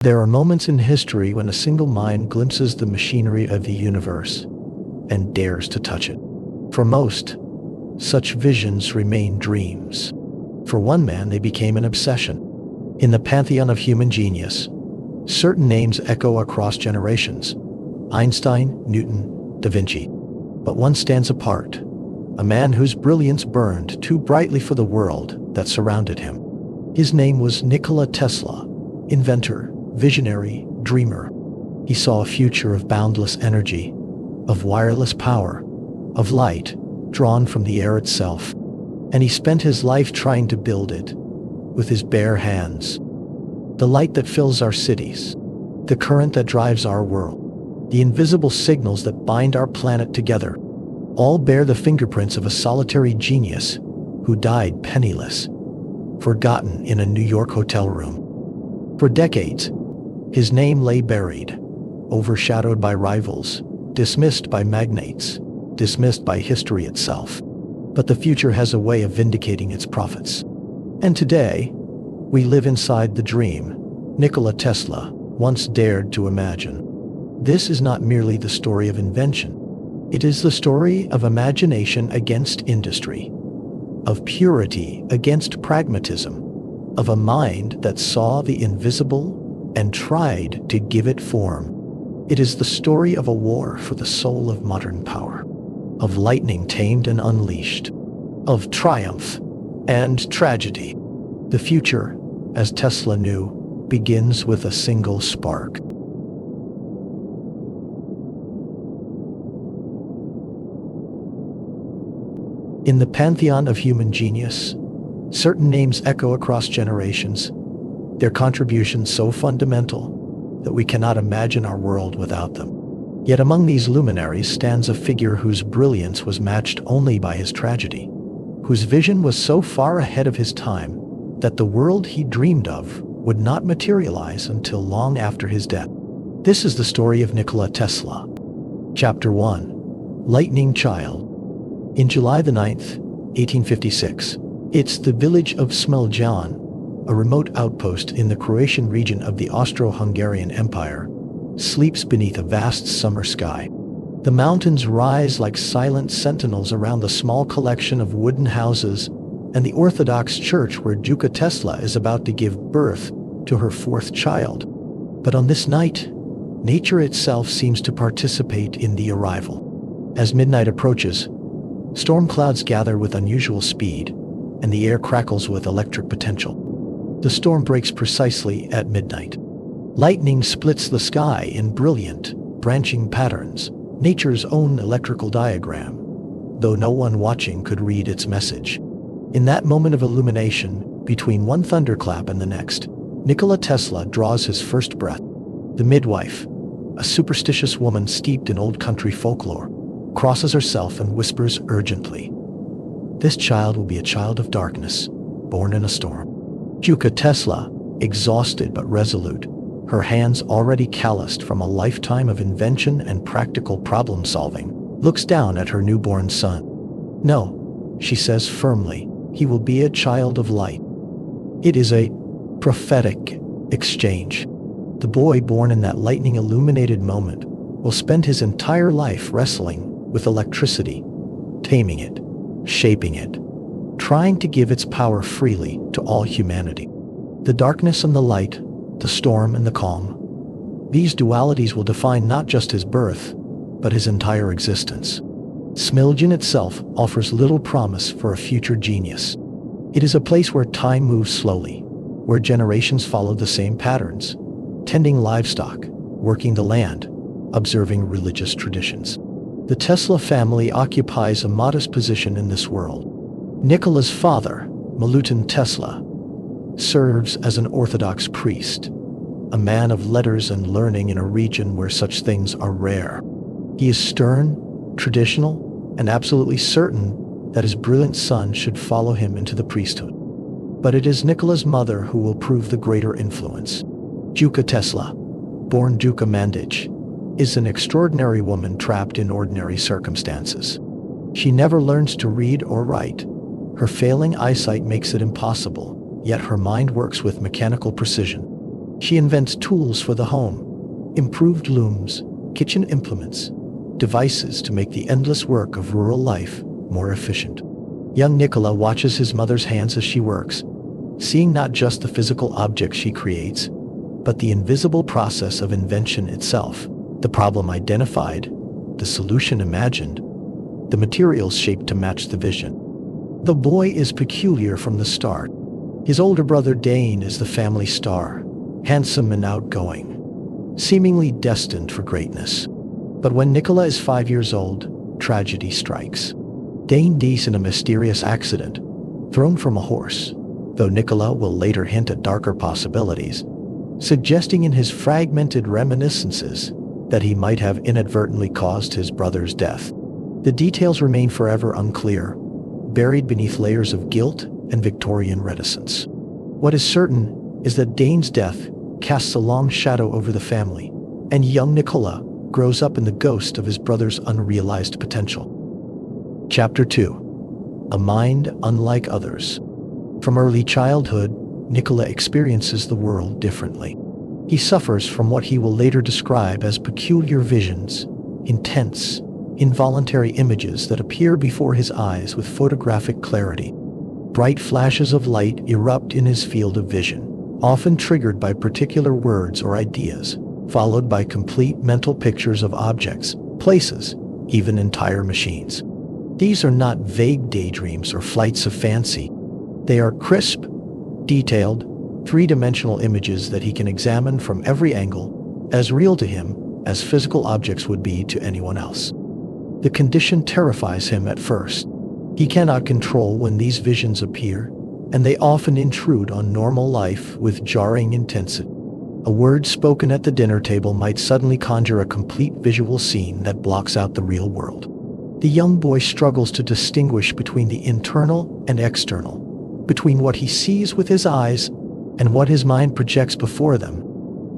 There are moments in history when a single mind glimpses the machinery of the universe and dares to touch it. For most, such visions remain dreams. For one man, they became an obsession. In the pantheon of human genius, certain names echo across generations: Einstein, Newton, Da Vinci. But one stands apart, a man whose brilliance burned too brightly for the world that surrounded him. His name was Nikola Tesla, inventor, visionary, dreamer. He saw a future of boundless energy, of wireless power, of light drawn from the air itself. And he spent his life trying to build it with his bare hands. The light that fills our cities, the current that drives our world, the invisible signals that bind our planet together, all bear the fingerprints of a solitary genius who died penniless, forgotten in a New York hotel room. For decades, his name lay buried, overshadowed by rivals, dismissed by magnates, dismissed by history itself. But the future has a way of vindicating its prophets. And today, we live inside the dream Nikola Tesla once dared to imagine. This is not merely the story of invention. It is the story of imagination against industry, of purity against pragmatism, of a mind that saw the invisible and tried to give it form. It is the story of a war for the soul of modern power, of lightning tamed and unleashed, of triumph and tragedy. The future, as Tesla knew, begins with a single spark. In the pantheon of human genius, certain names echo across generations, their contributions so fundamental that we cannot imagine our world without them. Yet among these luminaries stands a figure whose brilliance was matched only by his tragedy, whose vision was so far ahead of his time that the world he dreamed of would not materialize until long after his death. This is the story of Nikola Tesla. Chapter 1. Lightning Child. In July the 9th, 1856, it's the village of Smeljan, a remote outpost in the Croatian region of the Austro-Hungarian Empire, sleeps beneath a vast summer sky. The mountains rise like silent sentinels around the small collection of wooden houses and the Orthodox church where Nikola Tesla is about to give birth to her fourth child. But on this night, nature itself seems to participate in the arrival. As midnight approaches, storm clouds gather with unusual speed, and the air crackles with electric potential. The storm breaks precisely at midnight. Lightning splits the sky in brilliant, branching patterns, nature's own electrical diagram, though no one watching could read its message. In that moment of illumination, between one thunderclap and the next, Nikola Tesla draws his first breath. The midwife, a superstitious woman steeped in old country folklore, crosses herself and whispers urgently, "This child will be a child of darkness, born in a storm." Nikola Tesla, exhausted but resolute, her hands already calloused from a lifetime of invention and practical problem-solving, looks down at her newborn son. "No," she says firmly, "he will be a child of light." It is a prophetic exchange. The boy born in that lightning-illuminated moment will spend his entire life wrestling with electricity, taming it, shaping it, trying to give its power freely to all humanity. The darkness and the light, the storm and the calm, these dualities will define not just his birth, but his entire existence. Smiljan itself offers little promise for a future genius. It is a place where time moves slowly, where generations follow the same patterns, tending livestock, working the land, observing religious traditions. The Tesla family occupies a modest position in this world. Nikola's father, Milutin Tesla, serves as an Orthodox priest, a man of letters and learning in a region where such things are rare. He is stern, traditional, and absolutely certain that his brilliant son should follow him into the priesthood. But it is Nikola's mother who will prove the greater influence. Nikola Tesla, born Nikola Mandic, is an extraordinary woman trapped in ordinary circumstances. She never learns to read or write. Her failing eyesight makes it impossible, yet her mind works with mechanical precision. She invents tools for the home, improved looms, kitchen implements, devices to make the endless work of rural life more efficient. Young Nikola watches his mother's hands as she works, seeing not just the physical objects she creates, but the invisible process of invention itself, the problem identified, the solution imagined, the materials shaped to match the vision. The boy is peculiar from the start. His older brother Dane is the family star, handsome and outgoing, seemingly destined for greatness. But when Nikola is 5 years old, tragedy strikes. Dane dies in a mysterious accident, thrown from a horse, though Nikola will later hint at darker possibilities, suggesting in his fragmented reminiscences that he might have inadvertently caused his brother's death. The details remain forever unclear, buried beneath layers of guilt and Victorian reticence. What is certain is that Dane's death casts a long shadow over the family, and young Nikola grows up in the ghost of his brother's unrealized potential. Chapter 2. A Mind Unlike Others. From early childhood, Nikola experiences the world differently. He suffers from what he will later describe as peculiar visions, intense, involuntary images that appear before his eyes with photographic clarity. Bright flashes of light erupt in his field of vision, often triggered by particular words or ideas, followed by complete mental pictures of objects, places, even entire machines. These are not vague daydreams or flights of fancy. They are crisp, detailed, three-dimensional images that he can examine from every angle, as real to him as physical objects would be to anyone else. The condition terrifies him at first. He cannot control when these visions appear, and they often intrude on normal life with jarring intensity. A word spoken at the dinner table might suddenly conjure a complete visual scene that blocks out the real world. The young boy struggles to distinguish between the internal and external, between what he sees with his eyes and what his mind projects before them.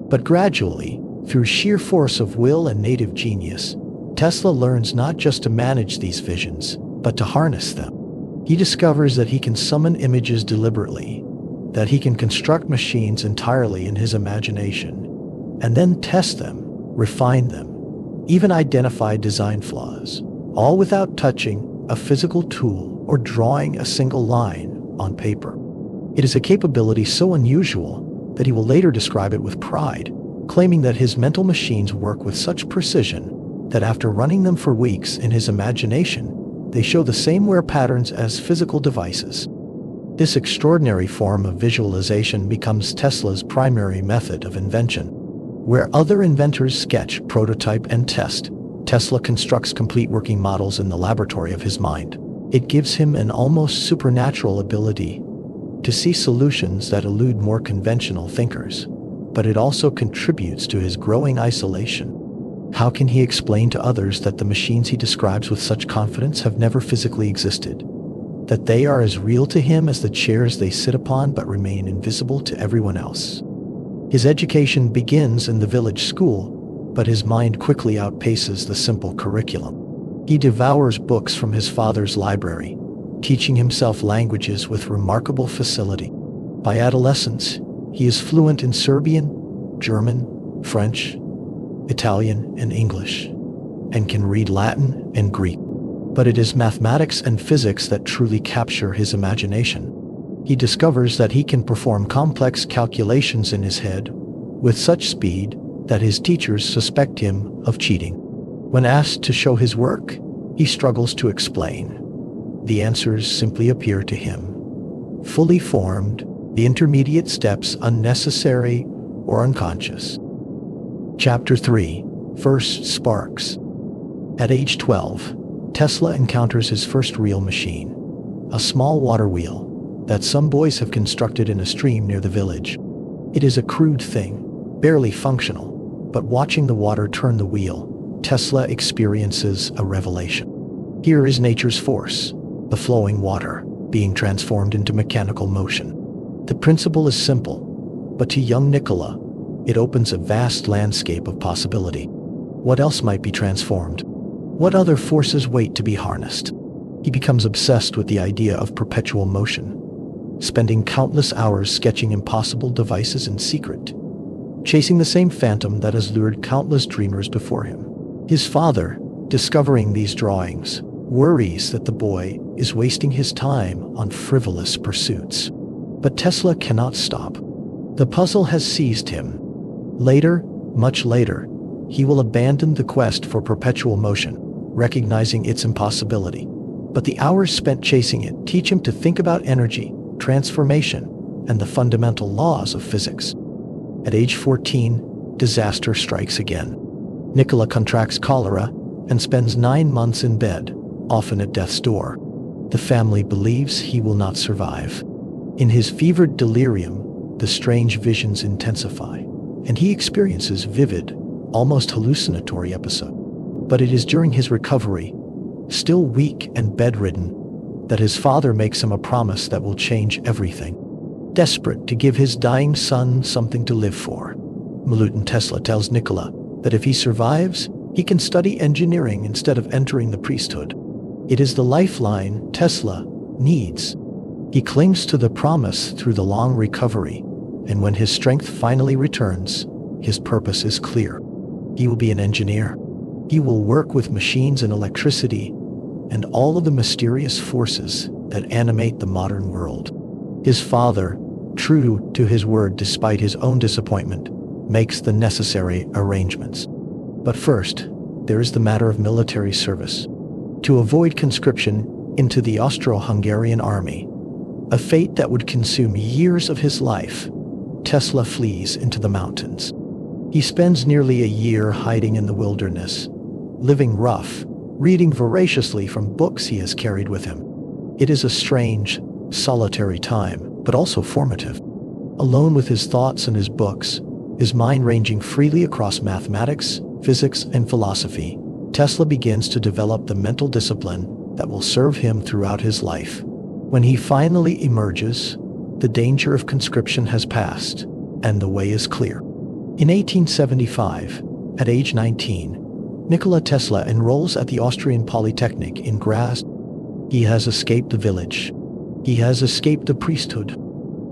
But gradually, through sheer force of will and native genius, Tesla learns not just to manage these visions, but to harness them. He discovers that he can summon images deliberately, that he can construct machines entirely in his imagination, and then test them, refine them, even identify design flaws, all without touching a physical tool or drawing a single line on paper. It is a capability so unusual that he will later describe it with pride, claiming that his mental machines work with such precision that after running them for weeks in his imagination, they show the same wear patterns as physical devices. This extraordinary form of visualization becomes Tesla's primary method of invention. Where other inventors sketch, prototype, and test, Tesla constructs complete working models in the laboratory of his mind. It gives him an almost supernatural ability to see solutions that elude more conventional thinkers, but it also contributes to his growing isolation. How can he explain to others that the machines he describes with such confidence have never physically existed? That they are as real to him as the chairs they sit upon but remain invisible to everyone else? His education begins in the village school, but his mind quickly outpaces the simple curriculum. He devours books from his father's library, teaching himself languages with remarkable facility. By adolescence, he is fluent in Serbian, German, French, Italian, and English, and can read Latin and Greek. But it is mathematics and physics that truly capture his imagination. He discovers that he can perform complex calculations in his head with such speed that his teachers suspect him of cheating. When asked to show his work, he struggles to explain. The answers simply appear to him, fully formed, the intermediate steps unnecessary or unconscious. Chapter 3. First Sparks. At age 12, Tesla encounters his first real machine, a small water wheel that some boys have constructed in a stream near the village. It is a crude thing, barely functional, but watching the water turn the wheel, Tesla experiences a revelation. Here is nature's force, the flowing water, being transformed into mechanical motion. The principle is simple, but to young Nikola, it opens a vast landscape of possibility. What else might be transformed? What other forces wait to be harnessed? He becomes obsessed with the idea of perpetual motion, spending countless hours sketching impossible devices in secret, chasing the same phantom that has lured countless dreamers before him. His father, discovering these drawings, worries that the boy is wasting his time on frivolous pursuits. But Tesla cannot stop. The puzzle has seized him. Later, much later, he will abandon the quest for perpetual motion, recognizing its impossibility. But the hours spent chasing it teach him to think about energy, transformation, and the fundamental laws of physics. At age 14, disaster strikes again. Nikola contracts cholera and spends 9 months in bed, often at death's door. The family believes he will not survive. In his fevered delirium, the strange visions intensify, and he experiences vivid, almost hallucinatory episodes. But it is during his recovery, still weak and bedridden, that his father makes him a promise that will change everything. Desperate to give his dying son something to live for, Nikola Tesla tells Nikola that if he survives, he can study engineering instead of entering the priesthood. It is the lifeline Tesla needs. He clings to the promise through the long recovery, and when his strength finally returns, his purpose is clear. He will be an engineer. He will work with machines and electricity and all of the mysterious forces that animate the modern world. His father, true to his word despite his own disappointment, makes the necessary arrangements. But first, there is the matter of military service. To avoid conscription into the Austro-Hungarian army, a fate that would consume years of his life, Tesla flees into the mountains. He spends nearly a year hiding in the wilderness, living rough, reading voraciously from books he has carried with him. It is a strange, solitary time, but also formative. Alone with his thoughts and his books, his mind ranging freely across mathematics, physics, and philosophy, Tesla begins to develop the mental discipline that will serve him throughout his life. When he finally emerges, the danger of conscription has passed, and the way is clear. In 1875, at age 19, Nikola Tesla enrolls at the Austrian Polytechnic in Graz. He has escaped the village. He has escaped the priesthood.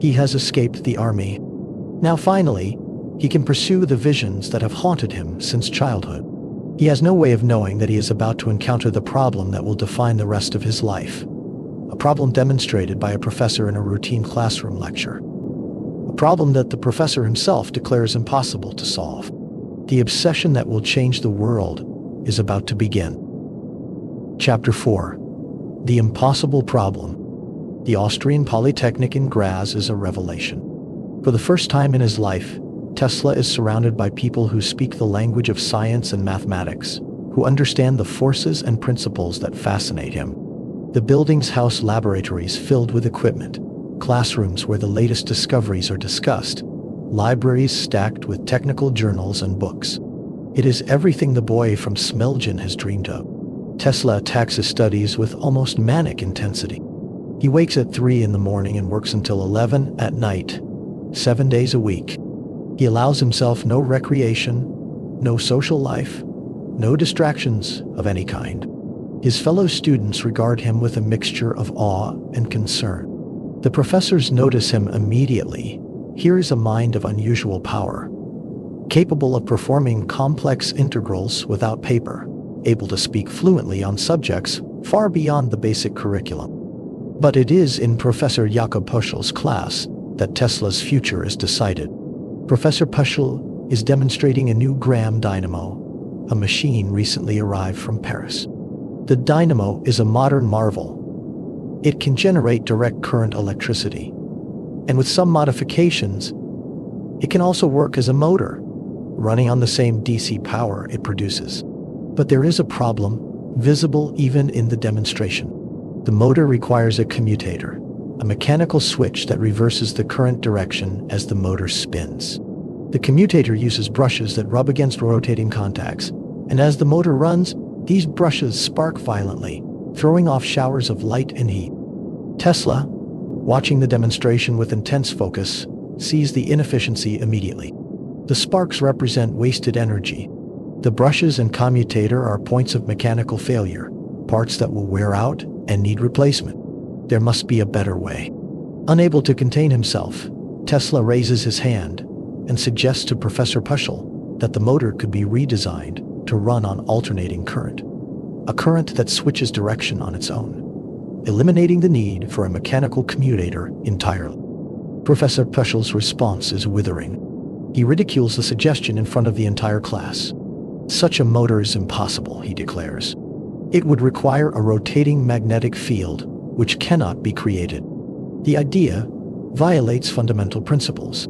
He has escaped the army. Now finally, he can pursue the visions that have haunted him since childhood. He has no way of knowing that he is about to encounter the problem that will define the rest of his life. A problem demonstrated by a professor in a routine classroom lecture. A problem that the professor himself declares impossible to solve. The obsession that will change the world is about to begin. Chapter 4. The Impossible Problem. The Austrian Polytechnic in Graz is a revelation. For the first time in his life, Tesla is surrounded by people who speak the language of science and mathematics, who understand the forces and principles that fascinate him. The buildings house laboratories filled with equipment, classrooms where the latest discoveries are discussed, libraries stacked with technical journals and books. It is everything the boy from Smelgen has dreamed of. Tesla attacks his studies with almost manic intensity. He wakes at 3 in the morning and works until 11 at night, 7 days a week. He allows himself no recreation, no social life, no distractions of any kind. His fellow students regard him with a mixture of awe and concern. The professors notice him immediately. Here is a mind of unusual power, capable of performing complex integrals without paper, able to speak fluently on subjects far beyond the basic curriculum. But it is in Professor Jakob Puschel's class that Tesla's future is decided. Professor Puschel is demonstrating a new Graham dynamo, a machine recently arrived from Paris. The dynamo is a modern marvel. It can generate direct current electricity, and with some modifications, it can also work as a motor, running on the same DC power it produces. But there is a problem, visible even in the demonstration. The motor requires a commutator, a mechanical switch that reverses the current direction as the motor spins. The commutator uses brushes that rub against rotating contacts, and as the motor runs, these brushes spark violently, throwing off showers of light and heat. Tesla, watching the demonstration with intense focus, sees the inefficiency immediately. The sparks represent wasted energy. The brushes and commutator are points of mechanical failure, parts that will wear out and need replacement. There must be a better way. Unable to contain himself, Tesla raises his hand, and suggests to Professor Puschel that the motor could be redesigned to run on alternating current, a current that switches direction on its own, eliminating the need for a mechanical commutator entirely. Professor Puschel's response is withering. He ridicules the suggestion in front of the entire class. Such a motor is impossible, he declares. It would require a rotating magnetic field, which cannot be created. The idea violates fundamental principles.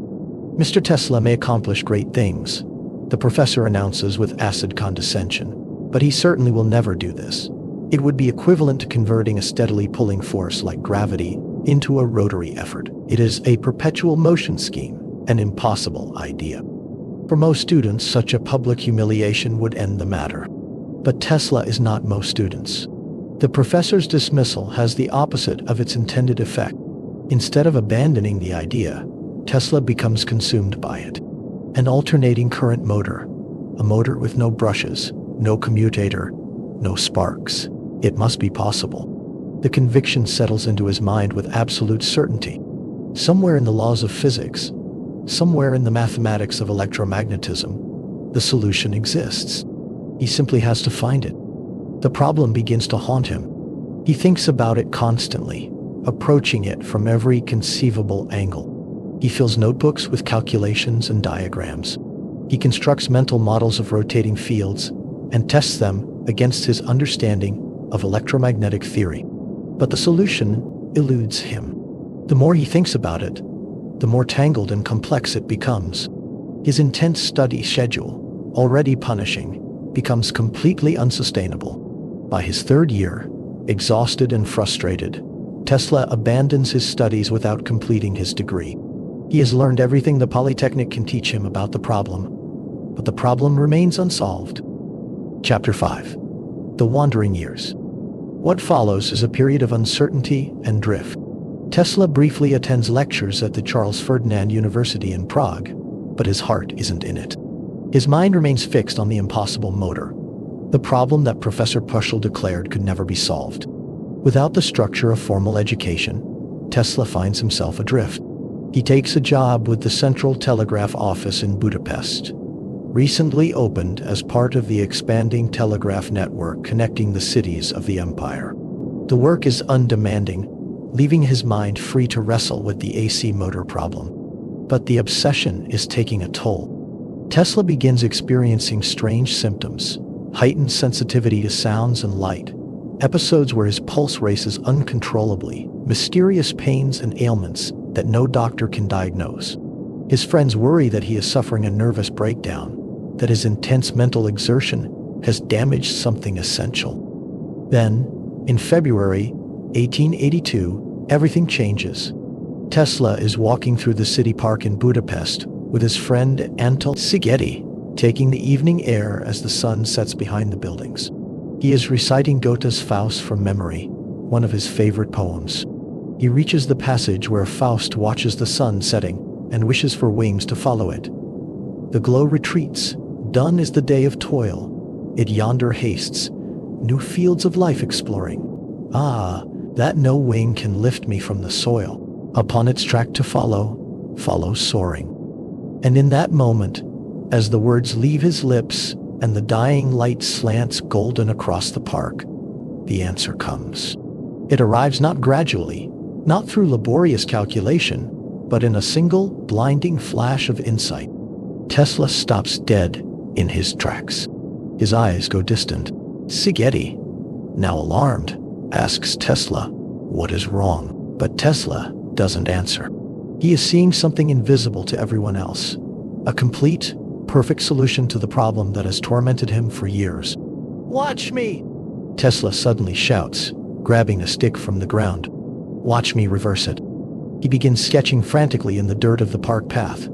Mr. Tesla may accomplish great things, the professor announces with acid condescension, but he certainly will never do this. It would be equivalent to converting a steadily pulling force like gravity into a rotary effort. It is a perpetual motion scheme, an impossible idea. For most students, such a public humiliation would end the matter. But Tesla is not most students. The professor's dismissal has the opposite of its intended effect. Instead of abandoning the idea, Tesla becomes consumed by it. An alternating current motor, a motor with no brushes, no commutator, no sparks. It must be possible. The conviction settles into his mind with absolute certainty. Somewhere in the laws of physics, somewhere in the mathematics of electromagnetism, the solution exists. He simply has to find it. The problem begins to haunt him. He thinks about it constantly, approaching it from every conceivable angle. He fills notebooks with calculations and diagrams. He constructs mental models of rotating fields and tests them against his understanding of electromagnetic theory. But the solution eludes him. The more he thinks about it, the more tangled and complex it becomes. His intense study schedule, already punishing, becomes completely unsustainable. By his third year, exhausted and frustrated, Tesla abandons his studies without completing his degree. He has learned everything the Polytechnic can teach him about the problem, but the problem remains unsolved. Chapter 5. The Wandering Years. What follows is a period of uncertainty and drift. Tesla briefly attends lectures at the Charles Ferdinand University in Prague, but his heart isn't in it. His mind remains fixed on the impossible motor, the problem that Professor Puschel declared could never be solved. Without the structure of formal education, Tesla finds himself adrift. He takes a job with the Central Telegraph Office in Budapest, recently opened as part of the expanding telegraph network connecting the cities of the empire. The work is undemanding, leaving his mind free to wrestle with the AC motor problem. But the obsession is taking a toll. Tesla begins experiencing strange symptoms, heightened sensitivity to sounds and light, episodes where his pulse races uncontrollably, mysterious pains and ailments that no doctor can diagnose. His friends worry that he is suffering a nervous breakdown, that his intense mental exertion has damaged something essential. Then, in February 1882, everything changes. Tesla is walking through the city park in Budapest with his friend Antal Szigeti, taking the evening air as the sun sets behind the buildings. He is reciting Goethe's Faust from memory, one of his favorite poems. He reaches the passage where Faust watches the sun setting and wishes for wings to follow it. The glow retreats. Done is the day of toil. It yonder hastes, new fields of life exploring. Ah, that no wing can lift me from the soil. Upon its track to follow, follow soaring. And in that moment, as the words leave his lips and the dying light slants golden across the park, the answer comes. It arrives not gradually, not through laborious calculation, but in a single, blinding flash of insight. Tesla stops dead in his tracks. His eyes go distant. Szigeti, now alarmed, asks Tesla, "What is wrong?" But Tesla doesn't answer. He is seeing something invisible to everyone else, a complete, perfect solution to the problem that has tormented him for years. "Watch me!" Tesla suddenly shouts, grabbing a stick from the ground. "Watch me reverse it." He begins sketching frantically in the dirt of the park path,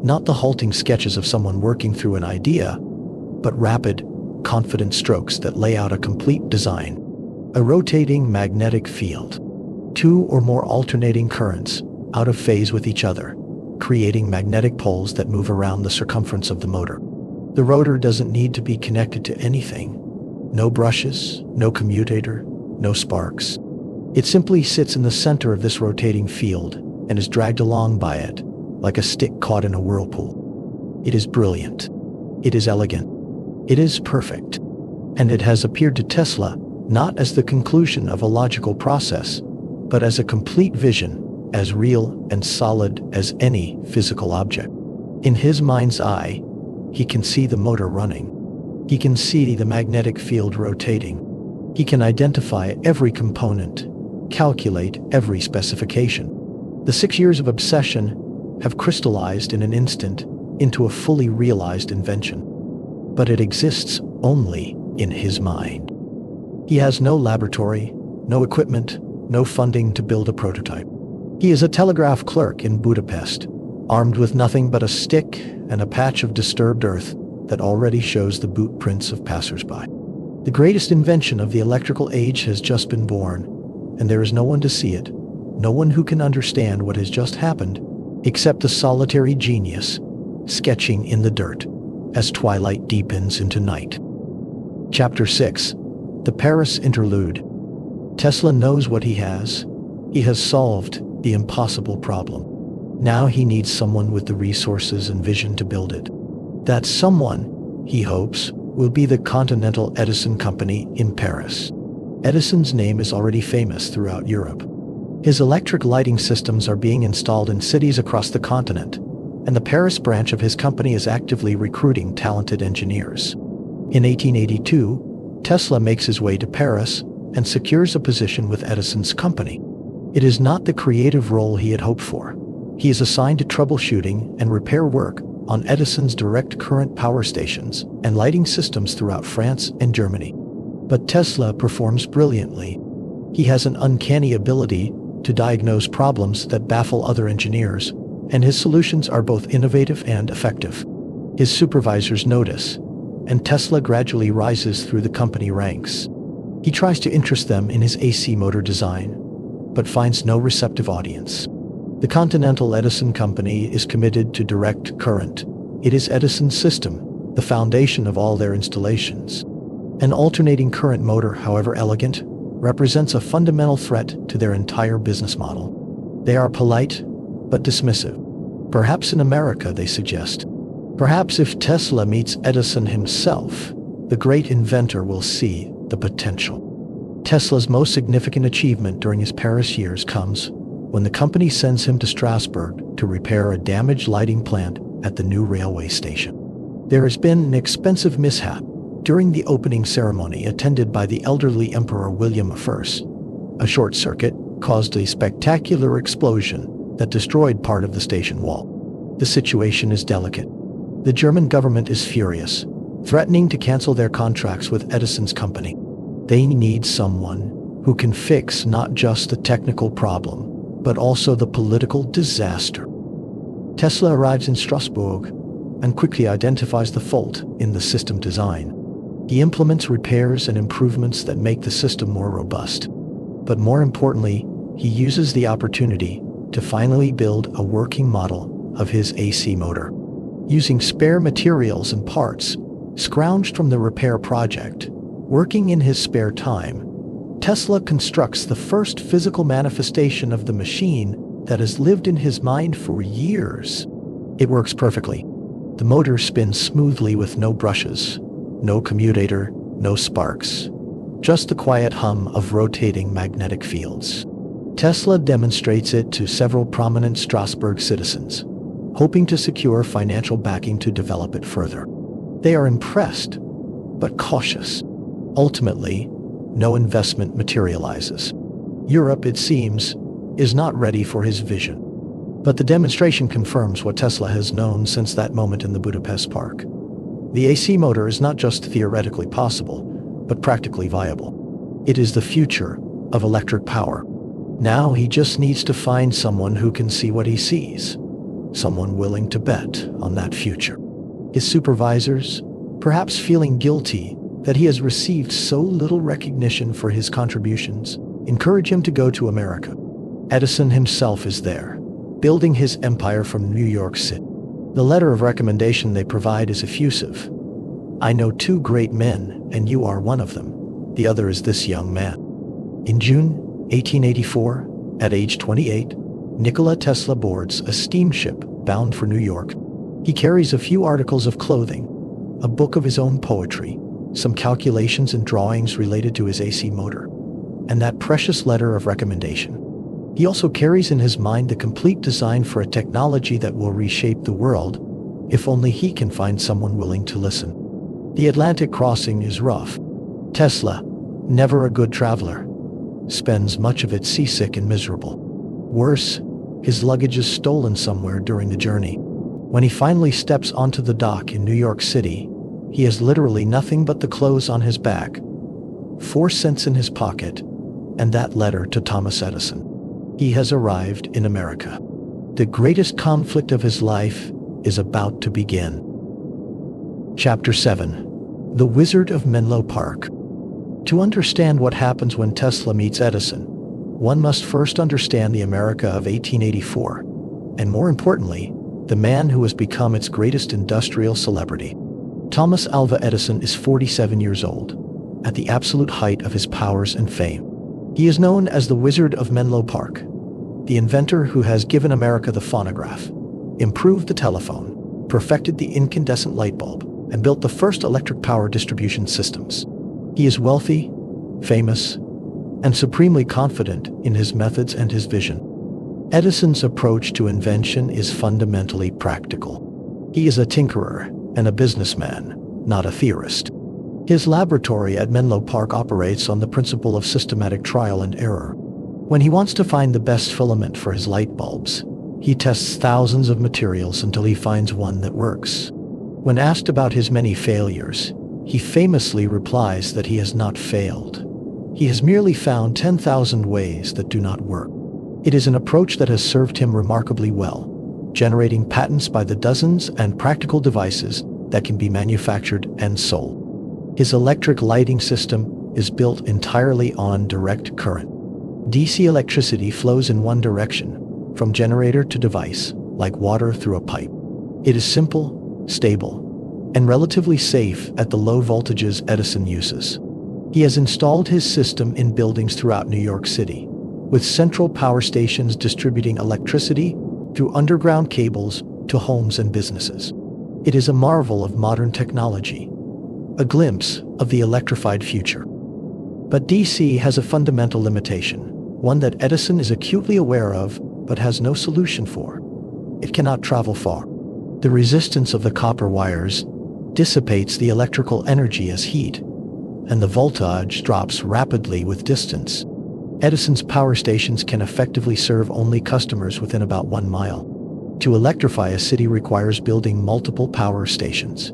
not the halting sketches of someone working through an idea, but rapid, confident strokes that lay out a complete design. A rotating magnetic field. Two or more alternating currents, out of phase with each other, creating magnetic poles that move around the circumference of the motor. The rotor doesn't need to be connected to anything. No brushes, no commutator, no sparks. It simply sits in the center of this rotating field and is dragged along by it, like a stick caught in a whirlpool. It is brilliant. It is elegant. It is perfect. And it has appeared to Tesla not as the conclusion of a logical process, but as a complete vision, as real and solid as any physical object. In his mind's eye, he can see the motor running. He can see the magnetic field rotating. He can identify every component, calculate every specification. The 6 years of obsession have crystallized in an instant into a fully realized invention. But it exists only in his mind. He has no laboratory, no equipment, no funding to build a prototype. He is a telegraph clerk in Budapest, armed with nothing but a stick and a patch of disturbed earth that already shows the boot prints of passers-by. The greatest invention of the electrical age has just been born, and there is no one to see it, no one who can understand what has just happened, except the solitary genius, sketching in the dirt, as twilight deepens into night. Chapter 6. The Paris Interlude. Tesla knows what he has. He has solved the impossible problem. Now he needs someone with the resources and vision to build it. That someone, he hopes, will be the Continental Edison Company in Paris. Edison's name is already famous throughout Europe. His electric lighting systems are being installed in cities across the continent, and the Paris branch of his company is actively recruiting talented engineers. In 1882, Tesla makes his way to Paris and secures a position with Edison's company. It is not the creative role he had hoped for. He is assigned to troubleshooting and repair work on Edison's direct current power stations and lighting systems throughout France and Germany. But Tesla performs brilliantly. He has an uncanny ability to diagnose problems that baffle other engineers, and his solutions are both innovative and effective. His supervisors notice, and Tesla gradually rises through the company ranks. He tries to interest them in his AC motor design, but finds no receptive audience. The Continental Edison Company is committed to direct current. It is Edison's system, the foundation of all their installations. An alternating current motor, however elegant, represents a fundamental threat to their entire business model. They are polite, but dismissive. Perhaps in America, they suggest. Perhaps if Tesla meets Edison himself, the great inventor will see the potential. Tesla's most significant achievement during his Paris years comes when the company sends him to Strasbourg to repair a damaged lighting plant at the new railway station. There has been an expensive mishap during the opening ceremony attended by the elderly Emperor William I. A short circuit caused a spectacular explosion that destroyed part of the station wall. The situation is delicate. The German government is furious, threatening to cancel their contracts with Edison's company. They need someone who can fix not just the technical problem, but also the political disaster. Tesla arrives in Strasbourg and quickly identifies the fault in the system design. He implements repairs and improvements that make the system more robust. But more importantly, he uses the opportunity to finally build a working model of his AC motor. Using spare materials and parts scrounged from the repair project, working in his spare time, Tesla constructs the first physical manifestation of the machine that has lived in his mind for years. It works perfectly. The motor spins smoothly with no brushes, no commutator, no sparks, just the quiet hum of rotating magnetic fields. Tesla demonstrates it to several prominent Strasbourg citizens, hoping to secure financial backing to develop it further. They are impressed, but cautious. Ultimately, no investment materializes. Europe, it seems, is not ready for his vision. But the demonstration confirms what Tesla has known since that moment in the Budapest park. The AC motor is not just theoretically possible, but practically viable. It is the future of electric power. Now he just needs to find someone who can see what he sees, someone willing to bet on that future. His supervisors, perhaps feeling guilty that he has received so little recognition for his contributions, encourage him to go to America. Edison himself is there, building his empire from New York City. The letter of recommendation they provide is effusive. I know two great men, and you are one of them. The other is this young man. In June 1884, at age 28, Nikola Tesla boards a steamship bound for New York. He carries a few articles of clothing, a book of his own poetry, some calculations and drawings related to his AC motor, and that precious letter of recommendation. He also carries in his mind the complete design for a technology that will reshape the world, if only he can find someone willing to listen. The Atlantic crossing is rough. Tesla, never a good traveler, spends much of it seasick and miserable. Worse, his luggage is stolen somewhere during the journey. When he finally steps onto the dock in New York City, he has literally nothing but the clothes on his back, 4 cents in his pocket, and that letter to Thomas Edison. He has arrived in America. The greatest conflict of his life is about to begin. Chapter 7. The Wizard of Menlo Park. To understand what happens when Tesla meets Edison, one must first understand the America of 1884, and more importantly, the man who has become its greatest industrial celebrity. Thomas Alva Edison is 47 years old, at the absolute height of his powers and fame. He is known as the Wizard of Menlo Park, the inventor who has given America the phonograph, improved the telephone, perfected the incandescent light bulb, and built the first electric power distribution systems. He is wealthy, famous, and supremely confident in his methods and his vision. Edison's approach to invention is fundamentally practical. He is a tinkerer and a businessman, not a theorist. His laboratory at Menlo Park operates on the principle of systematic trial and error. When he wants to find the best filament for his light bulbs, he tests thousands of materials until he finds one that works. When asked about his many failures, he famously replies that he has not failed. He has merely found 10,000 ways that do not work. It is an approach that has served him remarkably well, generating patents by the dozens and practical devices that can be manufactured and sold. His electric lighting system is built entirely on direct current. DC electricity flows in one direction, from generator to device, like water through a pipe. It is simple, stable, and relatively safe at the low voltages Edison uses. He has installed his system in buildings throughout New York City, with central power stations distributing electricity through underground cables to homes and businesses. It is a marvel of modern technology, a glimpse of the electrified future. But DC has a fundamental limitation, one that Edison is acutely aware of but has no solution for. It cannot travel far. The resistance of the copper wires dissipates the electrical energy as heat, and the voltage drops rapidly with distance. Edison's power stations can effectively serve only customers within about 1 mile. To electrify a city requires building multiple power stations,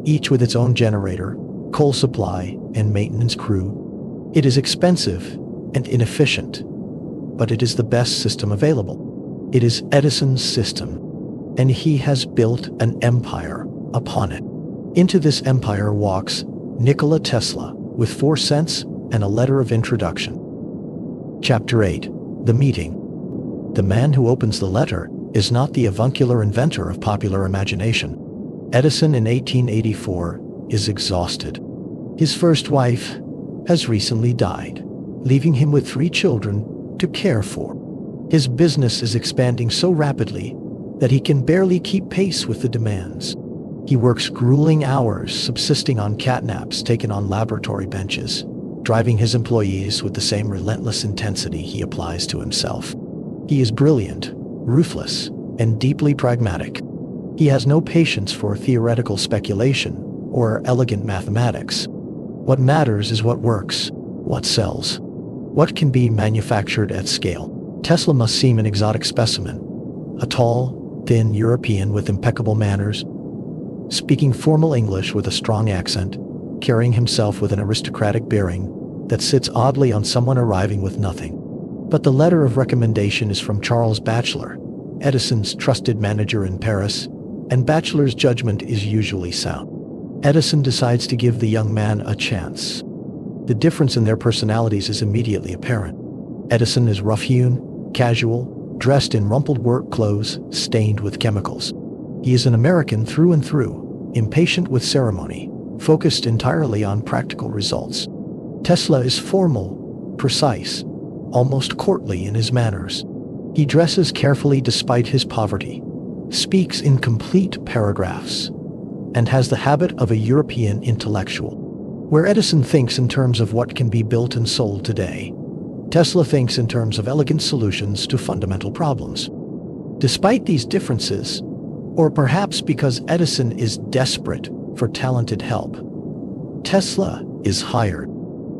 each with its own generator, coal supply, and maintenance crew. It is expensive and inefficient, but it is the best system available. It is Edison's system, and he has built an empire upon it. Into this empire walks Nikola Tesla with 4 cents and a letter of introduction. Chapter 8. The Meeting. The man who opens the letter is not the avuncular inventor of popular imagination. Edison in 1884 is exhausted. His first wife has recently died, leaving him with 3 children to care for. His business is expanding so rapidly that he can barely keep pace with the demands. He works grueling hours, subsisting on catnaps taken on laboratory benches, driving his employees with the same relentless intensity he applies to himself. He is brilliant, ruthless, and deeply pragmatic. He has no patience for theoretical speculation or elegant mathematics. What matters is what works, what sells, what can be manufactured at scale. Tesla must seem an exotic specimen, a tall, thin European with impeccable manners, speaking formal English with a strong accent, carrying himself with an aristocratic bearing that sits oddly on someone arriving with nothing. But the letter of recommendation is from Charles Batchelor, Edison's trusted manager in Paris, and Batchelor's judgment is usually sound. Edison decides to give the young man a chance. The difference in their personalities is immediately apparent. Edison is rough-hewn, casual, dressed in rumpled work clothes stained with chemicals. He is an American through and through, impatient with ceremony, focused entirely on practical results. Tesla is formal, precise, almost courtly in his manners. He dresses carefully despite his poverty, speaks in complete paragraphs, and has the habit of a European intellectual. Where Edison thinks in terms of what can be built and sold today, Tesla thinks in terms of elegant solutions to fundamental problems. Despite these differences, or perhaps because Edison is desperate for talented help, Tesla is hired.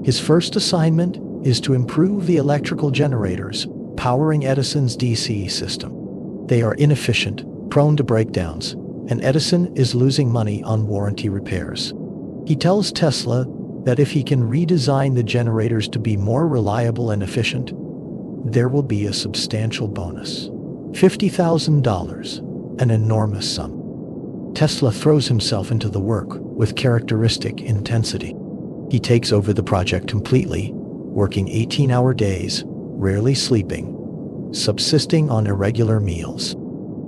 His first assignment is to improve the electrical generators powering Edison's DC system. They are inefficient, prone to breakdowns, and Edison is losing money on warranty repairs. He tells Tesla that if he can redesign the generators to be more reliable and efficient, there will be a substantial bonus. $50,000, an enormous sum. Tesla throws himself into the work with characteristic intensity. He takes over the project completely, working 18-hour days, rarely sleeping, subsisting on irregular meals.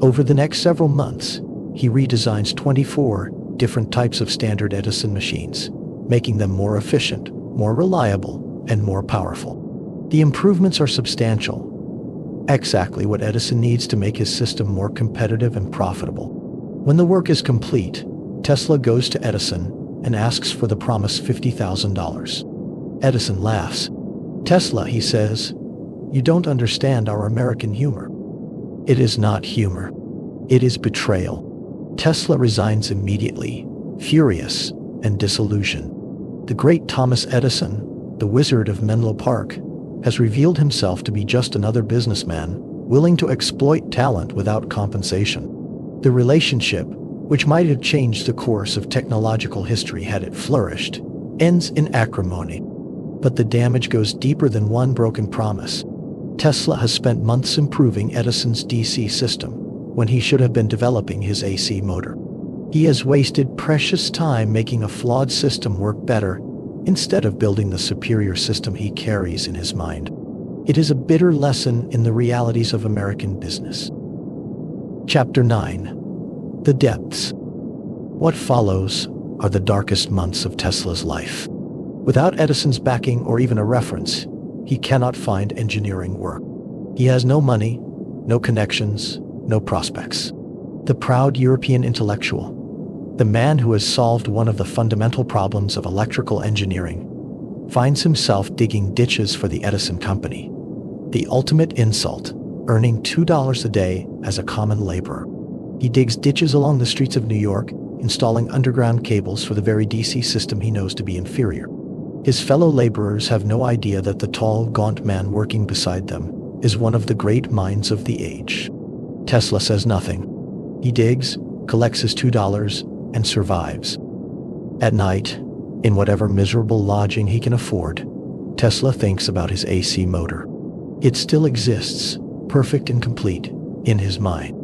Over the next several months, he redesigns 24 different types of standard Edison machines, making them more efficient, more reliable, and more powerful. The improvements are substantial, exactly what Edison needs to make his system more competitive and profitable. When the work is complete, Tesla goes to Edison and asks for the promised $50,000. Edison laughs. "Tesla," he says, "you don't understand our American humor." It is not humor. It is betrayal. Tesla resigns immediately, furious and disillusioned. The great Thomas Edison, the wizard of Menlo Park, has revealed himself to be just another businessman, willing to exploit talent without compensation. The relationship, which might have changed the course of technological history had it flourished, ends in acrimony. But the damage goes deeper than one broken promise. Tesla has spent months improving Edison's DC system when he should have been developing his AC motor. He has wasted precious time making a flawed system work better instead of building the superior system he carries in his mind. It is a bitter lesson in the realities of American business. Chapter 9. The Depths. What follows are the darkest months of Tesla's life. Without Edison's backing or even a reference, he cannot find engineering work. He has no money, no connections, no prospects. The proud European intellectual, the man who has solved one of the fundamental problems of electrical engineering, finds himself digging ditches for the Edison company. The ultimate insult, earning $2 a day as a common laborer. He digs ditches along the streets of New York, installing underground cables for the very DC system he knows to be inferior. His fellow laborers have no idea that the tall, gaunt man working beside them is one of the great minds of the age. Tesla says nothing. He digs, collects his $2, and survives. At night, in whatever miserable lodging he can afford, Tesla thinks about his AC motor. It still exists, perfect and complete, in his mind.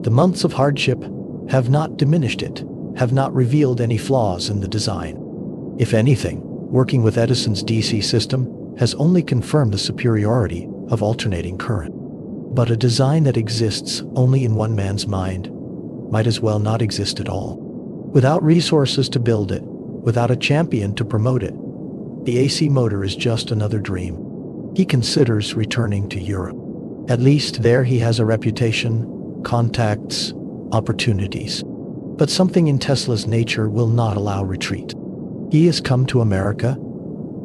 The months of hardship have not diminished it, have not revealed any flaws in the design. If anything, working with Edison's DC system has only confirmed the superiority of alternating current. But a design that exists only in one man's mind might as well not exist at all. Without resources to build it, without a champion to promote it, the AC motor is just another dream. He considers returning to Europe. At least there he has a reputation, contacts, opportunities. But something in Tesla's nature will not allow retreat. He has come to America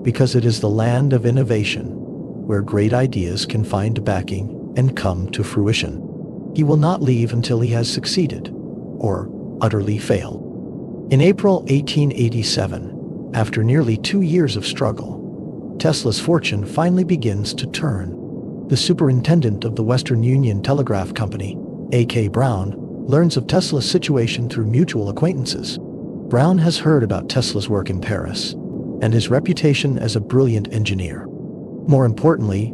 because it is the land of innovation, where great ideas can find backing and come to fruition. He will not leave until he has succeeded, or utterly failed. In April 1887, after nearly 2 years of struggle, Tesla's fortune finally begins to turn. The superintendent of the Western Union Telegraph Company, A.K. Brown, learns of Tesla's situation through mutual acquaintances. Brown has heard about Tesla's work in Paris and his reputation as a brilliant engineer. More importantly,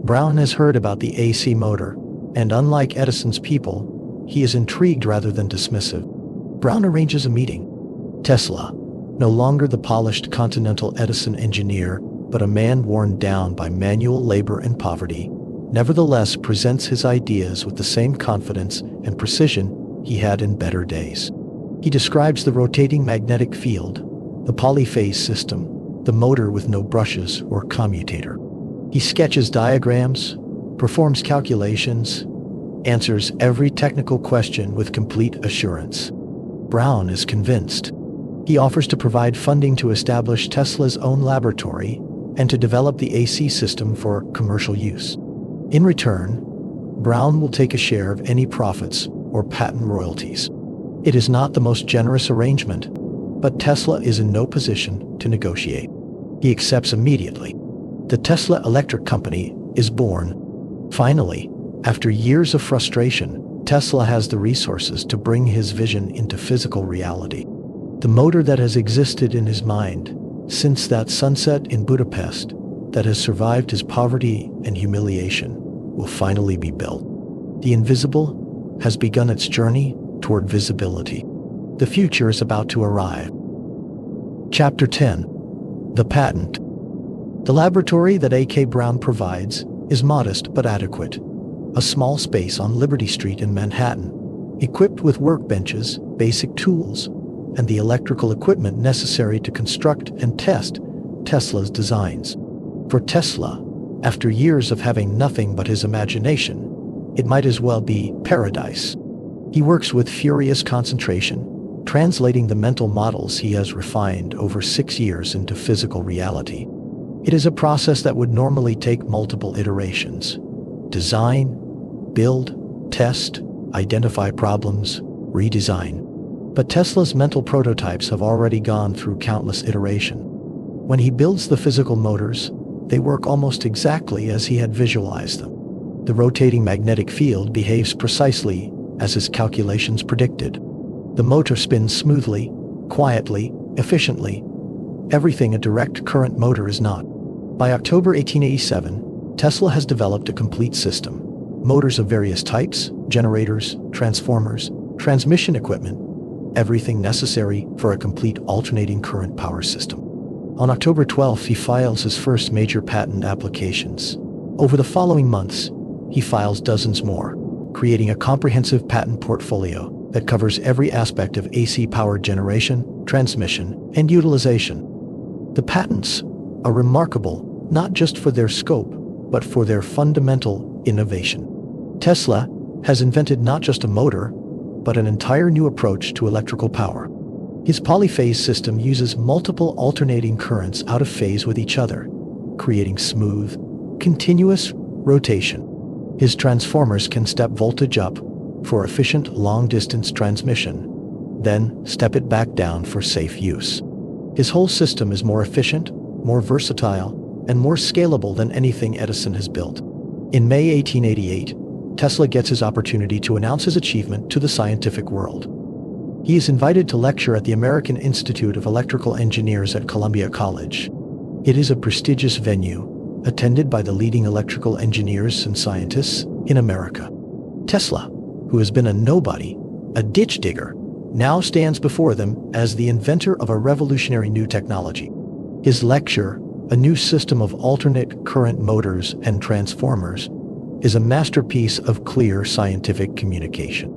Brown has heard about the AC motor, and unlike Edison's people, he is intrigued rather than dismissive. Brown arranges a meeting. Tesla, no longer the polished continental Edison engineer, but a man worn down by manual labor and poverty, nevertheless presents his ideas with the same confidence and precision he had in better days. He describes the rotating magnetic field, the polyphase system, the motor with no brushes or commutator. He sketches diagrams, performs calculations, answers every technical question with complete assurance. Brown is convinced. He offers to provide funding to establish Tesla's own laboratory and to develop the AC system for commercial use. In return, Brown will take a share of any profits or patent royalties. It is not the most generous arrangement, but Tesla is in no position to negotiate. He accepts immediately. The Tesla Electric Company is born. Finally, after years of frustration, Tesla has the resources to bring his vision into physical reality. The motor that has existed in his mind since that sunset in Budapest, that has survived his poverty and humiliation, will finally be built. The invisible has begun its journey toward visibility. The future is about to arrive. Chapter 10. The Patent. The laboratory that A.K. Brown provides is modest but adequate. A small space on Liberty Street in Manhattan, equipped with workbenches, basic tools, and the electrical equipment necessary to construct and test Tesla's designs. For Tesla, after years of having nothing but his imagination, it might as well be paradise. He works with furious concentration, translating the mental models he has refined over 6 years into physical reality. It is a process that would normally take multiple iterations. Design, build, test, identify problems, redesign. But Tesla's mental prototypes have already gone through countless iterations. When he builds the physical motors, they work almost exactly as he had visualized them. The rotating magnetic field behaves precisely as his calculations predicted. The motor spins smoothly, quietly, efficiently. Everything a direct current motor is not. By October 1887, Tesla has developed a complete system. Motors of various types, generators, transformers, transmission equipment, everything necessary for a complete alternating current power system. On October 12th, he files his first major patent applications. Over the following months, he files dozens more, creating a comprehensive patent portfolio that covers every aspect of AC power generation, transmission, and utilization. The patents are remarkable not just for their scope, but for their fundamental innovation. Tesla has invented not just a motor, but an entire new approach to electrical power. His polyphase system uses multiple alternating currents out of phase with each other, creating smooth, continuous rotation. His transformers can step voltage up for efficient long-distance transmission, then step it back down for safe use. His whole system is more efficient, more versatile, and more scalable than anything Edison has built. In May 1888, Tesla gets his opportunity to announce his achievement to the scientific world. He is invited to lecture at the American Institute of Electrical Engineers at Columbia College. It is a prestigious venue, attended by the leading electrical engineers and scientists in America. Tesla, who has been a nobody, a ditch digger, now stands before them as the inventor of a revolutionary new technology. His lecture, A New System of Alternate Current Motors and Transformers, is a masterpiece of clear scientific communication.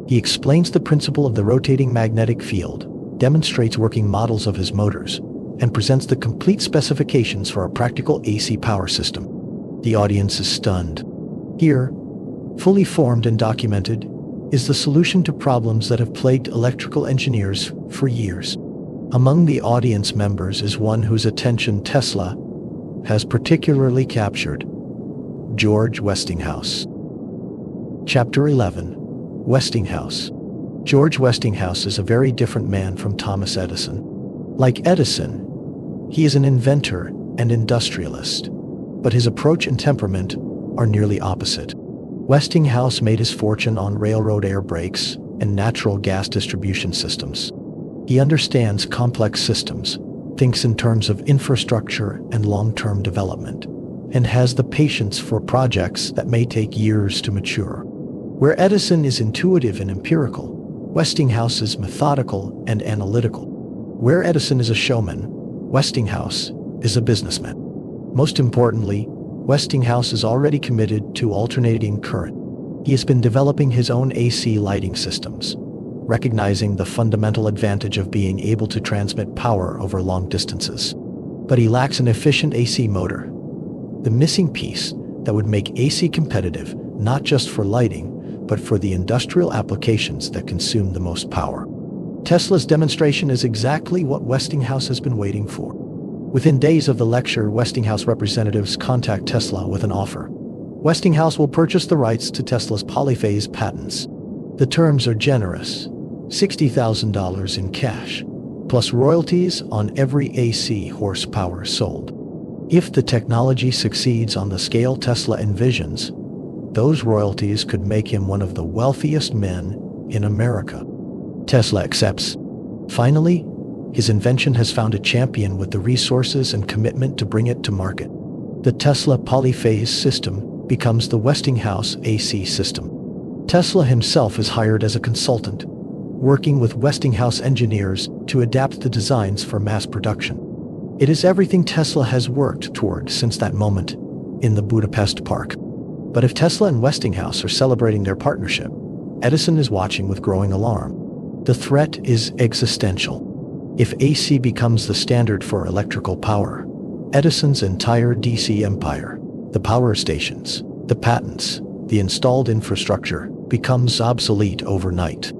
He explains the principle of the rotating magnetic field, demonstrates working models of his motors, and presents the complete specifications for a practical AC power system. The audience is stunned. Here, fully formed and documented, is the solution to problems that have plagued electrical engineers for years. Among the audience members is one whose attention Tesla has particularly captured: George Westinghouse. Chapter 11. Westinghouse. George Westinghouse is a very different man from Thomas Edison. Like Edison, he is an inventor and industrialist, but his approach and temperament are nearly opposite. Westinghouse made his fortune on railroad air brakes and natural gas distribution systems. He understands complex systems, thinks in terms of infrastructure and long-term development, and has the patience for projects that may take years to mature. Where Edison is intuitive and empirical, Westinghouse is methodical and analytical. Where Edison is a showman, Westinghouse is a businessman. Most importantly, Westinghouse is already committed to alternating current. He has been developing his own AC lighting systems, recognizing the fundamental advantage of being able to transmit power over long distances. But he lacks an efficient AC motor, the missing piece that would make AC competitive not just for lighting, but for the industrial applications that consume the most power. Tesla's demonstration is exactly what Westinghouse has been waiting for. Within days of the lecture, Westinghouse representatives contact Tesla with an offer. Westinghouse will purchase the rights to Tesla's polyphase patents. The terms are generous: $60,000 in cash, plus royalties on every AC horsepower sold. If the technology succeeds on the scale Tesla envisions, those royalties could make him one of the wealthiest men in America. Tesla accepts. Finally, his invention has found a champion with the resources and commitment to bring it to market. The Tesla polyphase system becomes the Westinghouse AC system. Tesla himself is hired as a consultant, working with Westinghouse engineers to adapt the designs for mass production. It is everything Tesla has worked toward since that moment in the Budapest Park. But if Tesla and Westinghouse are celebrating their partnership, Edison is watching with growing alarm. The threat is existential. If AC becomes the standard for electrical power, Edison's entire DC empire, the power stations, the patents, the installed infrastructure, becomes obsolete overnight.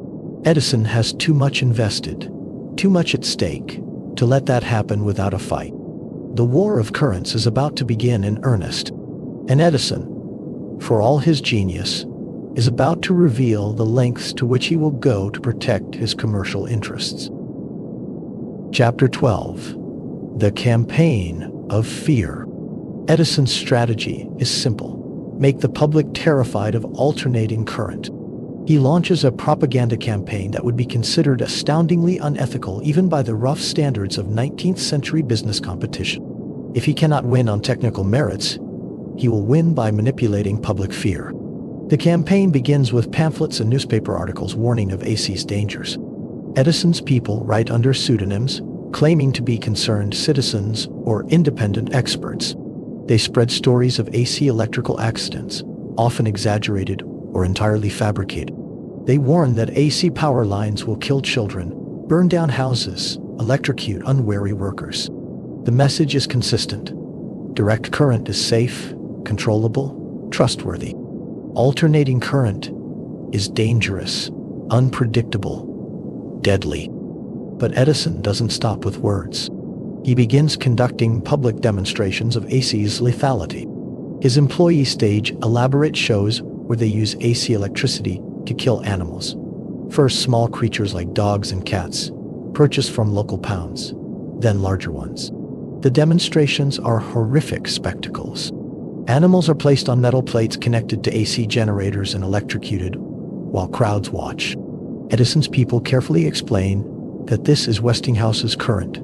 Edison has too much invested, too much at stake, to let that happen without a fight. The war of currents is about to begin in earnest, and Edison, for all his genius, is about to reveal the lengths to which he will go to protect his commercial interests. Chapter 12. The Campaign of Fear. Edison's strategy is simple: make the public terrified of alternating current. He launches a propaganda campaign that would be considered astoundingly unethical even by the rough standards of 19th century business competition. If he cannot win on technical merits, he will win by manipulating public fear. The campaign begins with pamphlets and newspaper articles warning of AC's dangers. Edison's people write under pseudonyms, claiming to be concerned citizens or independent experts. They spread stories of AC electrical accidents, often exaggerated or entirely fabricated. They warn that AC power lines will kill children, burn down houses, electrocute unwary workers. The message is consistent. Direct current is safe, controllable, trustworthy. Alternating current is dangerous, unpredictable, deadly. But Edison doesn't stop with words. He begins conducting public demonstrations of AC's lethality. His employees stage elaborate shows where they use AC electricity to kill animals. First small creatures like dogs and cats, purchased from local pounds, then larger ones. The demonstrations are horrific spectacles. Animals are placed on metal plates connected to AC generators and electrocuted while crowds watch. Edison's people carefully explain that this is Westinghouse's current,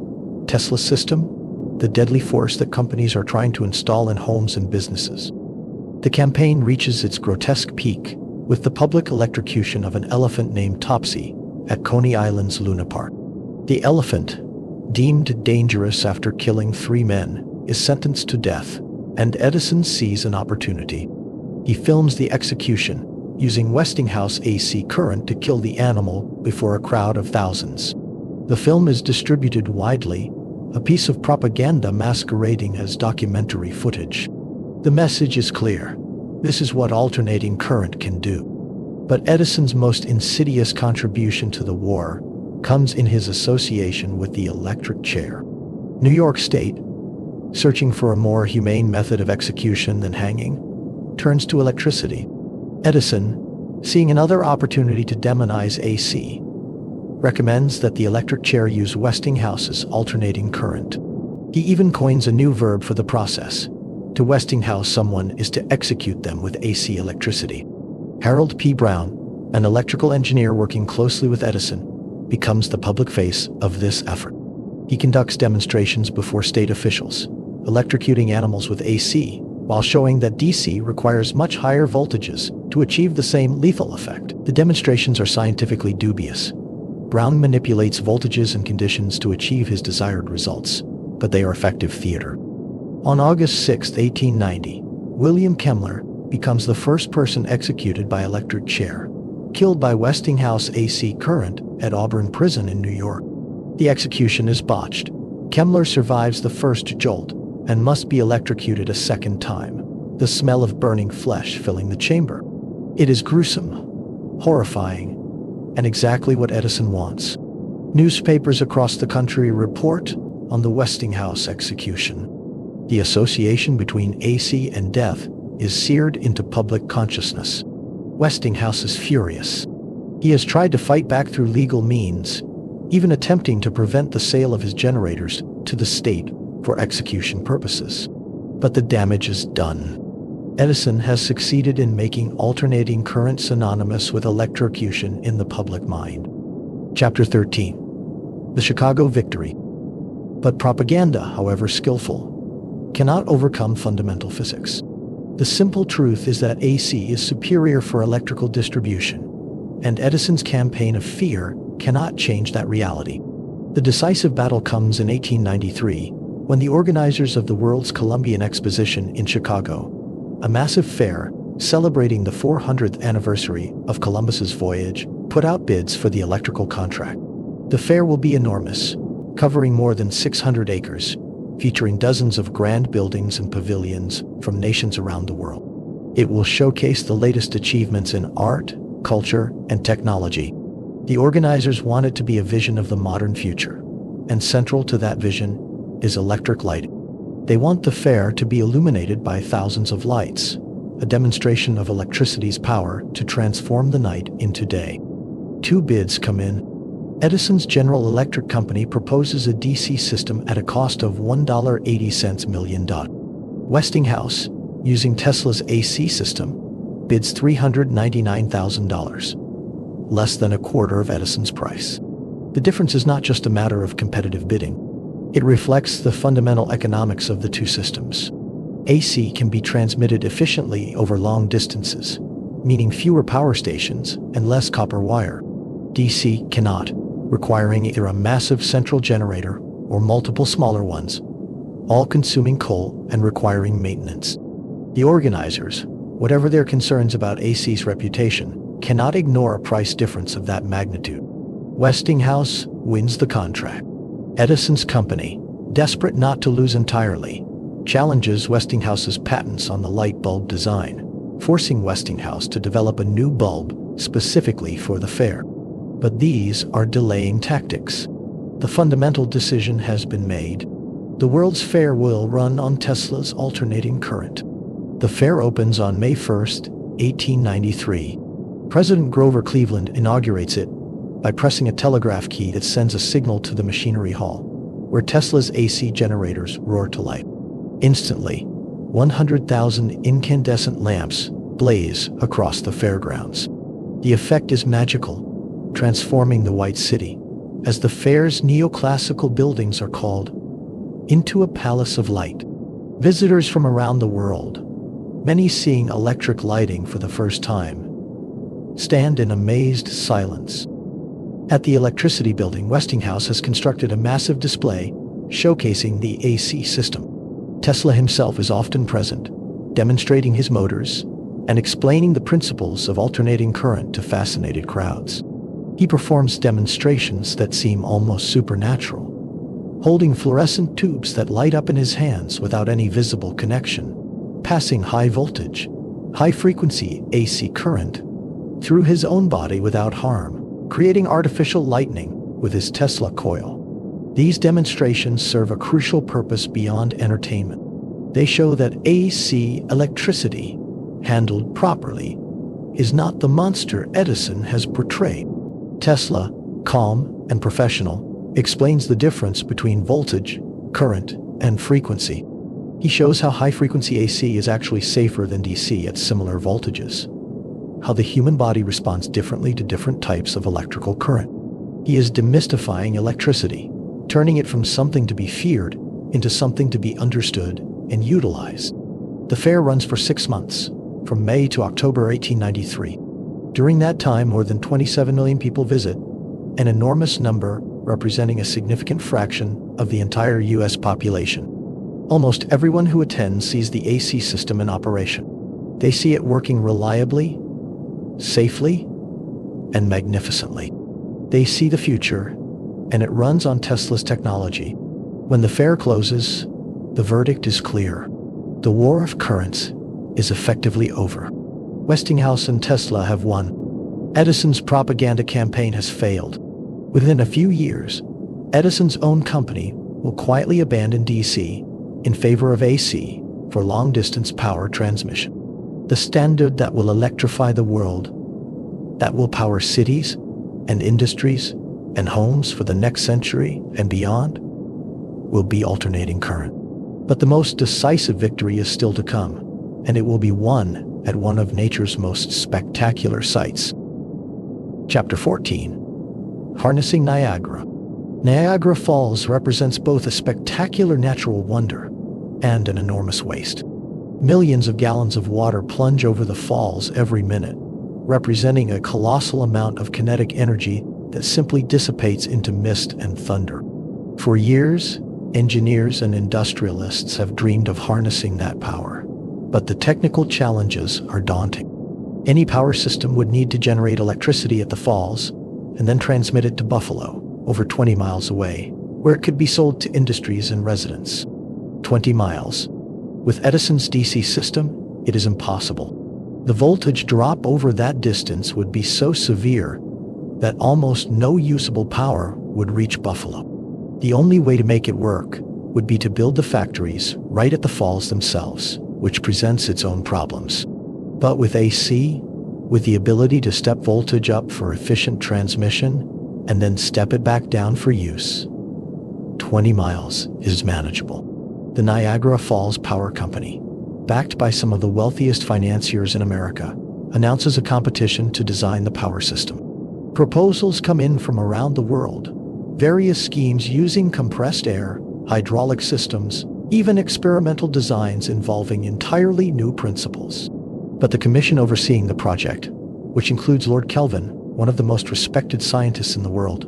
Tesla's system, the deadly force that companies are trying to install in homes and businesses. The campaign reaches its grotesque peak with the public electrocution of an elephant named Topsy at Coney Island's Luna Park. The elephant, deemed dangerous after killing 3 men, is sentenced to death, and Edison sees an opportunity. He films the execution, using Westinghouse AC current to kill the animal before a crowd of thousands. The film is distributed widely, a piece of propaganda masquerading as documentary footage. The message is clear. This is what alternating current can do. But Edison's most insidious contribution to the war comes in his association with the electric chair. New York State, searching for a more humane method of execution than hanging, turns to electricity. Edison, seeing another opportunity to demonize AC, recommends that the electric chair use Westinghouse's alternating current. He even coins a new verb for the process. To Westinghouse someone is to execute them with AC electricity. Harold P. Brown, an electrical engineer working closely with Edison, becomes the public face of this effort. He conducts demonstrations before state officials, electrocuting animals with AC, while showing that DC requires much higher voltages to achieve the same lethal effect. The demonstrations are scientifically dubious. Brown manipulates voltages and conditions to achieve his desired results, but they are effective theater. On August 6, 1890, William Kemmler becomes the first person executed by electric chair, killed by Westinghouse AC current at Auburn Prison in New York. The execution is botched. Kemmler survives the first jolt and must be electrocuted a second time, the smell of burning flesh filling the chamber. It is gruesome, horrifying, and exactly what Edison wants. Newspapers across the country report on the Westinghouse execution. The association between AC and death is seared into public consciousness. Westinghouse is furious. He has tried to fight back through legal means, even attempting to prevent the sale of his generators to the state for execution purposes. But the damage is done. Edison has succeeded in making alternating current synonymous with electrocution in the public mind. Chapter 13. The Chicago Victory. But propaganda, however skillful, cannot overcome fundamental physics. The simple truth is that AC is superior for electrical distribution, and Edison's campaign of fear cannot change that reality. The decisive battle comes in 1893, when the organizers of the World's Columbian Exposition in Chicago, a massive fair celebrating the 400th anniversary of Columbus's voyage, put out bids for the electrical contract. The fair will be enormous, covering more than 600 acres, featuring dozens of grand buildings and pavilions from nations around the world. It will showcase the latest achievements in art, culture, and technology. The organizers want it to be a vision of the modern future, and central to that vision is electric lighting. They want the fair to be illuminated by thousands of lights, a demonstration of electricity's power to transform the night into day. Two bids come in. Edison's General Electric Company proposes a DC system at a cost of $1.80 million. Westinghouse, using Tesla's AC system, bids $399,000, less than a quarter of Edison's price. The difference is not just a matter of competitive bidding. It reflects the fundamental economics of the two systems. AC can be transmitted efficiently over long distances, meaning fewer power stations and less copper wire. DC cannot, requiring either a massive central generator or multiple smaller ones, all consuming coal and requiring maintenance. The organizers, whatever their concerns about AC's reputation, cannot ignore a price difference of that magnitude. Westinghouse wins the contract. Edison's company, desperate not to lose entirely, challenges Westinghouse's patents on the light bulb design, forcing Westinghouse to develop a new bulb specifically for the fair. But these are delaying tactics. The fundamental decision has been made. The World's Fair will run on Tesla's alternating current. The fair opens on May 1st, 1893. President Grover Cleveland inaugurates it by pressing a telegraph key that sends a signal to the machinery hall, where Tesla's AC generators roar to life. Instantly, 100,000 incandescent lamps blaze across the fairgrounds. The effect is magical, transforming the White City, as the fair's neoclassical buildings are called, into a palace of light. Visitors from around the world, many seeing electric lighting for the first time, stand in amazed silence. At the Electricity Building, Westinghouse has constructed a massive display showcasing the AC system. Tesla himself is often present, demonstrating his motors and explaining the principles of alternating current to fascinated crowds. He performs demonstrations that seem almost supernatural, holding fluorescent tubes that light up in his hands without any visible connection, passing high voltage, high-frequency AC current through his own body without harm, creating artificial lightning with his Tesla coil. These demonstrations serve a crucial purpose beyond entertainment. They show that AC electricity, handled properly, is not the monster Edison has portrayed. Tesla, calm and professional, explains the difference between voltage, current, and frequency. He shows how high-frequency AC is actually safer than DC at similar voltages, how the human body responds differently to different types of electrical current. He is demystifying electricity, turning it from something to be feared into something to be understood and utilized. The fair runs for 6 months, from May to October 1893. During that time, more than 27 million people visit, an enormous number representing a significant fraction of the entire U.S. population. Almost everyone who attends sees the AC system in operation. They see it working reliably, safely, and magnificently. They see the future, and it runs on Tesla's technology. When the fair closes, the verdict is clear. The war of currents is effectively over. Westinghouse and Tesla have won. Edison's propaganda campaign has failed. Within a few years, Edison's own company will quietly abandon DC in favor of AC for long-distance power transmission. The standard that will electrify the world, that will power cities and industries and homes for the next century and beyond, will be alternating current. But the most decisive victory is still to come, and it will be won at one of nature's most spectacular sites. Chapter 14. Harnessing Niagara. Niagara Falls represents both a spectacular natural wonder and an enormous waste. Millions of gallons of water plunge over the falls every minute, representing a colossal amount of kinetic energy that simply dissipates into mist and thunder. For years, engineers and industrialists have dreamed of harnessing that power, but the technical challenges are daunting. Any power system would need to generate electricity at the falls and then transmit it to Buffalo, over 20 miles away, where it could be sold to industries and residents. 20 miles. With Edison's DC system, it is impossible. The voltage drop over that distance would be so severe that almost no usable power would reach Buffalo. The only way to make it work would be to build the factories right at the falls themselves, which presents its own problems. But with AC, with the ability to step voltage up for efficient transmission and then step it back down for use, 20 miles is manageable. The Niagara Falls Power Company, backed by some of the wealthiest financiers in America, announces a competition to design the power system. Proposals come in from around the world, various schemes using compressed air, hydraulic systems, even experimental designs involving entirely new principles. But the commission overseeing the project, which includes Lord Kelvin, one of the most respected scientists in the world,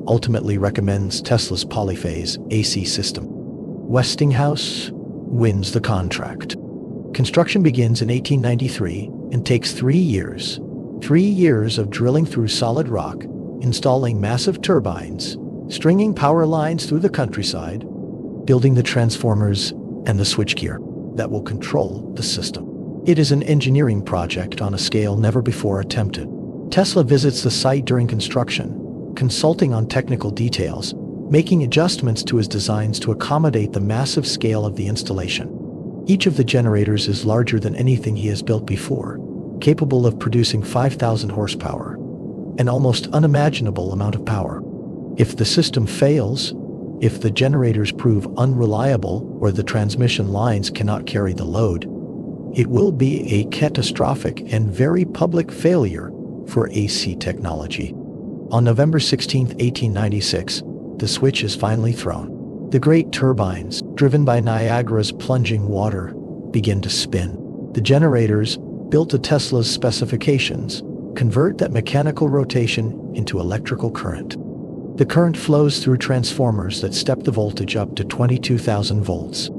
ultimately recommends Tesla's polyphase AC system. Westinghouse wins the contract. Construction begins in 1893 and takes 3 years. 3 years of drilling through solid rock, installing massive turbines, stringing power lines through the countryside, building the transformers and the switchgear that will control the system. It is an engineering project on a scale never before attempted. Tesla visits the site during construction, consulting on technical details, making adjustments to his designs to accommodate the massive scale of the installation. Each of the generators is larger than anything he has built before, capable of producing 5,000 horsepower, an almost unimaginable amount of power. If the system fails, if the generators prove unreliable or the transmission lines cannot carry the load, it will be a catastrophic and very public failure for AC technology. On November 16, 1896, the switch is finally thrown. The great turbines, driven by Niagara's plunging water, begin to spin. The generators, built to Tesla's specifications, convert that mechanical rotation into electrical current. The current flows through transformers that step the voltage up to 22,000 volts.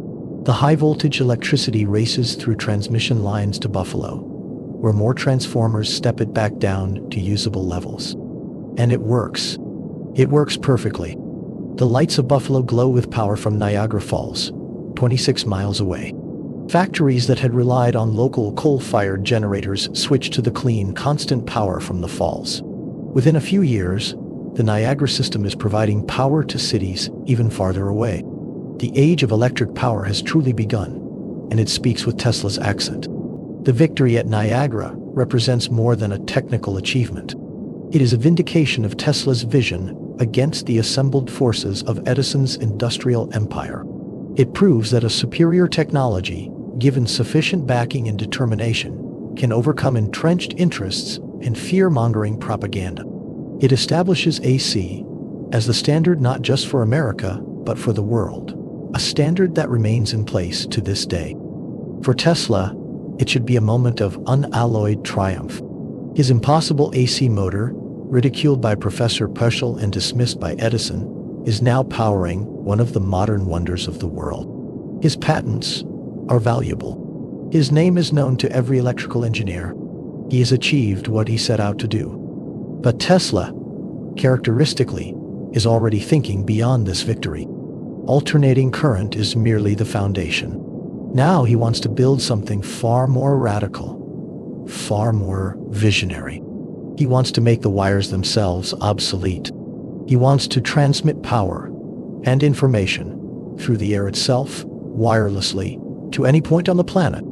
The high-voltage electricity races through transmission lines to Buffalo, where more transformers step it back down to usable levels. And it works. It works perfectly. The lights of Buffalo glow with power from Niagara Falls, 26 miles away. Factories that had relied on local coal-fired generators switched to the clean, constant power from the falls. Within a few years, the Niagara system is providing power to cities even farther away. The age of electric power has truly begun, and it speaks with Tesla's accent. The victory at Niagara represents more than a technical achievement. It is a vindication of Tesla's vision against the assembled forces of Edison's industrial empire. It proves that a superior technology, given sufficient backing and determination, can overcome entrenched interests and fear-mongering propaganda. It establishes AC as the standard not just for America, but for the world, a standard that remains in place to this day. For Tesla, it should be a moment of unalloyed triumph. His impossible AC motor, ridiculed by Professor Peschel and dismissed by Edison, is now powering one of the modern wonders of the world. His patents are valuable. His name is known to every electrical engineer. He has achieved what he set out to do. But Tesla, characteristically, is already thinking beyond this victory. Alternating current is merely the foundation. Now he wants to build something far more radical, far more visionary. He wants to make the wires themselves obsolete. He wants to transmit power and information through the air itself, wirelessly, to any point on the planet.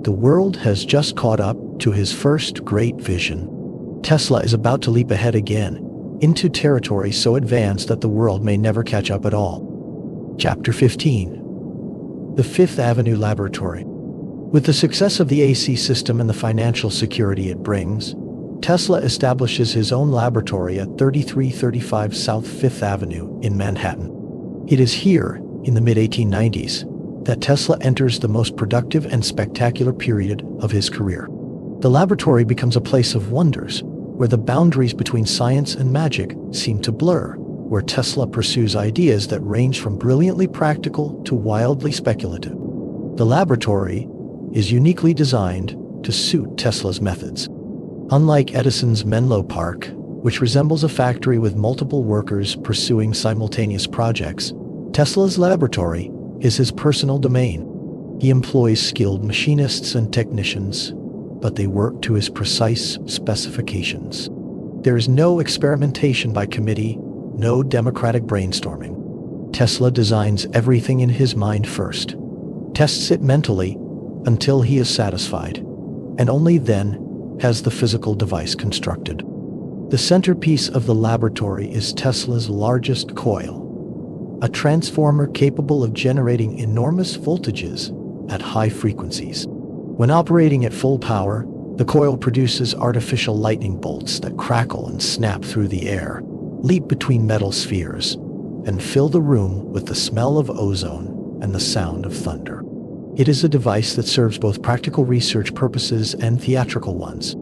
The world has just caught up to his first great vision. Tesla is about to leap ahead again, into territory so advanced that the world may never catch up at all. Chapter 15. The Fifth Avenue Laboratory. With the success of the AC system and the financial security it brings, Tesla establishes his own laboratory at 3335 South Fifth Avenue in Manhattan. It is here, in the mid-1890s, that Tesla enters the most productive and spectacular period of his career. The laboratory becomes a place of wonders, where the boundaries between science and magic seem to blur, where Tesla pursues ideas that range from brilliantly practical to wildly speculative. The laboratory is uniquely designed to suit Tesla's methods. Unlike Edison's Menlo Park, which resembles a factory with multiple workers pursuing simultaneous projects, Tesla's laboratory is his personal domain. He employs skilled machinists and technicians, but they work to his precise specifications. There is no experimentation by committee, no democratic brainstorming. Tesla designs everything in his mind first, tests it mentally until he is satisfied, and only then has the physical device constructed. The centerpiece of the laboratory is Tesla's largest coil, a transformer capable of generating enormous voltages at high frequencies. When operating at full power, the coil produces artificial lightning bolts that crackle and snap through the air, leap between metal spheres, and fill the room with the smell of ozone and the sound of thunder. It is a device that serves both practical research purposes and theatrical ones.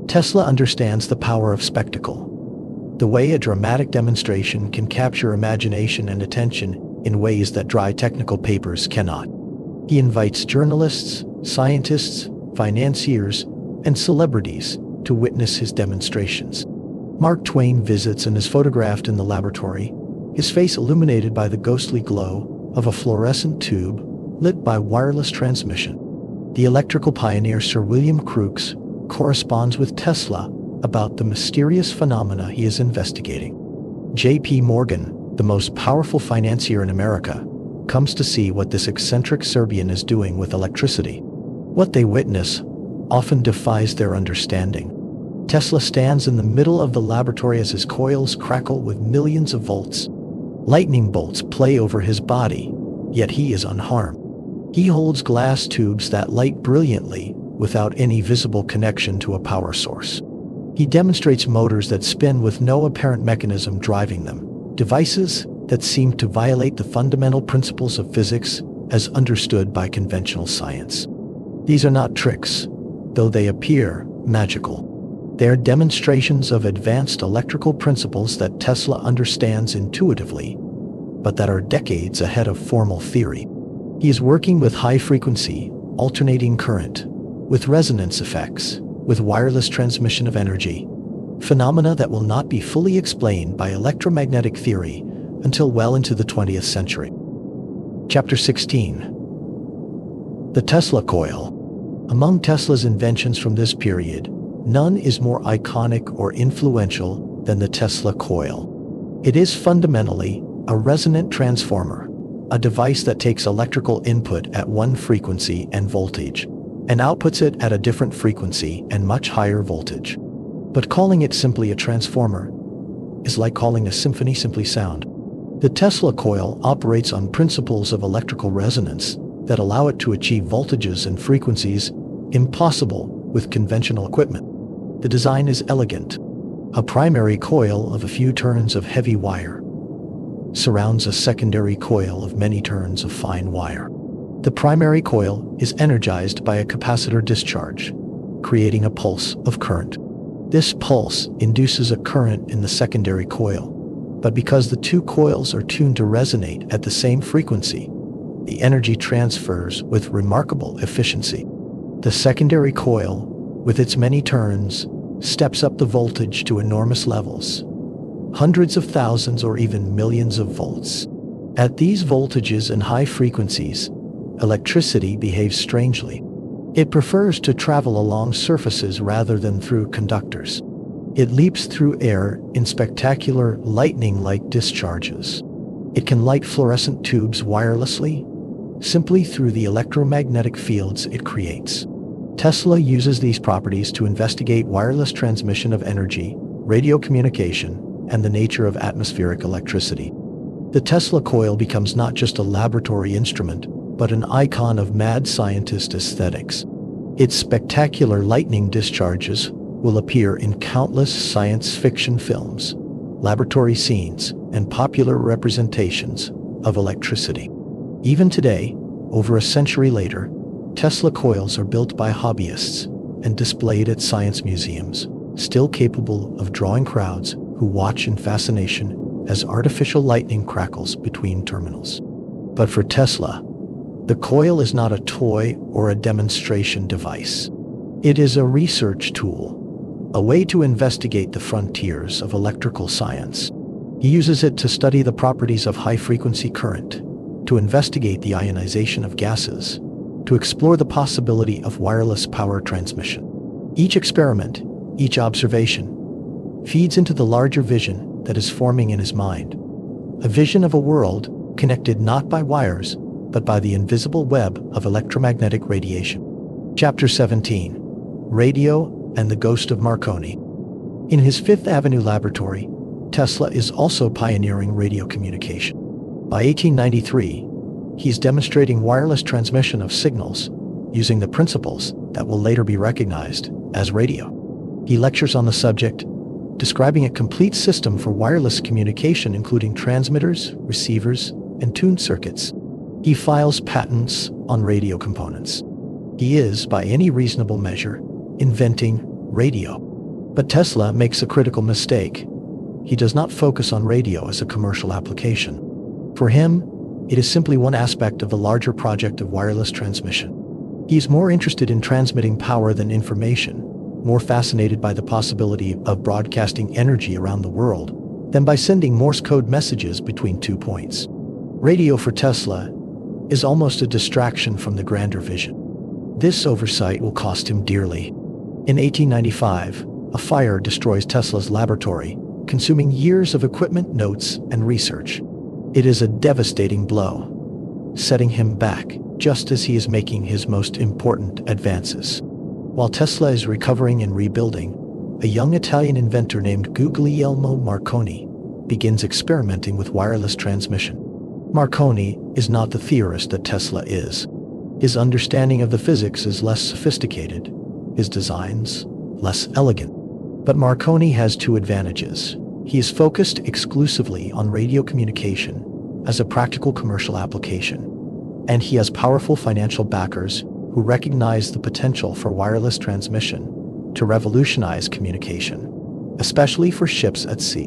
Tesla understands the power of spectacle, the way a dramatic demonstration can capture imagination and attention in ways that dry technical papers cannot. He invites journalists, scientists, financiers, and celebrities to witness his demonstrations. Mark Twain visits and is photographed in the laboratory, his face illuminated by the ghostly glow of a fluorescent tube lit by wireless transmission. The electrical pioneer Sir William Crookes corresponds with Tesla about the mysterious phenomena he is investigating. J.P. Morgan, the most powerful financier in America, comes to see what this eccentric Serbian is doing with electricity. What they witness often defies their understanding. Tesla stands in the middle of the laboratory as his coils crackle with millions of volts. Lightning bolts play over his body, yet he is unharmed. He holds glass tubes that light brilliantly without any visible connection to a power source. He demonstrates motors that spin with no apparent mechanism driving them, devices that seem to violate the fundamental principles of physics as understood by conventional science. These are not tricks, though they appear magical. They are demonstrations of advanced electrical principles that Tesla understands intuitively, but that are decades ahead of formal theory. He is working with high-frequency, alternating current, with resonance effects, with wireless transmission of energy, phenomena that will not be fully explained by electromagnetic theory until well into the 20th century. Chapter 16. The Tesla Coil. Among Tesla's inventions from this period, none is more iconic or influential than the Tesla Coil. It is fundamentally a resonant transformer, a device that takes electrical input at one frequency and voltage, and outputs it at a different frequency and much higher voltage. But calling it simply a transformer is like calling a symphony simply sound. The Tesla coil operates on principles of electrical resonance that allow it to achieve voltages and frequencies impossible with conventional equipment. The design is elegant. A primary coil of a few turns of heavy wire surrounds a secondary coil of many turns of fine wire. The primary coil is energized by a capacitor discharge, creating a pulse of current. This pulse induces a current in the secondary coil, but because the two coils are tuned to resonate at the same frequency, the energy transfers with remarkable efficiency. The secondary coil, with its many turns, steps up the voltage to enormous levels, hundreds of thousands or even millions of volts. At these voltages and high frequencies, electricity behaves strangely. It prefers to travel along surfaces rather than through conductors. It leaps through air in spectacular lightning-like discharges. It can light fluorescent tubes wirelessly, simply through the electromagnetic fields it creates. Tesla uses these properties to investigate wireless transmission of energy, radio communication, and the nature of atmospheric electricity. The Tesla Coil becomes not just a laboratory instrument, but an icon of mad scientist aesthetics. Its spectacular lightning discharges will appear in countless science fiction films, laboratory scenes, and popular representations of electricity. Even today, over a century later, Tesla coils are built by hobbyists and displayed at science museums, still capable of drawing crowds who watch in fascination as artificial lightning crackles between terminals. But for Tesla, the coil is not a toy or a demonstration device. It is a research tool, a way to investigate the frontiers of electrical science. He uses it to study the properties of high-frequency current, to investigate the ionization of gases, to explore the possibility of wireless power transmission. Each experiment, each observation, feeds into the larger vision that is forming in his mind. A vision of a world connected not by wires, but by the invisible web of electromagnetic radiation. Chapter 17. Radio and the Ghost of Marconi. In his Fifth Avenue laboratory, Tesla is also pioneering radio communication. By 1893, he's demonstrating wireless transmission of signals using the principles that will later be recognized as radio. He lectures on the subject, describing a complete system for wireless communication including transmitters, receivers, and tuned circuits. He files patents on radio components. He is, by any reasonable measure, inventing radio. But Tesla makes a critical mistake. He does not focus on radio as a commercial application. For him, it is simply one aspect of the larger project of wireless transmission. He is more interested in transmitting power than information, more fascinated by the possibility of broadcasting energy around the world than by sending Morse code messages between 2 points. Radio for Tesla is almost a distraction from the grander vision. This oversight will cost him dearly. In 1895, a fire destroys Tesla's laboratory, consuming years of equipment, notes, and research. It is a devastating blow, setting him back just as he is making his most important advances. While Tesla is recovering and rebuilding, a young Italian inventor named Guglielmo Marconi begins experimenting with wireless transmission. Marconi is not the theorist that Tesla is. His understanding of the physics is less sophisticated, his designs less elegant. But Marconi has two advantages. He is focused exclusively on radio communication as a practical commercial application, and he has powerful financial backers who recognize the potential for wireless transmission to revolutionize communication, especially for ships at sea.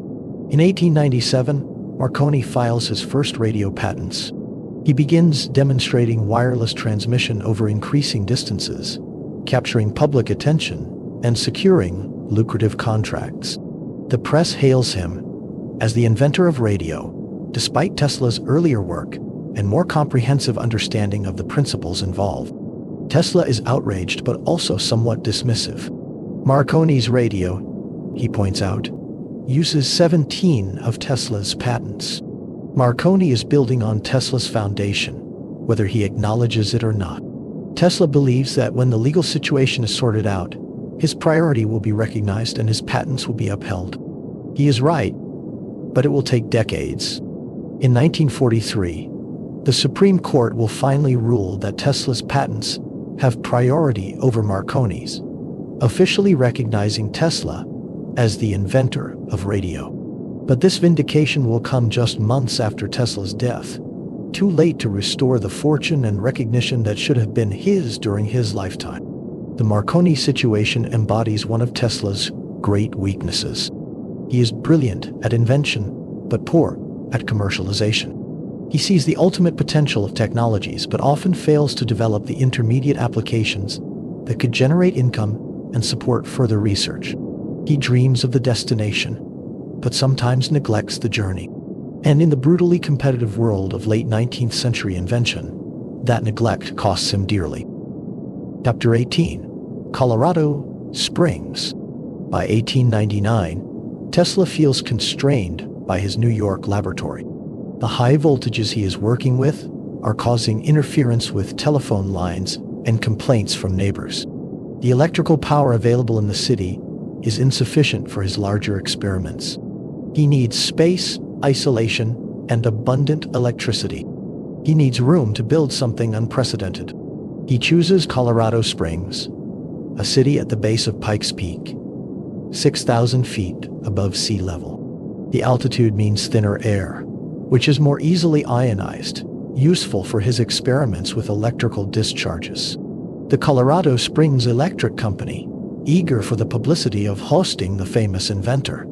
In 1897, Marconi files his first radio patents. He begins demonstrating wireless transmission over increasing distances, capturing public attention and securing lucrative contracts. The press hails him as the inventor of radio, despite Tesla's earlier work and more comprehensive understanding of the principles involved. Tesla is outraged but also somewhat dismissive. Marconi's radio, he points out, uses 17 of Tesla's patents. Marconi is building on Tesla's foundation, whether he acknowledges it or not. Tesla believes that when the legal situation is sorted out, his priority will be recognized and his patents will be upheld. He is right, but it will take decades. In 1943, the Supreme Court will finally rule that Tesla's patents have priority over Marconi's, officially recognizing Tesla as the inventor of radio. But this vindication will come just months after Tesla's death, too late to restore the fortune and recognition that should have been his during his lifetime. The Marconi situation embodies one of Tesla's great weaknesses. He is brilliant at invention, but poor at commercialization. He sees the ultimate potential of technologies, but often fails to develop the intermediate applications that could generate income and support further research. He dreams of the destination, but sometimes neglects the journey. And in the brutally competitive world of late 19th century invention, that neglect costs him dearly. Chapter 18. Colorado Springs. By 1899, Tesla feels constrained by his New York laboratory. The high voltages he is working with are causing interference with telephone lines and complaints from neighbors. The electrical power available in the city is insufficient for his larger experiments. He needs space, isolation, and abundant electricity. He needs room to build something unprecedented. He chooses Colorado Springs, a city at the base of Pikes Peak, 6,000 feet above sea level. The altitude means thinner air, which is more easily ionized, useful for his experiments with electrical discharges. The Colorado Springs Electric Company, eager for the publicity of hosting the famous inventor,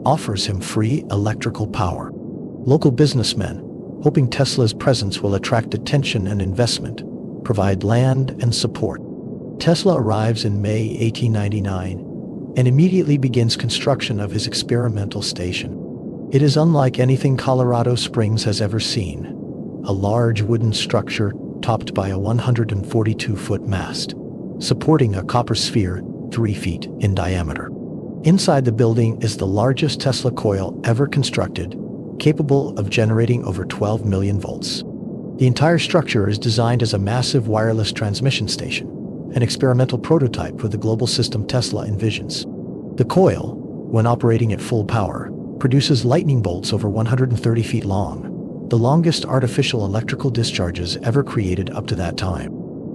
offers him free electrical power. Local businessmen, hoping Tesla's presence will attract attention and investment, provide land and support. Tesla arrives in May 1899 and immediately begins construction of his experimental station. It is unlike anything Colorado Springs has ever seen, a large wooden structure topped by a 142-foot mast, supporting a copper sphere 3 feet in diameter. Inside the building is the largest Tesla coil ever constructed, capable of generating over 12 million volts. The entire structure is designed as a massive wireless transmission station, an experimental prototype for the global system Tesla envisions. The coil, when operating at full power, produces lightning bolts over 130 feet long, the longest artificial electrical discharges ever created up to that time.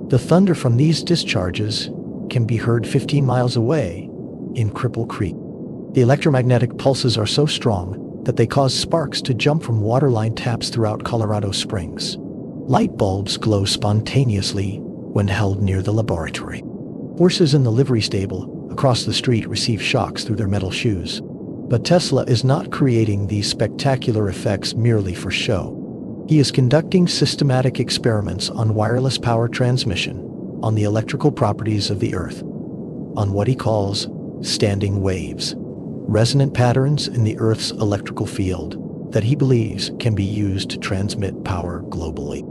The thunder from these discharges can be heard 15 miles away in Cripple Creek. The electromagnetic pulses are so strong that they cause sparks to jump from waterline taps throughout Colorado Springs. Light bulbs glow spontaneously when held near the laboratory. Horses in the livery stable across the street receive shocks through their metal shoes. But Tesla is not creating these spectacular effects merely for show. He is conducting systematic experiments on wireless power transmission, on the electrical properties of the Earth, on what he calls standing waves, resonant patterns in the Earth's electrical field that he believes can be used to transmit power globally.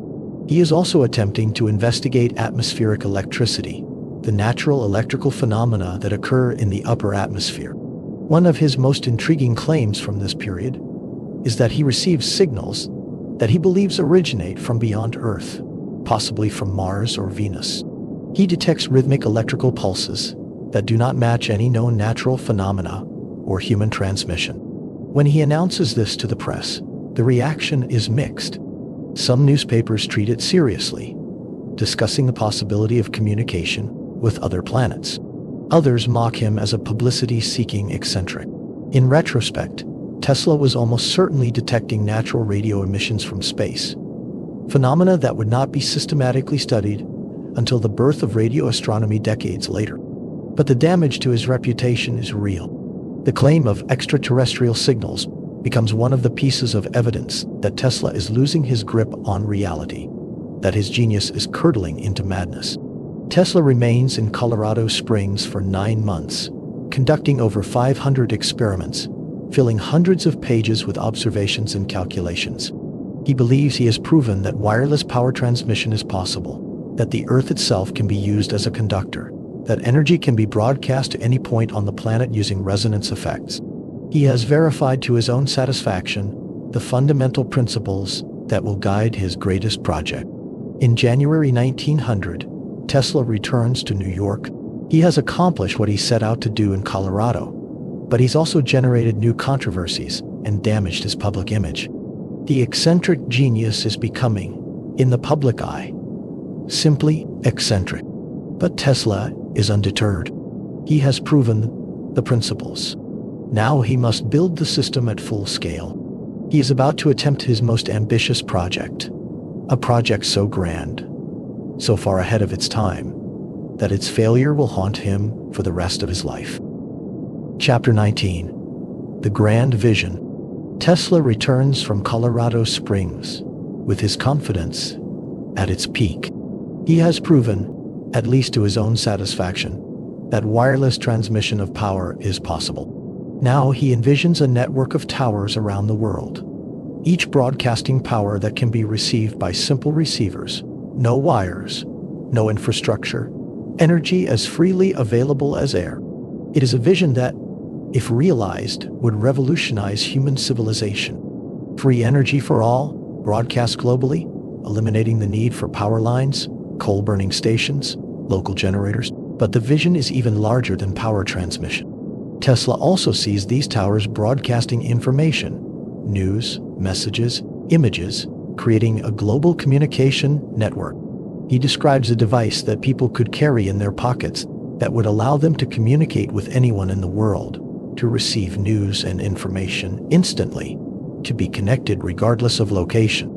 He is also attempting to investigate atmospheric electricity, the natural electrical phenomena that occur in the upper atmosphere. One of his most intriguing claims from this period is that he receives signals that he believes originate from beyond Earth, possibly from Mars or Venus. He detects rhythmic electrical pulses that do not match any known natural phenomena or human transmission. When he announces this to the press, the reaction is mixed. Some newspapers treat it seriously, discussing the possibility of communication with other planets. Others mock him as a publicity-seeking eccentric. In retrospect, Tesla was almost certainly detecting natural radio emissions from space, phenomena that would not be systematically studied until the birth of radio astronomy decades later. But the damage to his reputation is real. The claim of extraterrestrial signals becomes one of the pieces of evidence that Tesla is losing his grip on reality, that his genius is curdling into madness. Tesla remains in Colorado Springs for 9 months, conducting over 500 experiments, filling hundreds of pages with observations and calculations. He believes he has proven that wireless power transmission is possible, that the Earth itself can be used as a conductor, that energy can be broadcast to any point on the planet using resonance effects. He has verified to his own satisfaction the fundamental principles that will guide his greatest project. In January 1900, Tesla returns to New York. He has accomplished what he set out to do in Colorado, but he's also generated new controversies and damaged his public image. The eccentric genius is becoming, in the public eye, simply eccentric. But Tesla is undeterred. He has proven the principles. Now he must build the system at full scale. He is about to attempt his most ambitious project, a project so grand, so far ahead of its time, that its failure will haunt him for the rest of his life. Chapter 19. The Grand Vision. Tesla returns from Colorado Springs with his confidence at its peak. He has proven, at least to his own satisfaction, that wireless transmission of power is possible. Now he envisions a network of towers around the world, each broadcasting power that can be received by simple receivers, no wires, no infrastructure, energy as freely available as air. It is a vision that, if realized, would revolutionize human civilization. Free energy for all, broadcast globally, eliminating the need for power lines, coal-burning stations, local generators. But the vision is even larger than power transmission. Tesla also sees these towers broadcasting information, news, messages, images, creating a global communication network. He describes a device that people could carry in their pockets that would allow them to communicate with anyone in the world, to receive news and information instantly, to be connected regardless of location.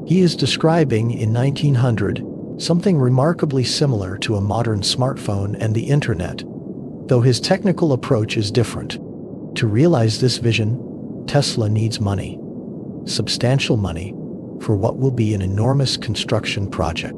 He is describing in 1900 something remarkably similar to a modern smartphone and the internet, though his technical approach is different. To realize this vision, Tesla needs money, substantial money, for what will be an enormous construction project.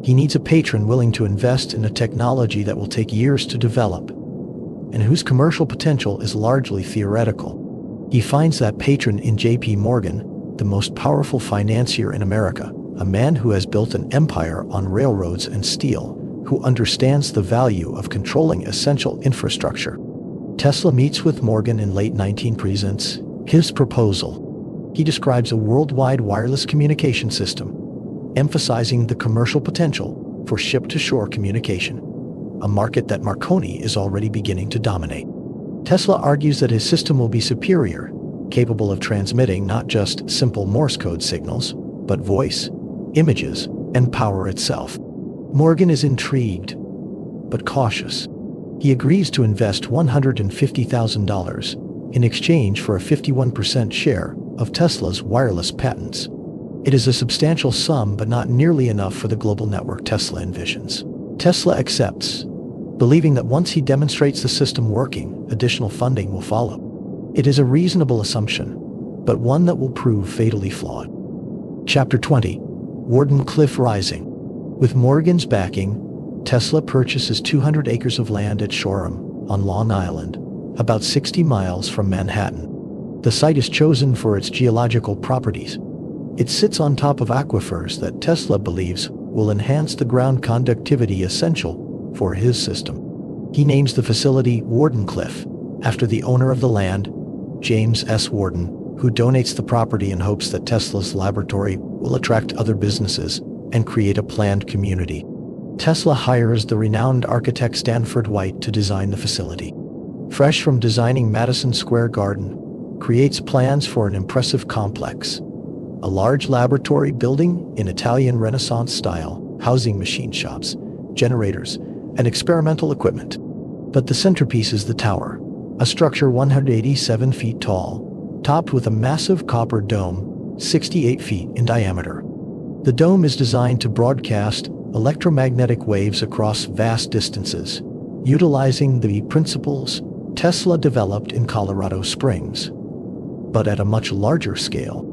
He needs a patron willing to invest in a technology that will take years to develop, and whose commercial potential is largely theoretical. He finds that patron in J.P. Morgan, the most powerful financier in America, a man who has built an empire on railroads and steel, who understands the value of controlling essential infrastructure. Tesla meets with Morgan in late 19 presents his proposal. He describes a worldwide wireless communication system, emphasizing the commercial potential for ship-to-shore communication, a market that Marconi is already beginning to dominate. Tesla argues that his system will be superior, capable of transmitting not just simple Morse code signals, but voice, images, and power itself. Morgan is intrigued, but cautious. He agrees to invest $150,000 in exchange for a 51% share of Tesla's wireless patents. It is a substantial sum, but not nearly enough for the global network Tesla envisions. Tesla accepts, believing that once he demonstrates the system working, additional funding will follow. It is a reasonable assumption, but one that will prove fatally flawed. Chapter 20. Wardencliff Rising. With Morgan's backing, Tesla purchases 200 acres of land at Shoreham, on Long Island, about 60 miles from Manhattan. The site is chosen for its geological properties. It sits on top of aquifers that Tesla believes will enhance the ground conductivity essential for his system. He names the facility Wardencliff, after the owner of the land, James S. Warden, who donates the property in hopes that Tesla's laboratory will attract other businesses and create a planned community. Tesla hires the renowned architect Stanford White to design the facility. Fresh from designing Madison Square Garden, creates plans for an impressive complex, a large laboratory building in Italian Renaissance style, housing machine shops, generators, and experimental equipment. But the centerpiece is the tower, a structure 187 feet tall, topped with a massive copper dome, 68 feet in diameter. The dome is designed to broadcast electromagnetic waves across vast distances, utilizing the principles Tesla developed in Colorado Springs, but at a much larger scale.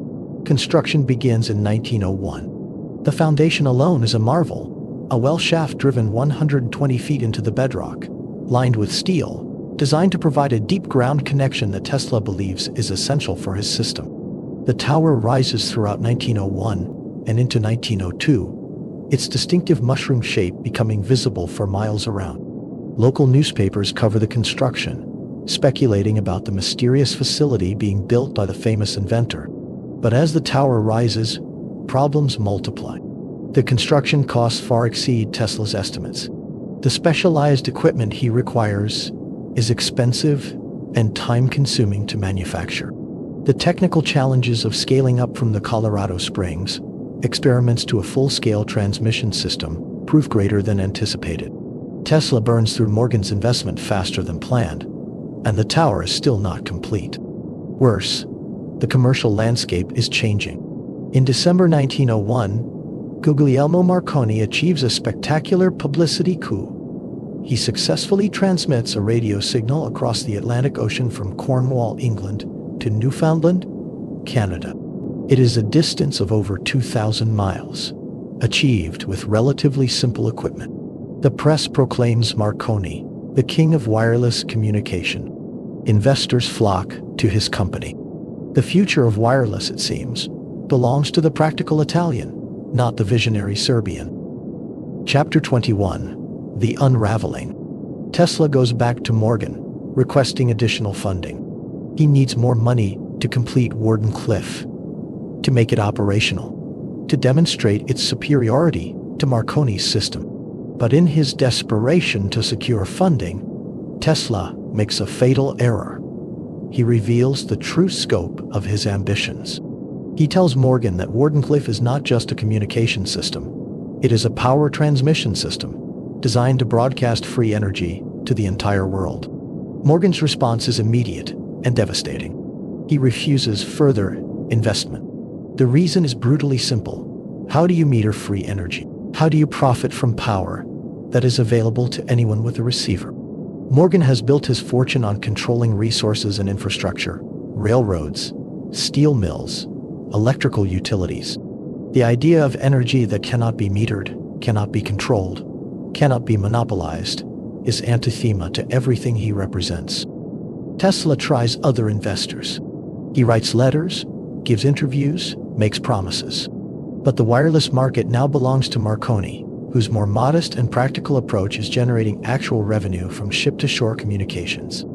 Construction begins in 1901. The foundation alone is a marvel, a well shaft driven 120 feet into the bedrock, lined with steel, designed to provide a deep ground connection that Tesla believes is essential for his system. The tower rises throughout 1901 and into 1902, its distinctive mushroom shape becoming visible for miles around. Local newspapers cover the construction, speculating about the mysterious facility being built by the famous inventor. But as the tower rises, problems multiply. The construction costs far exceed Tesla's estimates. The specialized equipment he requires is expensive and time-consuming to manufacture. The technical challenges of scaling up from the Colorado Springs experiments to a full-scale transmission system prove greater than anticipated. Tesla burns through Morgan's investment faster than planned, and the tower is still not complete. Worse, the commercial landscape is changing. In December 1901, Guglielmo Marconi achieves a spectacular publicity coup. He successfully transmits a radio signal across the Atlantic Ocean from Cornwall, England, to Newfoundland, Canada. It is a distance of over 2,000 miles, achieved with relatively simple equipment. The press proclaims Marconi the king of wireless communication. Investors flock to his company. The future of wireless, it seems, belongs to the practical Italian, not the visionary Serbian. Chapter 21. The Unraveling. Tesla goes back to Morgan, requesting additional funding. He needs more money to complete Wardencliff, to make it operational, to demonstrate its superiority to Marconi's system. But in his desperation to secure funding, Tesla makes a fatal error. He reveals the true scope of his ambitions. He tells Morgan that Wardencliff is not just a communication system. It is a power transmission system designed to broadcast free energy to the entire world. Morgan's response is immediate and devastating. He refuses further investment. The reason is brutally simple. How do you meter free energy? How do you profit from power that is available to anyone with a receiver? Morgan has built his fortune on controlling resources and infrastructure, railroads, steel mills, electrical utilities. The idea of energy that cannot be metered, cannot be controlled, cannot be monopolized, is anathema to everything he represents. Tesla tries other investors. He writes letters, gives interviews, makes promises. But the wireless market now belongs to Marconi, whose more modest and practical approach is generating actual revenue from ship-to-shore communications.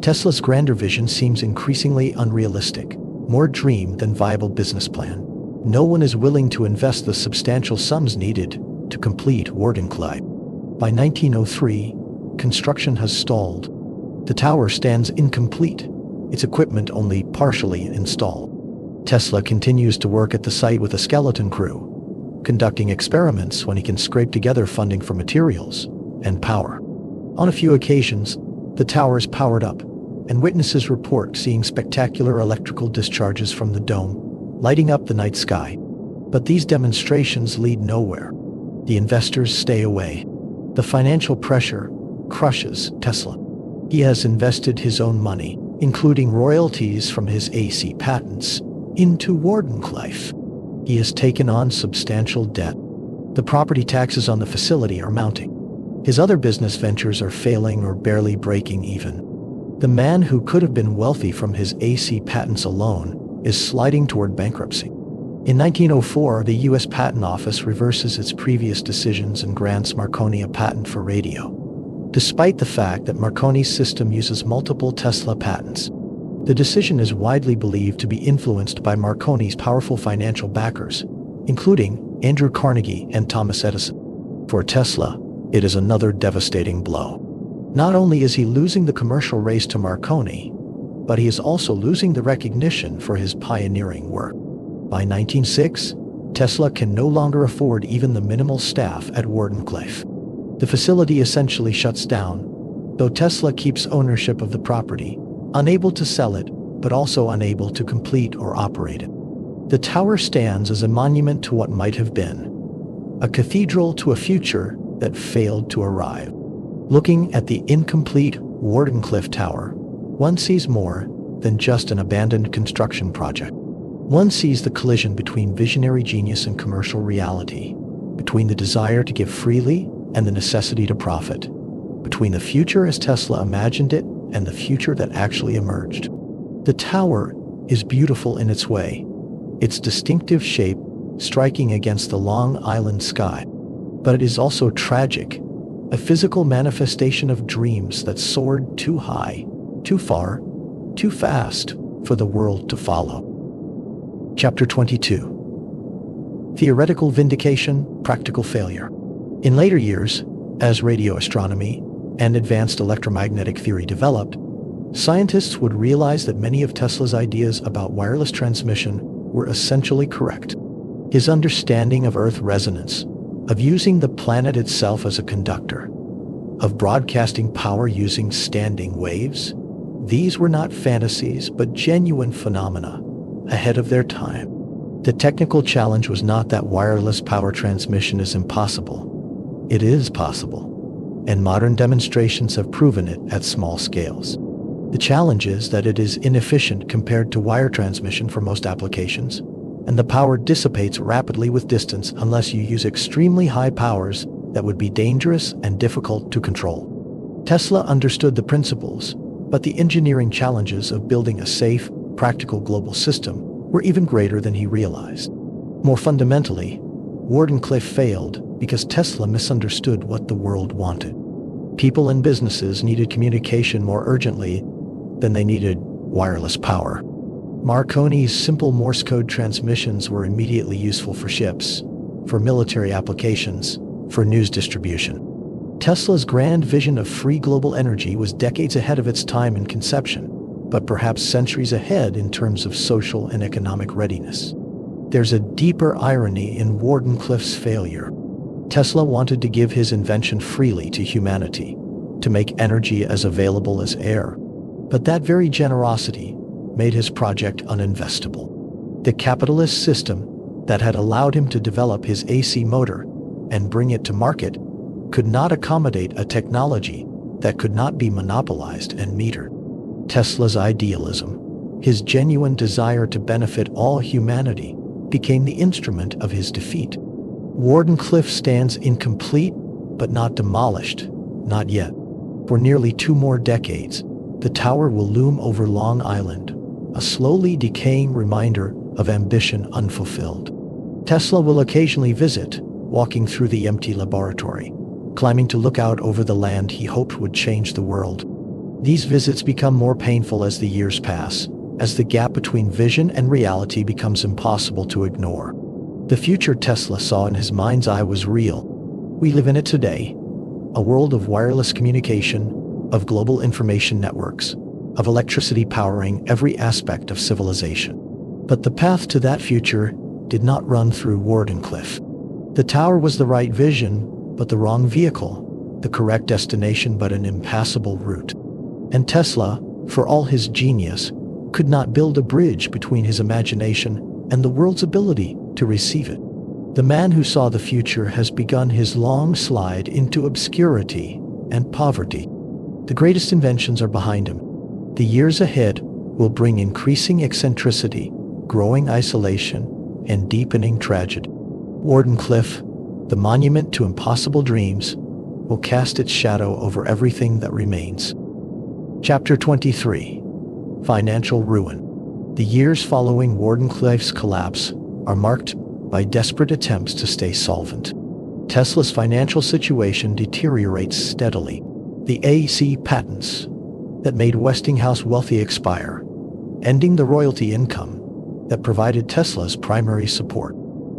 Tesla's grander vision seems increasingly unrealistic, more dream than viable business plan. No one is willing to invest the substantial sums needed to complete Wardencliff. By 1903, construction has stalled. The tower stands incomplete, its equipment only partially installed. Tesla continues to work at the site with a skeleton crew, conducting experiments when he can scrape together funding for materials and power. On a few occasions, the tower is powered up, and witnesses report seeing spectacular electrical discharges from the dome, lighting up the night sky. But these demonstrations lead nowhere. The investors stay away. The financial pressure crushes Tesla. He has invested his own money, including royalties from his AC patents, into Wardencliff. He has taken on substantial debt. The property taxes on the facility are mounting. His other business ventures are failing or barely breaking even. The man who could have been wealthy from his AC patents alone is sliding toward bankruptcy. In 1904, the U.S. Patent Office reverses its previous decisions and grants Marconi a patent for radio, despite the fact that Marconi's system uses multiple Tesla patents. The decision is widely believed to be influenced by Marconi's powerful financial backers, including Andrew Carnegie and Thomas Edison. For Tesla, it is another devastating blow. Not only is he losing the commercial race to Marconi, but he is also losing the recognition for his pioneering work. By 1906, Tesla can no longer afford even the minimal staff at Wardencliff. The facility essentially shuts down, though Tesla keeps ownership of the property, unable to sell it, but also unable to complete or operate it. The tower stands as a monument to what might have been, a cathedral to a future that failed to arrive. Looking at the incomplete Wardencliff Tower, one sees more than just an abandoned construction project. One sees the collision between visionary genius and commercial reality, between the desire to give freely and the necessity to profit, between the future as Tesla imagined it and the future that actually emerged. The tower is beautiful in its way, its distinctive shape striking against the Long Island sky. But it is also tragic, a physical manifestation of dreams that soared too high, too far, too fast for the world to follow. Chapter 22. Theoretical vindication, practical failure. In later years, as radio astronomy and advanced electromagnetic theory developed, scientists would realize that many of Tesla's ideas about wireless transmission were essentially correct. His understanding of Earth resonance, of using the planet itself as a conductor, of broadcasting power using standing waves, these were not fantasies but genuine phenomena, ahead of their time. The technical challenge was not that wireless power transmission is impossible. It is possible, and modern demonstrations have proven it at small scales. The challenge is that it is inefficient compared to wire transmission for most applications, and the power dissipates rapidly with distance unless you use extremely high powers that would be dangerous and difficult to control. Tesla understood the principles, but the engineering challenges of building a safe, practical global system were even greater than he realized. More fundamentally, Wardencliff failed because Tesla misunderstood what the world wanted. People and businesses needed communication more urgently than they needed wireless power. Marconi's simple Morse code transmissions were immediately useful for ships, for military applications, for news distribution. Tesla's grand vision of free global energy was decades ahead of its time in conception, but perhaps centuries ahead in terms of social and economic readiness. There's a deeper irony in Wardencliffs' failure. Tesla wanted to give his invention freely to humanity, to make energy as available as air. But that very generosity made his project uninvestable. The capitalist system that had allowed him to develop his AC motor and bring it to market could not accommodate a technology that could not be monopolized and metered. Tesla's idealism, his genuine desire to benefit all humanity, became the instrument of his defeat. Wardenclyffe stands incomplete, but not demolished, not yet. For nearly 2 more decades, the tower will loom over Long Island, a slowly decaying reminder of ambition unfulfilled. Tesla will occasionally visit, walking through the empty laboratory, climbing to look out over the land he hoped would change the world. These visits become more painful as the years pass, as the gap between vision and reality becomes impossible to ignore. The future Tesla saw in his mind's eye was real. We live in it today, a world of wireless communication, of global information networks, of electricity powering every aspect of civilization. But the path to that future did not run through Wardenclyffe. The tower was the right vision, but the wrong vehicle, the correct destination but an impassable route. And Tesla, for all his genius, could not build a bridge between his imagination and the world's ability to receive it. The man who saw the future has begun his long slide into obscurity and poverty. The greatest inventions are behind him. The years ahead will bring increasing eccentricity, growing isolation, and deepening tragedy. Wardenclyffe, the monument to impossible dreams, will cast its shadow over everything that remains. Chapter 23. Financial Ruin. The years following Wardenclyffe's collapse are marked by desperate attempts to stay solvent. Tesla's financial situation deteriorates steadily. The AC patents that made Westinghouse wealthy expire, ending the royalty income that provided Tesla's primary support.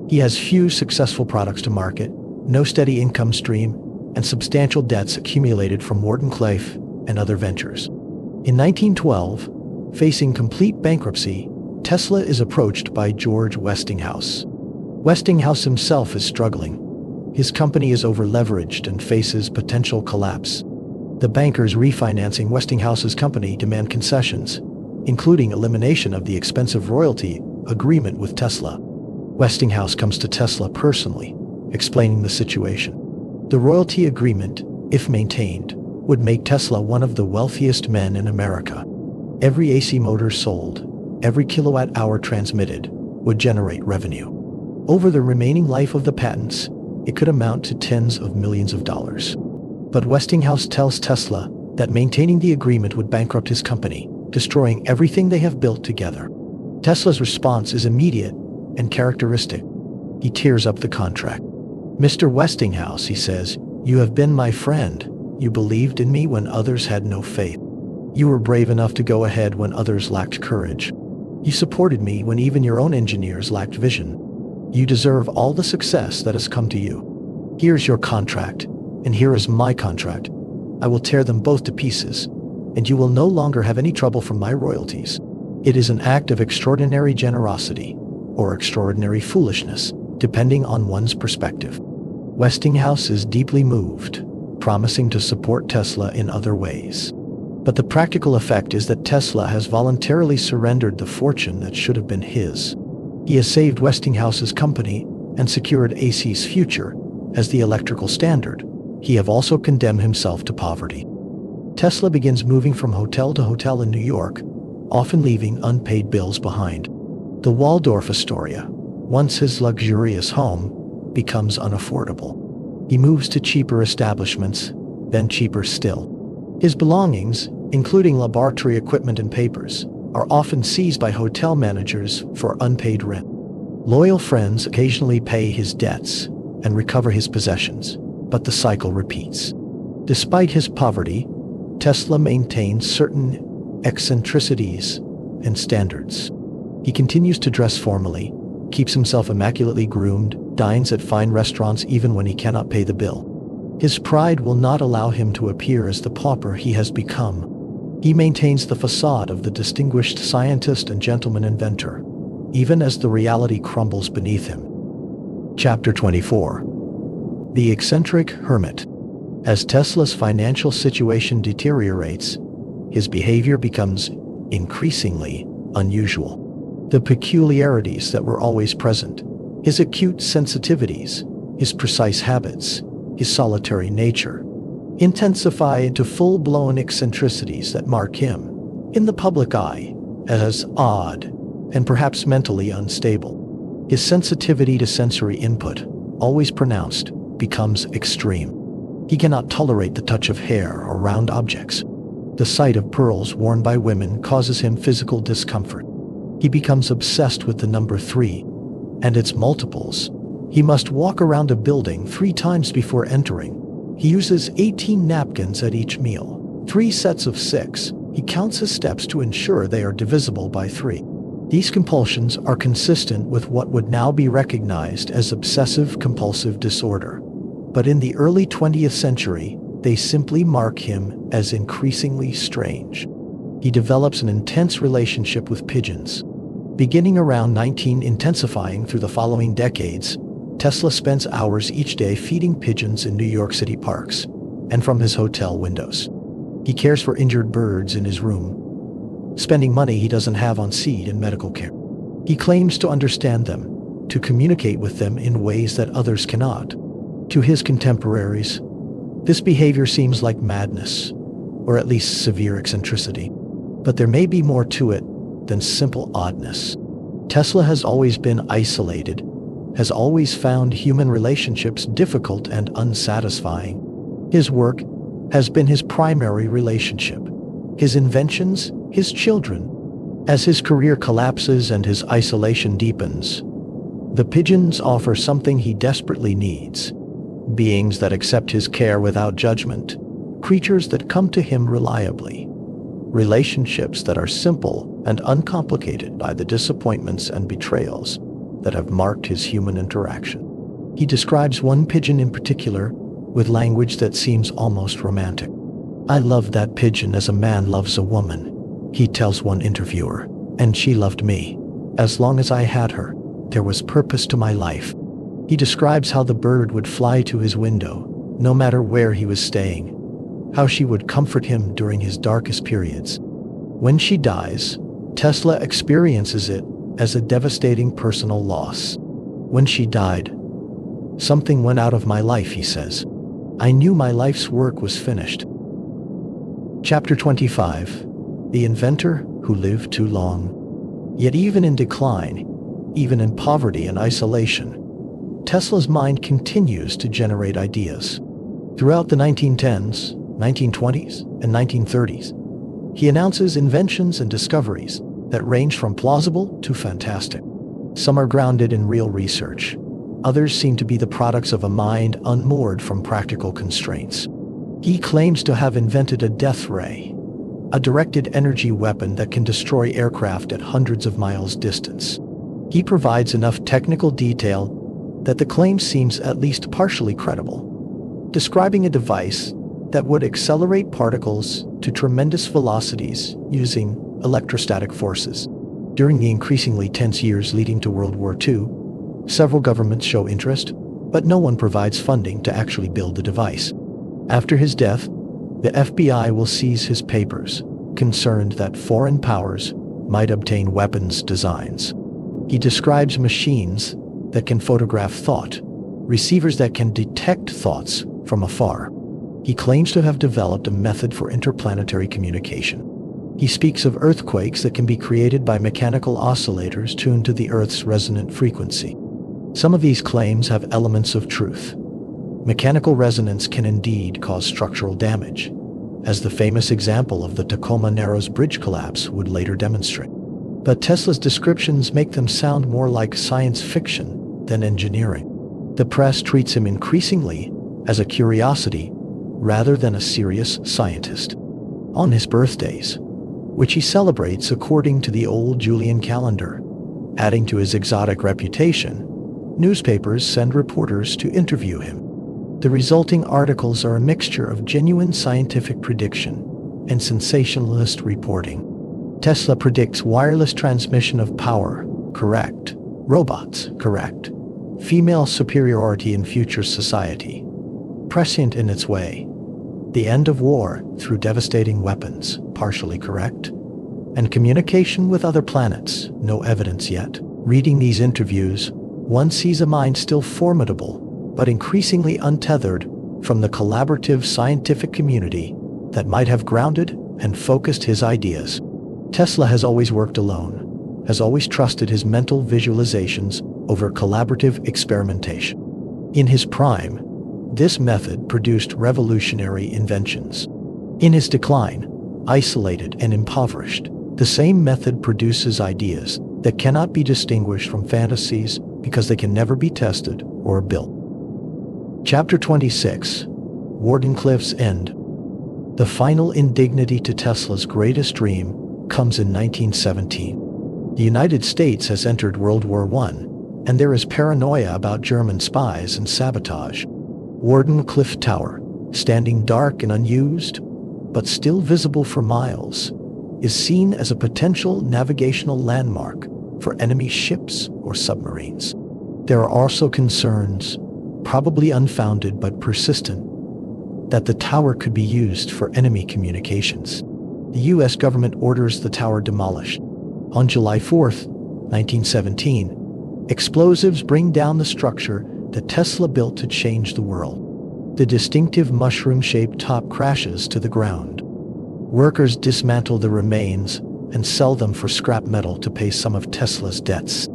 He has few successful products to market, no steady income stream, and substantial debts accumulated from Wardenclyffe and other ventures. In 1912, facing complete bankruptcy, Tesla is approached by George Westinghouse. Westinghouse himself is struggling. His company is over-leveraged and faces potential collapse. The bankers refinancing Westinghouse's company demand concessions, including elimination of the expensive royalty agreement with Tesla. Westinghouse comes to Tesla personally, explaining the situation. The royalty agreement, if maintained, would make Tesla one of the wealthiest men in America. Every AC motor sold, every kilowatt-hour transmitted, would generate revenue. Over the remaining life of the patents, it could amount to tens of millions of dollars. But Westinghouse tells Tesla that maintaining the agreement would bankrupt his company, destroying everything they have built together. Tesla's response is immediate and characteristic. He tears up the contract. "Mr. Westinghouse," he says, "you have been my friend. You believed in me when others had no faith. You were brave enough to go ahead when others lacked courage. You supported me when even your own engineers lacked vision. You deserve all the success that has come to you. Here's your contract, and here is my contract. I will tear them both to pieces, and you will no longer have any trouble from my royalties." It is an act of extraordinary generosity, or extraordinary foolishness, depending on one's perspective. Westinghouse is deeply moved, promising to support Tesla in other ways. But the practical effect is that Tesla has voluntarily surrendered the fortune that should have been his. He has saved Westinghouse's company and secured AC's future as the electrical standard. He have also condemned himself to poverty. Tesla begins moving from hotel to hotel in New York, often leaving unpaid bills behind. The Waldorf Astoria, once his luxurious home, becomes unaffordable. He moves to cheaper establishments, then cheaper still. His belongings, including laboratory equipment and papers, are often seized by hotel managers for unpaid rent. Loyal friends occasionally pay his debts and recover his possessions, but the cycle repeats. Despite his poverty, Tesla maintains certain eccentricities and standards. He continues to dress formally, keeps himself immaculately groomed, dines at fine restaurants even when he cannot pay the bill. His pride will not allow him to appear as the pauper he has become. He maintains the facade of the distinguished scientist and gentleman inventor, even as the reality crumbles beneath him. Chapter 24. The Eccentric Hermit. As Tesla's financial situation deteriorates, his behavior becomes increasingly unusual. The peculiarities that were always present, his acute sensitivities, his precise habits, his solitary nature, intensify into full-blown eccentricities that mark him, in the public eye, as odd and perhaps mentally unstable. His sensitivity to sensory input, always pronounced, becomes extreme. He cannot tolerate the touch of hair or round objects. The sight of pearls worn by women causes him physical discomfort. He becomes obsessed with the number 3 and its multiples. He must walk around a building 3 times before entering. He uses 18 napkins at each meal, 3 sets of 6. He counts his steps to ensure they are divisible by 3. These compulsions are consistent with what would now be recognized as obsessive-compulsive disorder. But in the early 20th century, they simply mark him as increasingly strange. He develops an intense relationship with pigeons. Beginning around 19, intensifying through the following decades, Tesla spends hours each day feeding pigeons in New York City parks and from his hotel windows. He cares for injured birds in his room, spending money he doesn't have on seed and medical care. He claims to understand them, to communicate with them in ways that others cannot. To his contemporaries, this behavior seems like madness, or at least severe eccentricity. But there may be more to it than simple oddness. Tesla has always been isolated, has always found human relationships difficult and unsatisfying. His work has been his primary relationship, his inventions, his children. As his career collapses and his isolation deepens, the pigeons offer something he desperately needs: beings that accept his care without judgment, creatures that come to him reliably, relationships that are simple and uncomplicated by the disappointments and betrayals that have marked his human interaction. He describes one pigeon in particular with language that seems almost romantic. "I loved that pigeon as a man loves a woman," he tells one interviewer, "and she loved me. As long as I had her, there was purpose to my life." He describes how the bird would fly to his window, no matter where he was staying, how she would comfort him during his darkest periods. When she dies, Tesla experiences it as a devastating personal loss. "When she died, something went out of my life," he says. "I knew my life's work was finished." Chapter 25. The Inventor Who Lived Too Long. Yet even in decline, even in poverty and isolation, Tesla's mind continues to generate ideas. Throughout the 1910s, 1920s, and 1930s, he announces inventions and discoveries that range from plausible to fantastic. Some are grounded in real research. Others seem to be the products of a mind unmoored from practical constraints. He claims to have invented a death ray, a directed energy weapon that can destroy aircraft at hundreds of miles distance. He provides enough technical detail that the claim seems at least partially credible, describing a device that would accelerate particles to tremendous velocities using electrostatic forces. During the increasingly tense years leading to World War II, several governments show interest, but no one provides funding to actually build the device. After his death, the FBI will seize his papers, concerned that foreign powers might obtain weapons designs. He describes machines that can photograph thought, receivers that can detect thoughts from afar. He claims to have developed a method for interplanetary communication. He speaks of earthquakes that can be created by mechanical oscillators tuned to the Earth's resonant frequency. Some of these claims have elements of truth. Mechanical resonance can indeed cause structural damage, as the famous example of the Tacoma Narrows Bridge collapse would later demonstrate. But Tesla's descriptions make them sound more like science fiction than engineering. The press treats him increasingly as a curiosity rather than a serious scientist. On his birthdays, which he celebrates according to the old Julian calendar, adding to his exotic reputation, newspapers send reporters to interview him. The resulting articles are a mixture of genuine scientific prediction and sensationalist reporting. Tesla predicts wireless transmission of power, correct. Robots, correct. Female superiority in future society, prescient in its way. The end of war through devastating weapons, partially correct. And communication with other planets, no evidence yet. Reading these interviews, one sees a mind still formidable, but increasingly untethered from the collaborative scientific community that might have grounded and focused his ideas. Tesla has always worked alone, has always trusted his mental visualizations over collaborative experimentation. In his prime, this method produced revolutionary inventions. In his decline, isolated and impoverished, the same method produces ideas that cannot be distinguished from fantasies because they can never be tested or built. Chapter 26. Wardencliffs End. The final indignity to Tesla's greatest dream comes in 1917. The United States has entered World War I, and there is paranoia about German spies and sabotage. Wardenclyffe Tower, standing dark and unused, but still visible for miles, is seen as a potential navigational landmark for enemy ships or submarines. There are also concerns, probably unfounded but persistent, that the tower could be used for enemy communications. The U.S. government orders the tower demolished. On July 4, 1917, explosives bring down the structure that Tesla built to change the world. The distinctive mushroom-shaped top crashes to the ground. Workers dismantle the remains and sell them for scrap metal to pay some of Tesla's debts.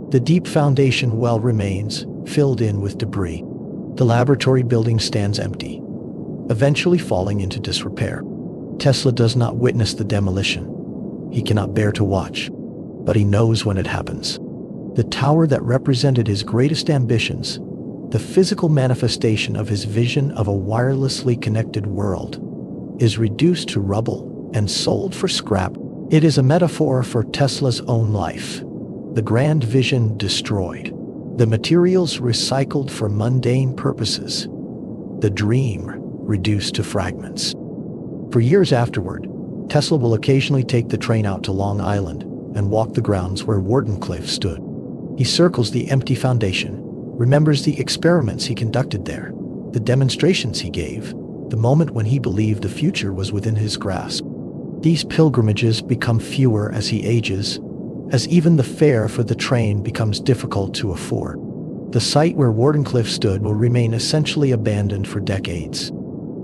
The deep foundation well remains, filled in with debris. The laboratory building stands empty, eventually falling into disrepair. Tesla does not witness the demolition. He cannot bear to watch, but he knows when it happens. The tower that represented his greatest ambitions, the physical manifestation of his vision of a wirelessly connected world, is reduced to rubble and sold for scrap. It is a metaphor for Tesla's own life. The grand vision destroyed. The materials recycled for mundane purposes. The dream reduced to fragments. For years afterward, Tesla will occasionally take the train out to Long Island and walk the grounds where Wardenclyffe stood. He circles the empty foundation, remembers the experiments he conducted there, the demonstrations he gave, the moment when he believed the future was within his grasp. These pilgrimages become fewer as he ages, as even the fare for the train becomes difficult to afford. The site where Wardenclyffe stood will remain essentially abandoned for decades.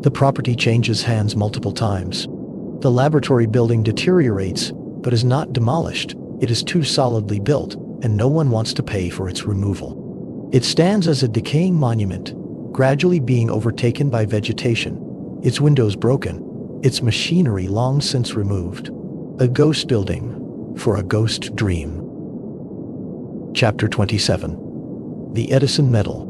The property changes hands multiple times. The laboratory building deteriorates, but is not demolished. It is too solidly built, and no one wants to pay for its removal. It stands as a decaying monument, gradually being overtaken by vegetation, its windows broken, its machinery long since removed. A ghost building for a ghost dream. Chapter 27. The Edison Medal.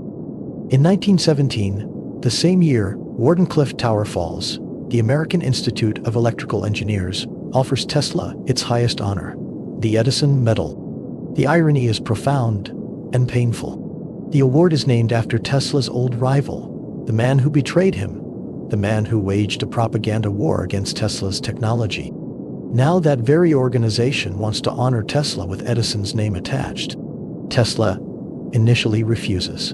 In 1917, the same year Wardenclyffe Tower falls, the American Institute of Electrical Engineers offers Tesla its highest honor, the Edison Medal. The irony is profound and painful. The award is named after Tesla's old rival, the man who betrayed him, the man who waged a propaganda war against Tesla's technology. Now that very organization wants to honor Tesla with Edison's name attached. Tesla initially refuses.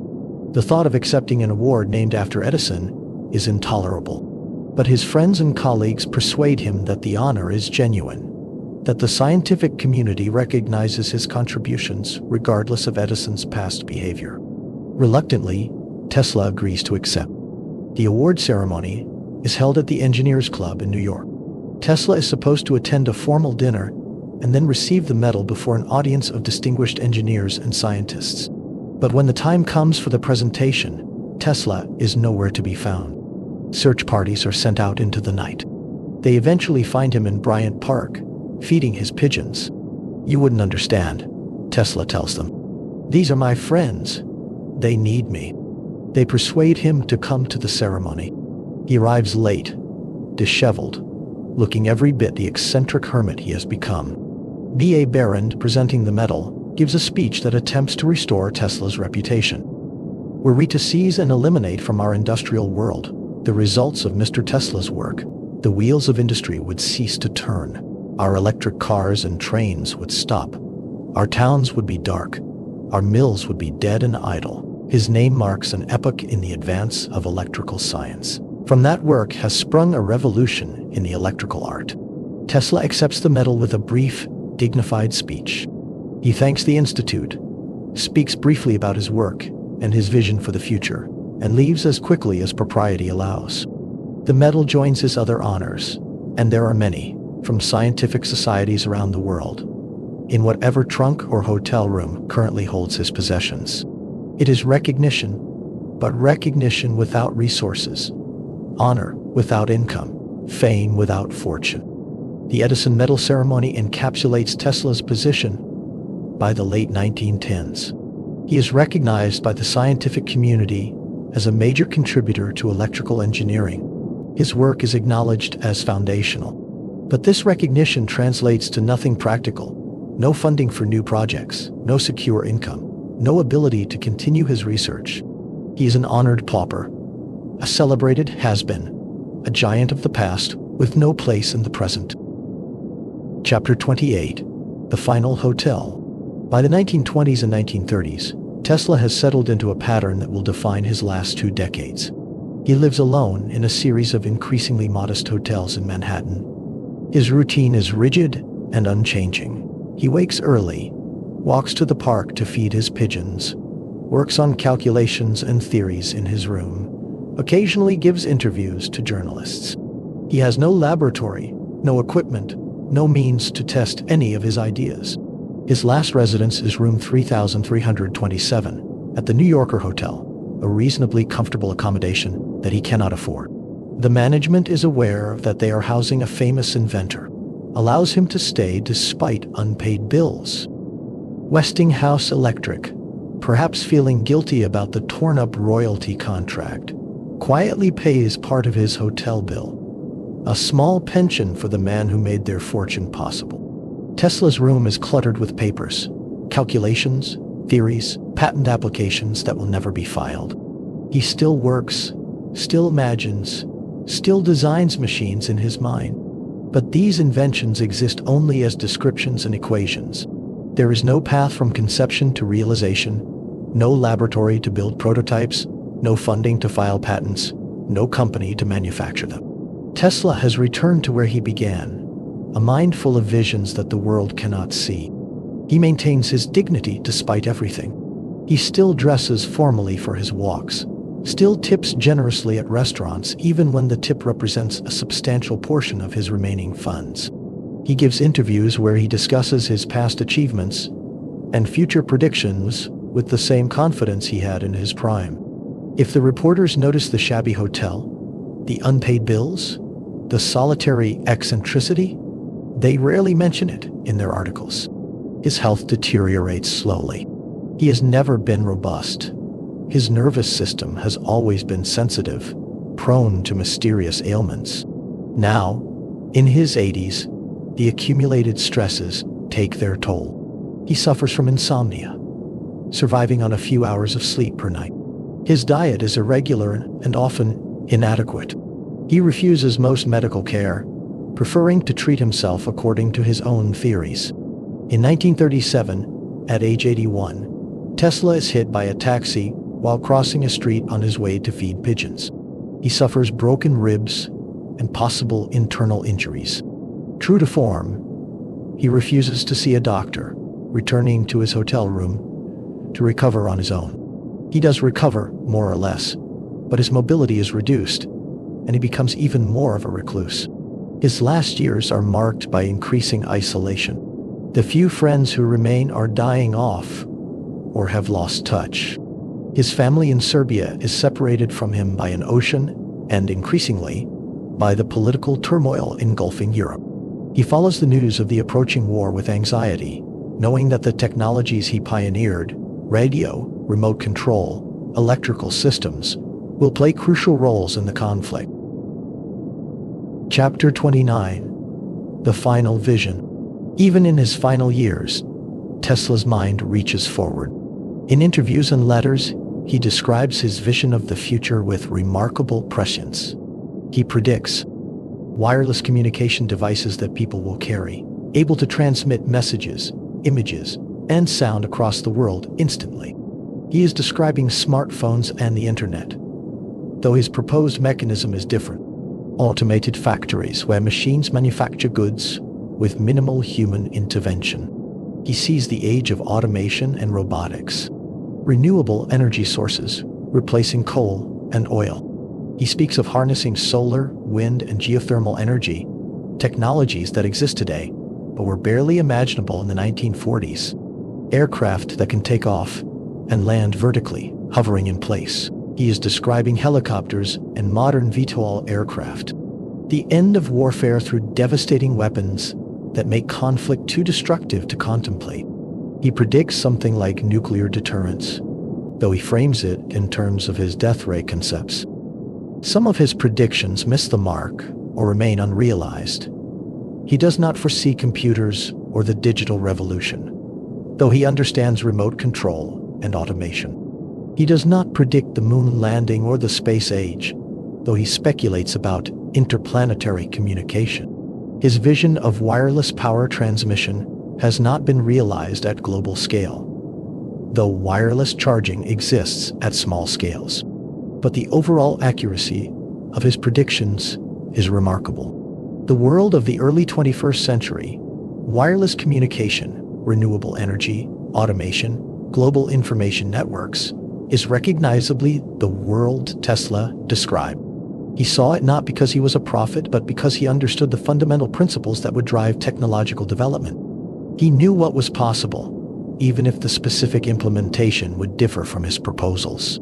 The thought of accepting an award named after Edison is intolerable. But his friends and colleagues persuade him that the honor is genuine, that the scientific community recognizes his contributions regardless of Edison's past behavior. Reluctantly, Tesla agrees to accept. The award ceremony is held at the Engineers Club in New York. Tesla is supposed to attend a formal dinner and then receive the medal before an audience of distinguished engineers and scientists. But when the time comes for the presentation, Tesla is nowhere to be found. Search parties are sent out into the night. They eventually find him in Bryant Park, feeding his pigeons. "You wouldn't understand," Tesla tells them. "These are my friends. They need me." They persuade him to come to the ceremony. He arrives late, disheveled, looking every bit the eccentric hermit he has become. B.A. Barron, presenting the medal, gives a speech that attempts to restore Tesla's reputation. Were we to seize and eliminate from our industrial world the results of Mr. Tesla's work, the wheels of industry would cease to turn. Our electric cars and trains would stop. Our towns would be dark. Our mills would be dead and idle. His name marks an epoch in the advance of electrical science. From that work has sprung a revolution in the electrical art. Tesla accepts the medal with a brief, dignified speech. He thanks the Institute, speaks briefly about his work and his vision for the future, and leaves as quickly as propriety allows. The medal joins his other honors, and there are many, from scientific societies around the world, in whatever trunk or hotel room currently holds his possessions. It is recognition, but recognition without resources, honor without income, fame without fortune. The Edison Medal ceremony encapsulates Tesla's position by the late 1910s. He is recognized by the scientific community as a major contributor to electrical engineering. His work is acknowledged as foundational. But this recognition translates to nothing practical. No funding for new projects, no secure income, no ability to continue his research. He is an honored pauper, a celebrated has-been, a giant of the past with no place in the present. Chapter 28. The Final Hotel. By the 1920s and 1930s, Tesla has settled into a pattern that will define his last 2 decades. He lives alone in a series of increasingly modest hotels in Manhattan. His routine is rigid and unchanging. He wakes early, walks to the park to feed his pigeons, works on calculations and theories in his room, occasionally gives interviews to journalists. He has no laboratory, no equipment, no means to test any of his ideas. His last residence is room 3327 at the New Yorker Hotel, a reasonably comfortable accommodation that he cannot afford. The management is aware that they are housing a famous inventor, allows him to stay despite unpaid bills. Westinghouse Electric, perhaps feeling guilty about the torn-up royalty contract, quietly pays part of his hotel bill, a small pension for the man who made their fortune possible. Tesla's room is cluttered with papers, calculations, theories, patent applications that will never be filed. He still works, still imagines, still designs machines in his mind. But these inventions exist only as descriptions and equations. There is no path from conception to realization, no laboratory to build prototypes, no funding to file patents, no company to manufacture them. Tesla has returned to where he began, a mind full of visions that the world cannot see. He maintains his dignity despite everything. He still dresses formally for his walks, still tips generously at restaurants even when the tip represents a substantial portion of his remaining funds. He gives interviews where he discusses his past achievements and future predictions with the same confidence he had in his prime. If the reporters notice the shabby hotel, the unpaid bills, the solitary eccentricity, they rarely mention it in their articles. His health deteriorates slowly. He has never been robust. His nervous system has always been sensitive, prone to mysterious ailments. Now, in his 80s, the accumulated stresses take their toll. He suffers from insomnia, surviving on a few hours of sleep per night. His diet is irregular and often inadequate. He refuses most medical care, preferring to treat himself according to his own theories. In 1937, at age 81, Tesla is hit by a taxi while crossing a street on his way to feed pigeons. He suffers broken ribs and possible internal injuries. True to form, he refuses to see a doctor, returning to his hotel room to recover on his own. He does recover, more or less, but his mobility is reduced, and he becomes even more of a recluse. His last years are marked by increasing isolation. The few friends who remain are dying off or have lost touch. His family in Serbia is separated from him by an ocean and, increasingly, by the political turmoil engulfing Europe. He follows the news of the approaching war with anxiety, knowing that the technologies he pioneered, radio, remote control, electrical systems, will play crucial roles in the conflict. Chapter 29. The Final Vision. Even in his final years, Tesla's mind reaches forward. In interviews and letters, he describes his vision of the future with remarkable prescience. He predicts wireless communication devices that people will carry, able to transmit messages, images, and sound across the world instantly. He is describing smartphones and the internet, though his proposed mechanism is different. Automated factories where machines manufacture goods with minimal human intervention. He sees the age of automation and robotics. Renewable energy sources, replacing coal and oil. He speaks of harnessing solar, wind, and geothermal energy, technologies that exist today, but were barely imaginable in the 1940s. Aircraft that can take off and land vertically, hovering in place. He is describing helicopters and modern VTOL aircraft. The end of warfare through devastating weapons that make conflict too destructive to contemplate. He predicts something like nuclear deterrence, though he frames it in terms of his death ray concepts. Some of his predictions miss the mark or remain unrealized. He does not foresee computers or the digital revolution, though he understands remote control and automation. He does not predict the moon landing or the space age, though he speculates about interplanetary communication. His vision of wireless power transmission has not been realized at global scale, though wireless charging exists at small scales. But the overall accuracy of his predictions is remarkable. The world of the early 21st century, wireless communication, renewable energy, automation, global information networks, is recognizably the world Tesla described. He saw it not because he was a prophet, but because he understood the fundamental principles that would drive technological development. He knew what was possible, even if the specific implementation would differ from his proposals.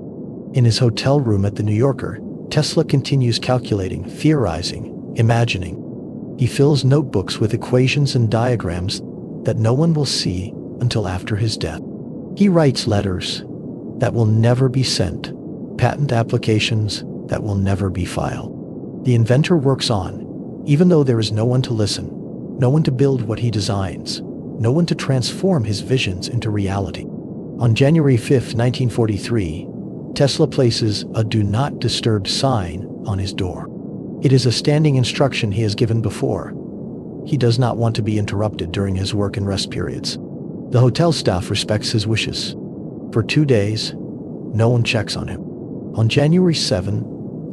In his hotel room at the New Yorker, Tesla continues calculating, theorizing, imagining. He fills notebooks with equations and diagrams that no one will see until after his death. He writes letters that will never be sent, patent applications that will never be filed. The inventor works on, even though there is no one to listen, no one to build what he designs, no one to transform his visions into reality. On January 5, 1943, Tesla places a "Do Not Disturb" sign on his door. It is a standing instruction he has given before. He does not want to be interrupted during his work and rest periods. The hotel staff respects his wishes. For 2 days, no one checks on him. On January 7,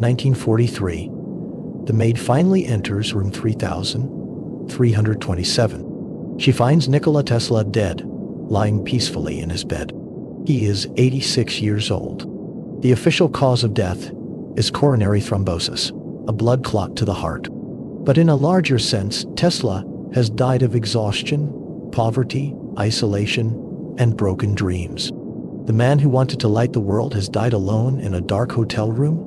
1943, the maid finally enters room 3327. She finds Nikola Tesla dead, lying peacefully in his bed. He is 86 years old. The official cause of death is coronary thrombosis, a blood clot to the heart. But in a larger sense, Tesla has died of exhaustion, poverty, isolation, and broken dreams. The man who wanted to light the world has died alone in a dark hotel room,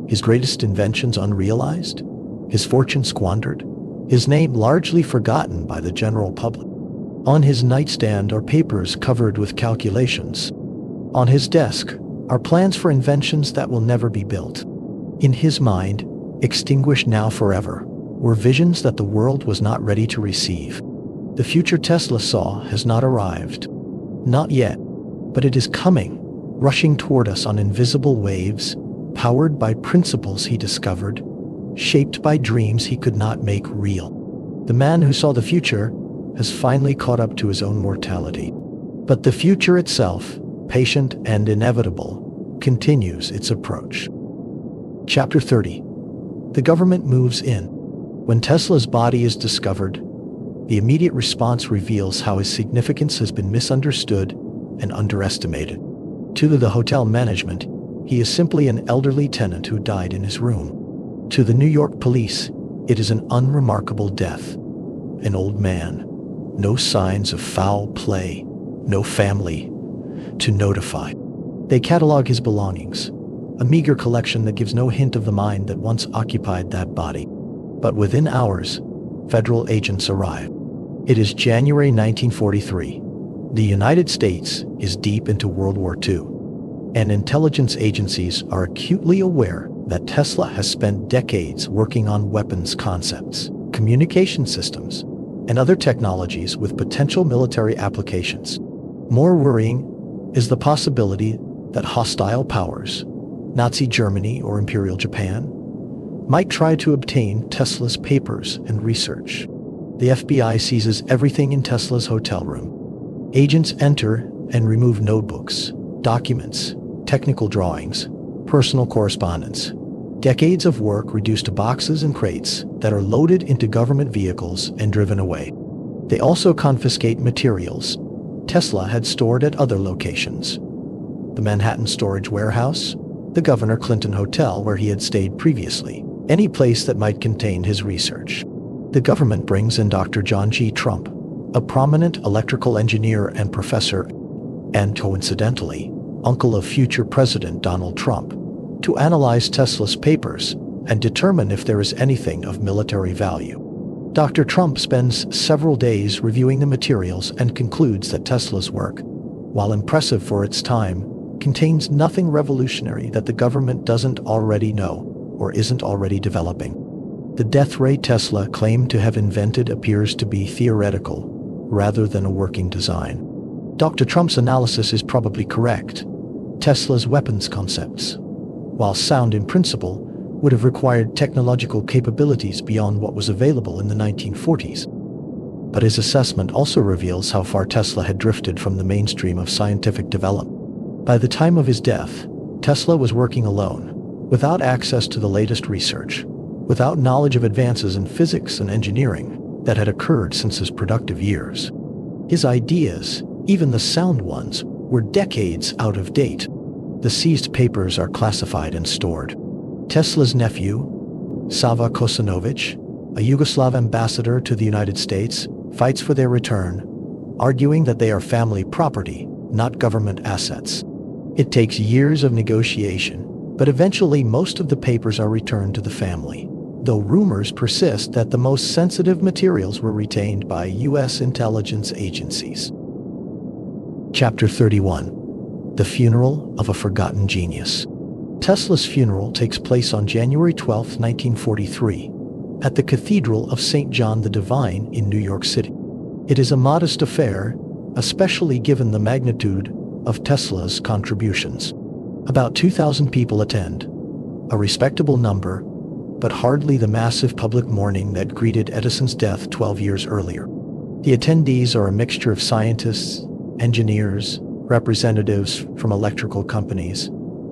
his greatest inventions unrealized, his fortune squandered, his name largely forgotten by the general public. On his nightstand are papers covered with calculations. On his desk are plans for inventions that will never be built. In his mind, extinguished now forever, were visions that the world was not ready to receive. The future Tesla saw has not arrived. Not yet, but it is coming, rushing toward us on invisible waves, powered by principles he discovered, shaped by dreams he could not make real. The man who saw the future has finally caught up to his own mortality. But the future itself, patient and inevitable, continues its approach. Chapter 30. The government moves in. When Tesla's body is discovered, the immediate response reveals how his significance has been misunderstood and underestimated. To the hotel management, he is simply an elderly tenant who died in his room. To the New York police, it is an unremarkable death. An old man, no signs of foul play, no family to notify. They catalog his belongings, a meager collection that gives no hint of the mind that once occupied that body. But within hours, federal agents arrive. It is January 1943. The United States is deep into World War II, and intelligence agencies are acutely aware that Tesla has spent decades working on weapons concepts, communication systems, and other technologies with potential military applications. More worrying is the possibility that hostile powers, Nazi Germany or Imperial Japan, might try to obtain Tesla's papers and research. The FBI seizes everything in Tesla's hotel room. Agents enter and remove notebooks, documents, technical drawings, personal correspondence. Decades of work reduced to boxes and crates that are loaded into government vehicles and driven away. They also confiscate materials Tesla had stored at other locations: the Manhattan Storage Warehouse, the Governor Clinton Hotel where he had stayed previously, any place that might contain his research. The government brings in Dr. John G. Trump, a prominent electrical engineer and professor, and coincidentally, uncle of future President Donald Trump, to analyze Tesla's papers and determine if there is anything of military value. Dr. Trump spends several days reviewing the materials and concludes that Tesla's work, while impressive for its time, contains nothing revolutionary that the government doesn't already know or isn't already developing. The death ray Tesla claimed to have invented appears to be theoretical rather than a working design. Dr. Trump's analysis is probably correct. Tesla's weapons concepts, while sound in principle, would have required technological capabilities beyond what was available in the 1940s. But his assessment also reveals how far Tesla had drifted from the mainstream of scientific development. By the time of his death, Tesla was working alone, without access to the latest research, without knowledge of advances in physics and engineering that had occurred since his productive years. His ideas, even the sound ones, were decades out of date. The seized papers are classified and stored. Tesla's nephew, Sava Kosanovic, a Yugoslav ambassador to the United States, fights for their return, arguing that they are family property, not government assets. It takes years of negotiation, but eventually most of the papers are returned to the family, though rumors persist that the most sensitive materials were retained by U.S. intelligence agencies. Chapter 31. The Funeral of a Forgotten Genius. Tesla's funeral takes place on January 12, 1943, at the Cathedral of St. John the Divine in New York City. It is a modest affair, especially given the magnitude of Tesla's contributions. About 2,000 people attend, a respectable number, but hardly the massive public mourning that greeted Edison's death 12 years earlier. The attendees are a mixture of scientists, engineers, representatives from electrical companies,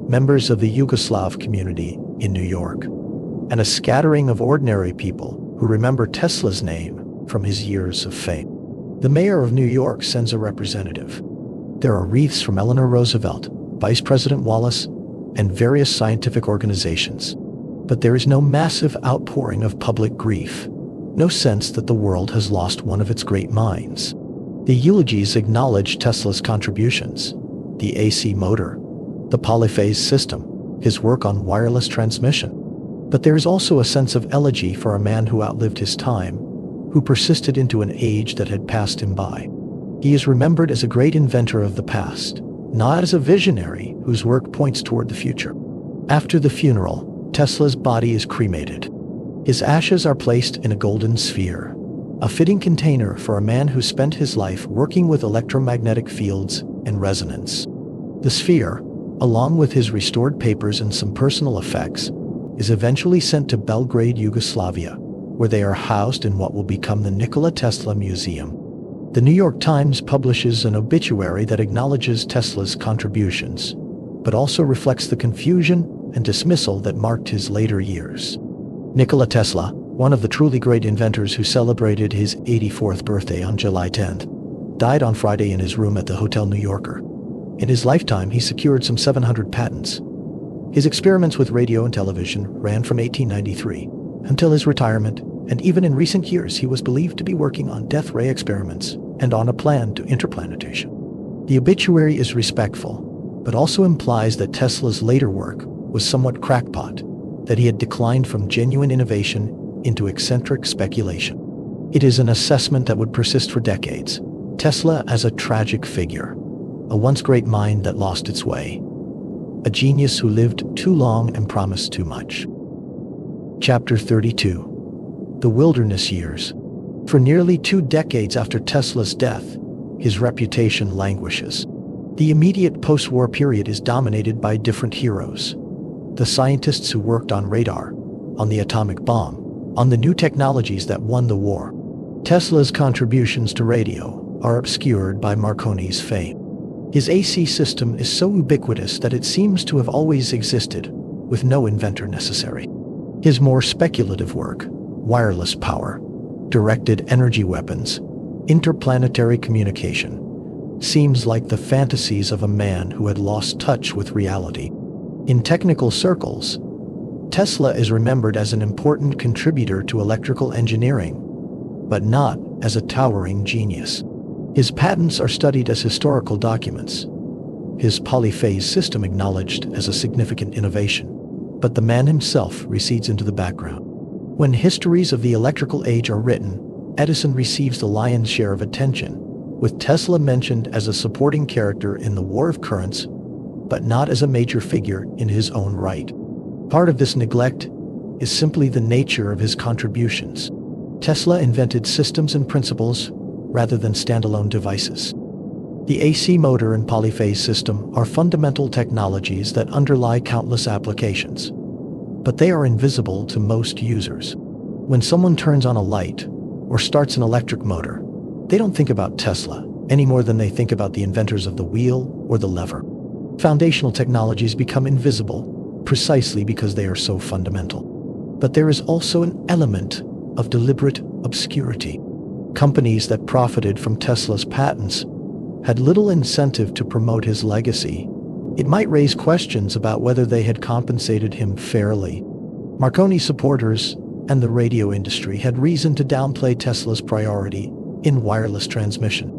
members of the Yugoslav community in New York, and a scattering of ordinary people who remember Tesla's name from his years of fame. The mayor of New York sends a representative. There are wreaths from Eleanor Roosevelt, Vice President Wallace, and various scientific organizations. But there is no massive outpouring of public grief, no sense that the world has lost one of its great minds. The eulogies acknowledge Tesla's contributions, the AC motor, the polyphase system, his work on wireless transmission. But there is also a sense of elegy for a man who outlived his time, who persisted into an age that had passed him by. He is remembered as a great inventor of the past, not as a visionary whose work points toward the future. After the funeral, Tesla's body is cremated. His ashes are placed in a golden sphere, a fitting container for a man who spent his life working with electromagnetic fields and resonance. The sphere, along with his restored papers and some personal effects, is eventually sent to Belgrade, Yugoslavia, where they are housed in what will become the Nikola Tesla Museum. The New York Times publishes an obituary that acknowledges Tesla's contributions, but also reflects the confusion and dismissal that marked his later years. Nikola Tesla, one of the truly great inventors who celebrated his 84th birthday on July 10th, died on Friday in his room at the Hotel New Yorker. In his lifetime, he secured some 700 patents. His experiments with radio and television ran from 1893 until his retirement, and even in recent years he was believed to be working on death ray experiments and on a plan to interplanetation. The obituary is respectful, but also implies that Tesla's later work was somewhat crackpot, that he had declined from genuine innovation into eccentric speculation. It is an assessment that would persist for decades. Tesla as a tragic figure, a once great mind that lost its way. a genius who lived too long and promised too much. Chapter 32. The Wilderness Years. For nearly 2 decades after Tesla's death, his reputation languishes. The immediate post-war period is dominated by different heroes. The scientists who worked on radar, on the atomic bomb, on the new technologies that won the war. Tesla's contributions to radio are obscured by Marconi's fame. His AC system is so ubiquitous that it seems to have always existed, with no inventor necessary. His more speculative work, wireless power, directed energy weapons, interplanetary communication, seems like the fantasies of a man who had lost touch with reality. In technical circles, Tesla is remembered as an important contributor to electrical engineering, but not as a towering genius. His patents are studied as historical documents, his polyphase system acknowledged as a significant innovation, but the man himself recedes into the background. When histories of the electrical age are written, Edison receives the lion's share of attention, with Tesla mentioned as a supporting character in the War of Currents, but not as a major figure in his own right. Part of this neglect is simply the nature of his contributions. Tesla invented systems and principles rather than standalone devices. The AC motor and polyphase system are fundamental technologies that underlie countless applications, but they are invisible to most users. When someone turns on a light or starts an electric motor, they don't think about Tesla any more than they think about the inventors of the wheel or the lever. Foundational technologies become invisible precisely because they are so fundamental. But there is also an element of deliberate obscurity. Companies that profited from Tesla's patents had little incentive to promote his legacy. It might raise questions about whether they had compensated him fairly. Marconi supporters and the radio industry had reason to downplay Tesla's priority in wireless transmission.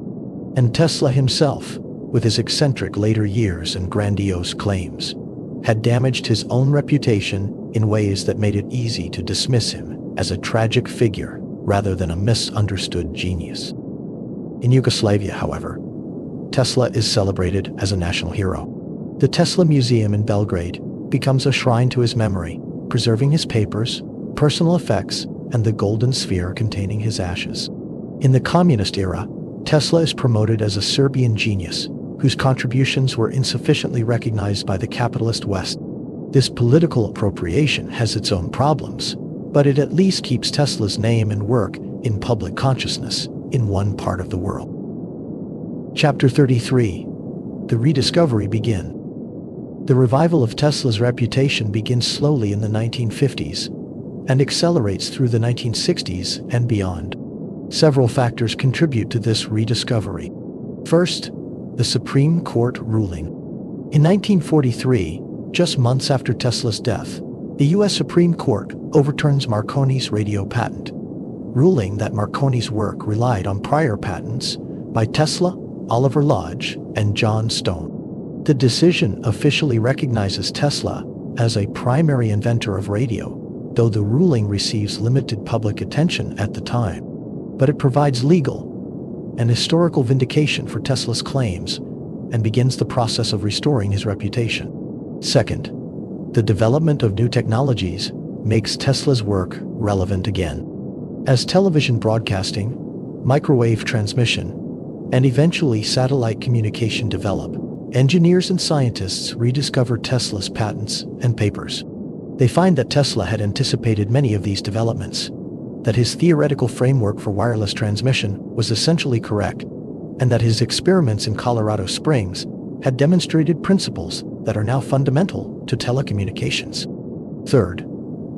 And Tesla himself, with his eccentric later years and grandiose claims, had damaged his own reputation in ways that made it easy to dismiss him as a tragic figure rather than a misunderstood genius. In Yugoslavia, however, Tesla is celebrated as a national hero. The Tesla Museum in Belgrade becomes a shrine to his memory, preserving his papers, personal effects, and the golden sphere containing his ashes. In the communist era, Tesla is promoted as a Serbian genius whose contributions were insufficiently recognized by the capitalist West. This political appropriation has its own problems, but it at least keeps Tesla's name and work in public consciousness in one part of the world. Chapter 33. The rediscovery begin. The revival of Tesla's reputation begins slowly in the 1950s and accelerates through the 1960s and beyond. Several factors contribute to this rediscovery. First, the Supreme Court ruling. In 1943, just months after Tesla's death, the U.S. Supreme Court overturns Marconi's radio patent, ruling that Marconi's work relied on prior patents by Tesla, Oliver Lodge, and John Stone. The decision officially recognizes Tesla as a primary inventor of radio, though the ruling receives limited public attention at the time. But it provides legal and historical vindication for Tesla's claims and begins the process of restoring his reputation. Second, the development of new technologies makes Tesla's work relevant again. As television broadcasting, microwave transmission, and eventually satellite communication develop, engineers and scientists rediscover Tesla's patents and papers. They find that Tesla had anticipated many of these developments, that his theoretical framework for wireless transmission was essentially correct, and that his experiments in Colorado Springs had demonstrated principles that are now fundamental to telecommunications. Third,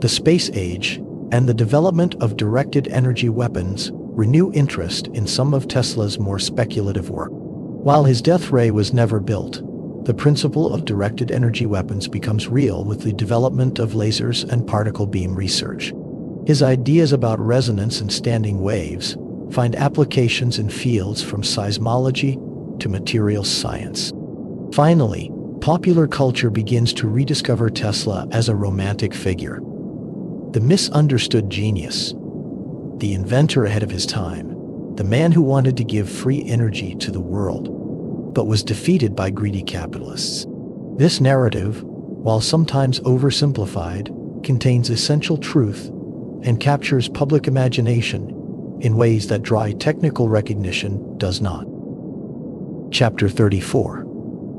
the space age and the development of directed energy weapons renew interest in some of Tesla's more speculative work. While his death ray was never built, the principle of directed energy weapons becomes real with the development of lasers and particle beam research. His ideas about resonance and standing waves find applications in fields from seismology to materials science. Finally, popular culture begins to rediscover Tesla as a romantic figure. The misunderstood genius, the inventor ahead of his time, the man who wanted to give free energy to the world, but was defeated by greedy capitalists. This narrative, while sometimes oversimplified, contains essential truth and captures public imagination in ways that dry technical recognition does not. Chapter 34.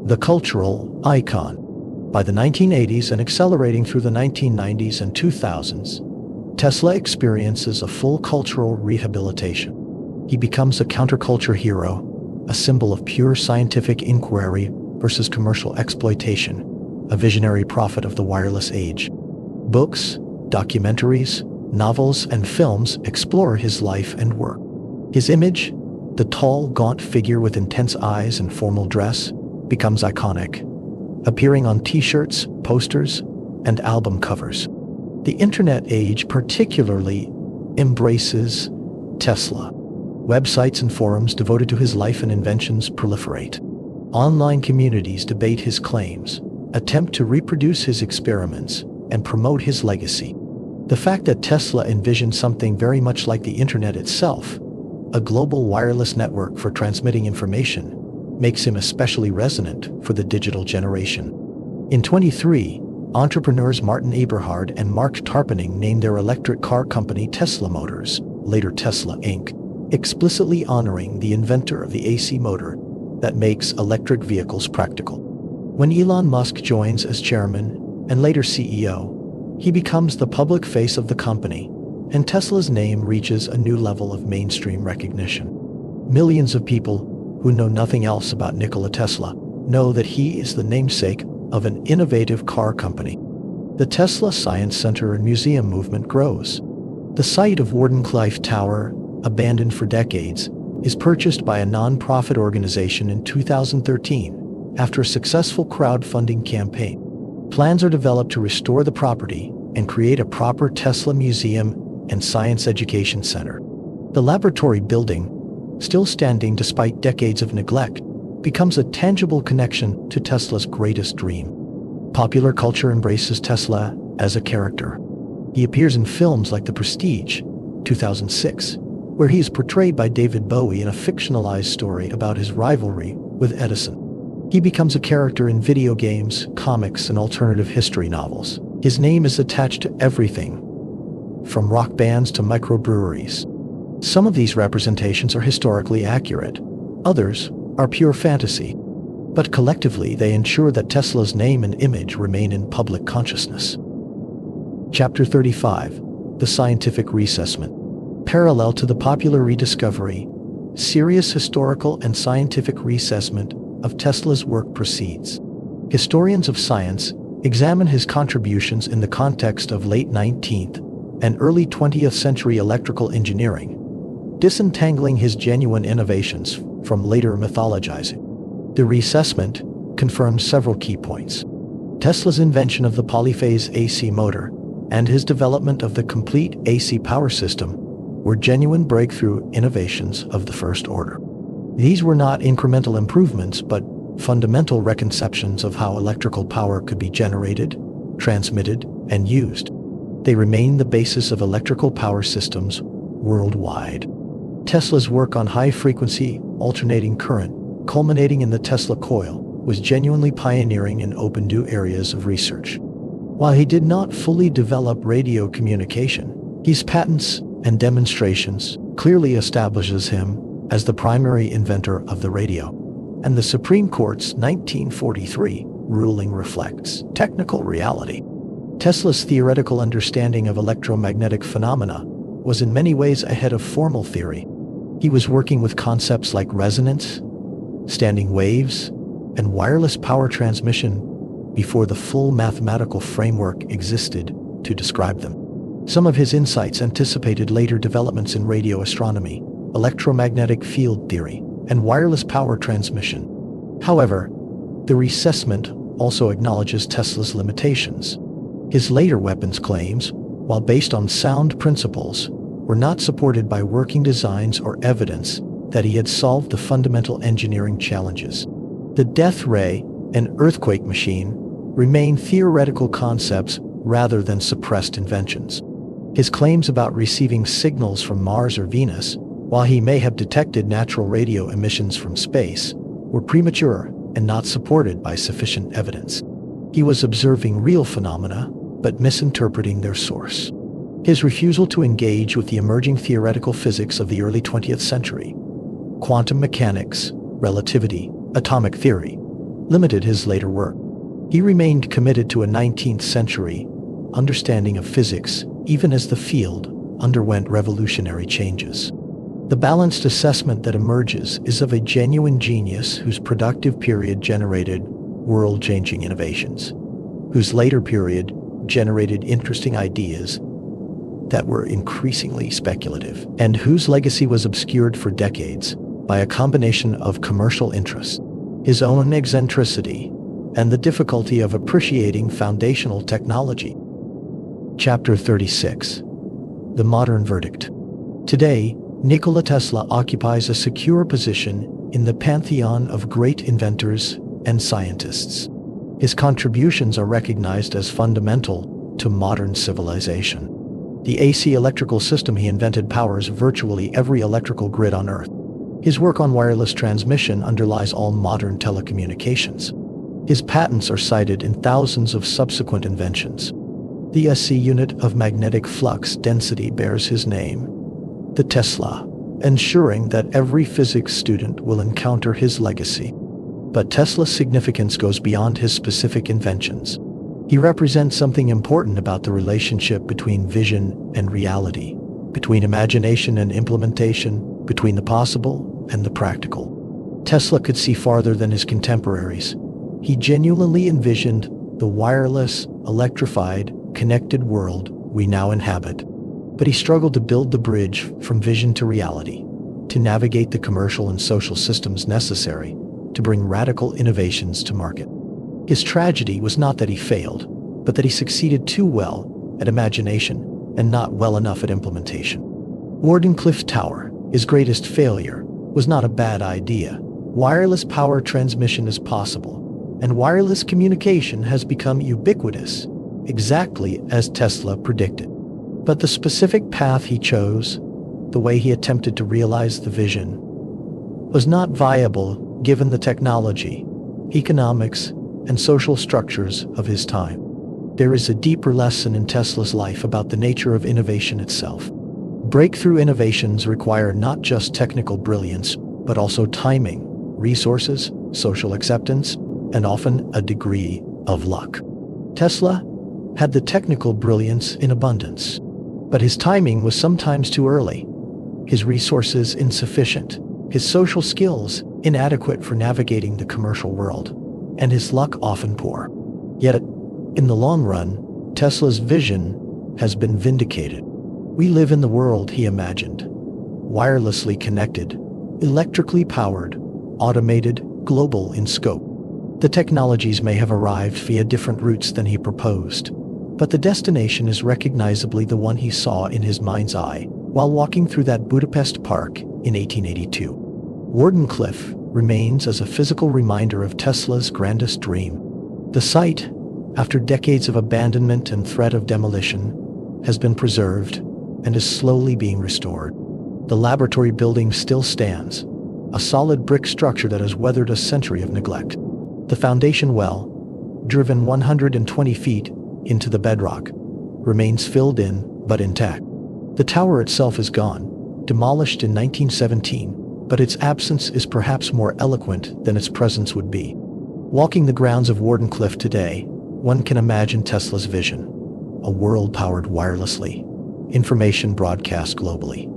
The Cultural Icon. By the 1980s and accelerating through the 1990s and 2000s, Tesla experiences a full cultural rehabilitation. He becomes a counterculture hero, a symbol of pure scientific inquiry versus commercial exploitation, a visionary prophet of the wireless age. Books, documentaries, novels, and films explore his life and work. His image, the tall, gaunt figure with intense eyes and formal dress, becomes iconic, appearing on t-shirts, posters, and album covers. The internet age particularly embraces Tesla. Websites and forums devoted to his life and inventions proliferate. Online communities debate his claims, attempt to reproduce his experiments, and promote his legacy. The fact that Tesla envisioned something very much like the internet itself, a global wireless network for transmitting information, makes him especially resonant for the digital generation. In 2023, entrepreneurs Martin Eberhard and Mark Tarpenning named their electric car company Tesla Motors, later Tesla Inc., explicitly honoring the inventor of the AC motor that makes electric vehicles practical. When Elon Musk joins as chairman and later CEO, he becomes the public face of the company, and Tesla's name reaches a new level of mainstream recognition. Millions of people who know nothing else about Nikola Tesla know that he is the namesake of an innovative car company. The Tesla Science Center and Museum movement grows. The site of Wardencliffs Tower, abandoned for decades, is purchased by a non-profit organization in 2013 after a successful crowdfunding campaign. Plans are developed to restore the property and create a proper Tesla museum and science education center. The laboratory building, still standing despite decades of neglect, becomes a tangible connection to Tesla's greatest dream. Popular culture embraces Tesla as a character. He appears in films like The Prestige, 2006, where he is portrayed by David Bowie in a fictionalized story about his rivalry with Edison. He becomes a character in video games, comics, and alternative history novels. His name is attached to everything, from rock bands to microbreweries. Some of these representations are historically accurate. Others are pure fantasy. But collectively, they ensure that Tesla's name and image remain in public consciousness. Chapter 35. The Scientific Reassessment. Parallel to the popular rediscovery, serious historical and scientific reassessment of Tesla's work proceeds. Historians of science examine his contributions in the context of late 19th and early 20th century electrical engineering, disentangling his genuine innovations from later mythologizing. The reassessment confirmed several key points. Tesla's invention of the polyphase AC motor and his development of the complete AC power system were genuine breakthrough innovations of the first order. These were not incremental improvements, but fundamental reconceptions of how electrical power could be generated, transmitted, and used. They remain the basis of electrical power systems worldwide. Tesla's work on high-frequency alternating current, culminating in the Tesla Coil, was genuinely pioneering in open-new areas of research. While he did not fully develop radio communication, his patents and demonstrations clearly establishes him as the primary inventor of the radio, and the Supreme Court's 1943 ruling reflects technical reality. Tesla's theoretical understanding of electromagnetic phenomena was in many ways ahead of formal theory. He was working with concepts like resonance, standing waves, and wireless power transmission before the full mathematical framework existed to describe them. Some of his insights anticipated later developments in radio astronomy, electromagnetic field theory, and wireless power transmission. However, the reassessment also acknowledges Tesla's limitations. His later weapons claims, while based on sound principles, were not supported by working designs or evidence that he had solved the fundamental engineering challenges. The death ray and earthquake machine remain theoretical concepts rather than suppressed inventions. His claims about receiving signals from Mars or Venus, while he may have detected natural radio emissions from space, were premature and not supported by sufficient evidence. He was observing real phenomena, but misinterpreting their source. His refusal to engage with the emerging theoretical physics of the early 20th century, quantum mechanics, relativity, atomic theory, limited his later work. He remained committed to a 19th century understanding of physics, even as the field underwent revolutionary changes. The balanced assessment that emerges is of a genuine genius whose productive period generated world-changing innovations, whose later period generated interesting ideas that were increasingly speculative, and whose legacy was obscured for decades by a combination of commercial interests, his own eccentricity, and the difficulty of appreciating foundational technology. Chapter 36. The Modern Verdict. Today, Nikola Tesla occupies a secure position in the pantheon of great inventors and scientists. His contributions are recognized as fundamental to modern civilization. The AC electrical system he invented powers virtually every electrical grid on Earth. His work on wireless transmission underlies all modern telecommunications. His patents are cited in thousands of subsequent inventions. The SI unit of magnetic flux density bears his name, the Tesla, ensuring that every physics student will encounter his legacy. But Tesla's significance goes beyond his specific inventions. He represents something important about the relationship between vision and reality, between imagination and implementation, between the possible and the practical. Tesla could see farther than his contemporaries. He genuinely envisioned the wireless, electrified, connected world we now inhabit. But he struggled to build the bridge from vision to reality, to navigate the commercial and social systems necessary to bring radical innovations to market. His tragedy was not that he failed, but that he succeeded too well at imagination and not well enough at implementation. Wardencliffs Tower, his greatest failure, was not a bad idea. Wireless power transmission is possible, and wireless communication has become ubiquitous, exactly as Tesla predicted. But the specific path he chose, the way he attempted to realize the vision, was not viable given the technology, economics, and social structures of his time. There is a deeper lesson in Tesla's life about the nature of innovation itself. Breakthrough innovations require not just technical brilliance, but also timing, resources, social acceptance, and often a degree of luck. Tesla had the technical brilliance in abundance, but his timing was sometimes too early, his resources insufficient, his social skills inadequate for navigating the commercial world, and his luck often poor. Yet, in the long run, Tesla's vision has been vindicated. We live in the world he imagined, wirelessly connected, electrically powered, automated, global in scope. The technologies may have arrived via different routes than he proposed, but the destination is recognizably the one he saw in his mind's eye while walking through that Budapest park in 1882. Wardencliff remains as a physical reminder of Tesla's grandest dream. The site, after decades of abandonment and threat of demolition, has been preserved and is slowly being restored. The laboratory building still stands, a solid brick structure that has weathered a century of neglect. The foundation well, driven 120 feet into the bedrock, remains filled in but intact. The tower itself is gone, demolished in 1917, but its absence is perhaps more eloquent than its presence would be. Walking the grounds of Wardenclyffe today, one can imagine Tesla's vision: a world powered wirelessly, information broadcast globally,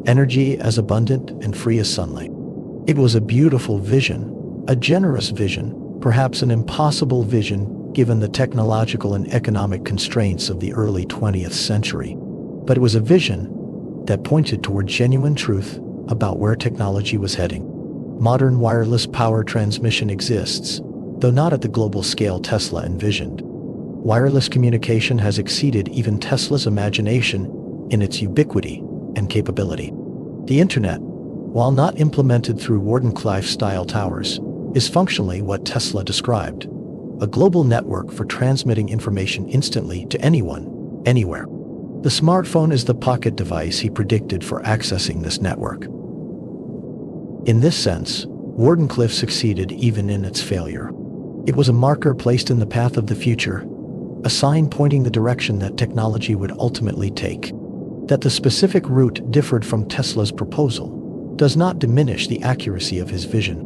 energy as abundant and free as sunlight. It was a beautiful vision, a generous vision, perhaps an impossible vision given the technological and economic constraints of the early 20th century. But it was a vision that pointed toward genuine truth about where technology was heading. Modern wireless power transmission exists, though not at the global scale Tesla envisioned. Wireless communication has exceeded even Tesla's imagination in its ubiquity and capability. The internet, while not implemented through Wardenclyffe-style towers, is functionally what Tesla described: a global network for transmitting information instantly to anyone, anywhere. The smartphone is the pocket device he predicted for accessing this network. In this sense, Wardenclyffe succeeded even in its failure. It was a marker placed in the path of the future, a sign pointing the direction that technology would ultimately take. That the specific route differed from Tesla's proposal does not diminish the accuracy of his vision.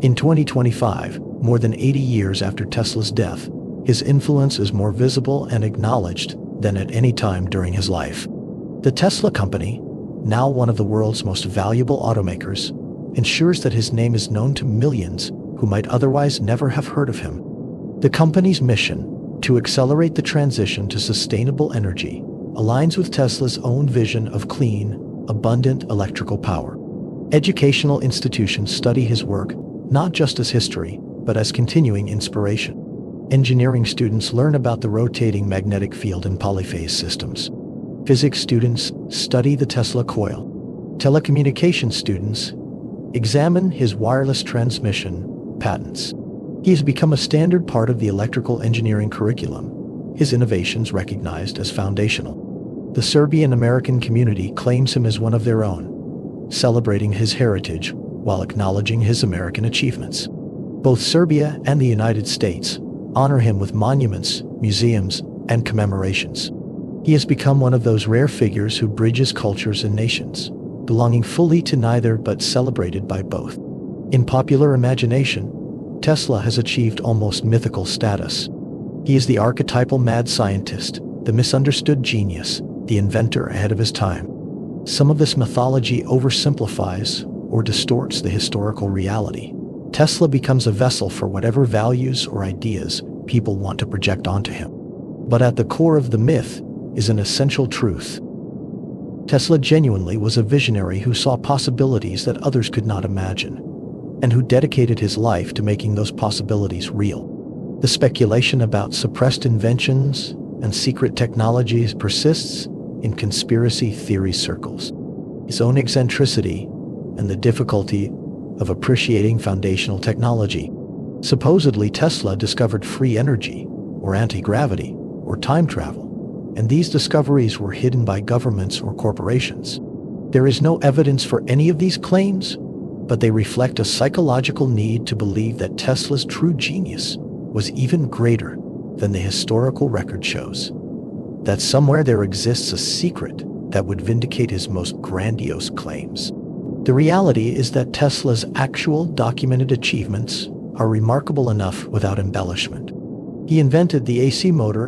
In 2025, more than 80 years after Tesla's death, his influence is more visible and acknowledged than at any time during his life. The Tesla company, now one of the world's most valuable automakers, ensures that his name is known to millions who might otherwise never have heard of him. The company's mission, to accelerate the transition to sustainable energy, aligns with Tesla's own vision of clean, abundant electrical power. Educational institutions study his work not just as history, but as continuing inspiration. Engineering students learn about the rotating magnetic field in polyphase systems. Physics students study the Tesla coil. Telecommunications students examine his wireless transmission patents. He has become a standard part of the electrical engineering curriculum, his innovations recognized as foundational. The Serbian-American community claims him as one of their own, celebrating his heritage while acknowledging his American achievements. Both Serbia and the United States honor him with monuments, museums, and commemorations. He has become one of those rare figures who bridges cultures and nations, belonging fully to neither but celebrated by both. In popular imagination, Tesla has achieved almost mythical status. He is the archetypal mad scientist, the misunderstood genius, the inventor ahead of his time. Some of this mythology oversimplifies or distorts the historical reality. Tesla becomes a vessel for whatever values or ideas people want to project onto him. But at the core of the myth is an essential truth. Tesla genuinely was a visionary who saw possibilities that others could not imagine, and who dedicated his life to making those possibilities real. The speculation about suppressed inventions and secret technologies persists in conspiracy theory circles. His own eccentricity and the difficulty of appreciating foundational technology. Supposedly, Tesla discovered free energy, or anti-gravity, or time travel, and these discoveries were hidden by governments or corporations. There is no evidence for any of these claims, but they reflect a psychological need to believe that Tesla's true genius was even greater than the historical record shows. That somewhere there exists a secret that would vindicate his most grandiose claims. The reality is that Tesla's actual documented achievements are remarkable enough without embellishment. He invented the AC motor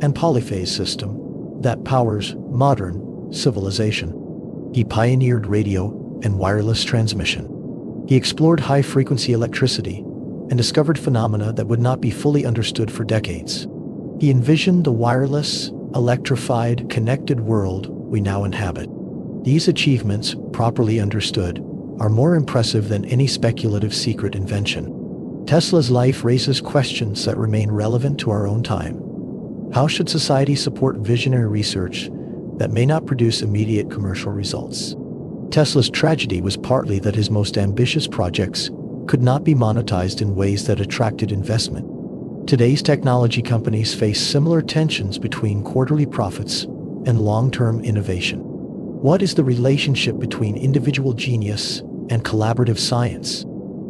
and polyphase system that powers modern civilization. He pioneered radio and wireless transmission. He explored high-frequency electricity and discovered phenomena that would not be fully understood for decades. He envisioned the wireless, electrified, connected world we now inhabit. These achievements, properly understood, are more impressive than any speculative secret invention. Tesla's life raises questions that remain relevant to our own time. How should society support visionary research that may not produce immediate commercial results? Tesla's tragedy was partly that his most ambitious projects could not be monetized in ways that attracted investment. Today's technology companies face similar tensions between quarterly profits and long-term innovation. What is the relationship between individual genius and collaborative science?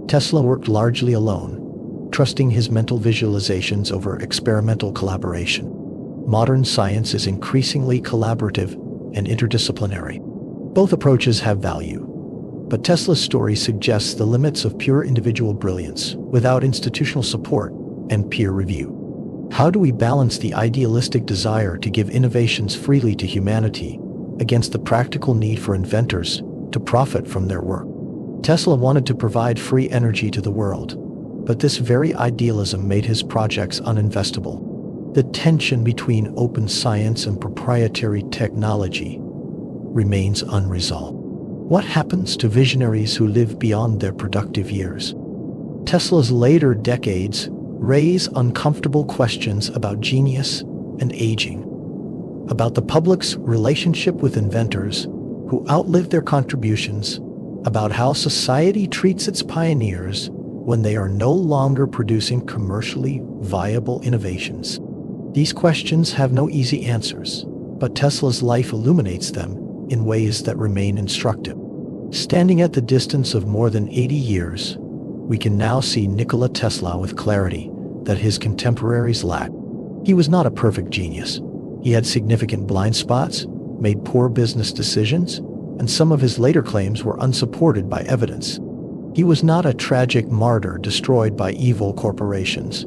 Tesla worked largely alone, trusting his mental visualizations over experimental collaboration. Modern science is increasingly collaborative and interdisciplinary. Both approaches have value, but Tesla's story suggests the limits of pure individual brilliance without institutional support and peer review. How do we balance the idealistic desire to give innovations freely to humanity against the practical need for inventors to profit from their work? Tesla wanted to provide free energy to the world, but this very idealism made his projects uninvestable. The tension between open science and proprietary technology remains unresolved. What happens to visionaries who live beyond their productive years? Tesla's later decades raise uncomfortable questions about genius and aging, about the public's relationship with inventors who outlive their contributions, about how society treats its pioneers when they are no longer producing commercially viable innovations. These questions have no easy answers, but Tesla's life illuminates them in ways that remain instructive. Standing at the distance of more than 80 years, we can now see Nikola Tesla with clarity, that his contemporaries lacked. He was not a perfect genius. He had significant blind spots, made poor business decisions, and some of his later claims were unsupported by evidence. He was not a tragic martyr destroyed by evil corporations.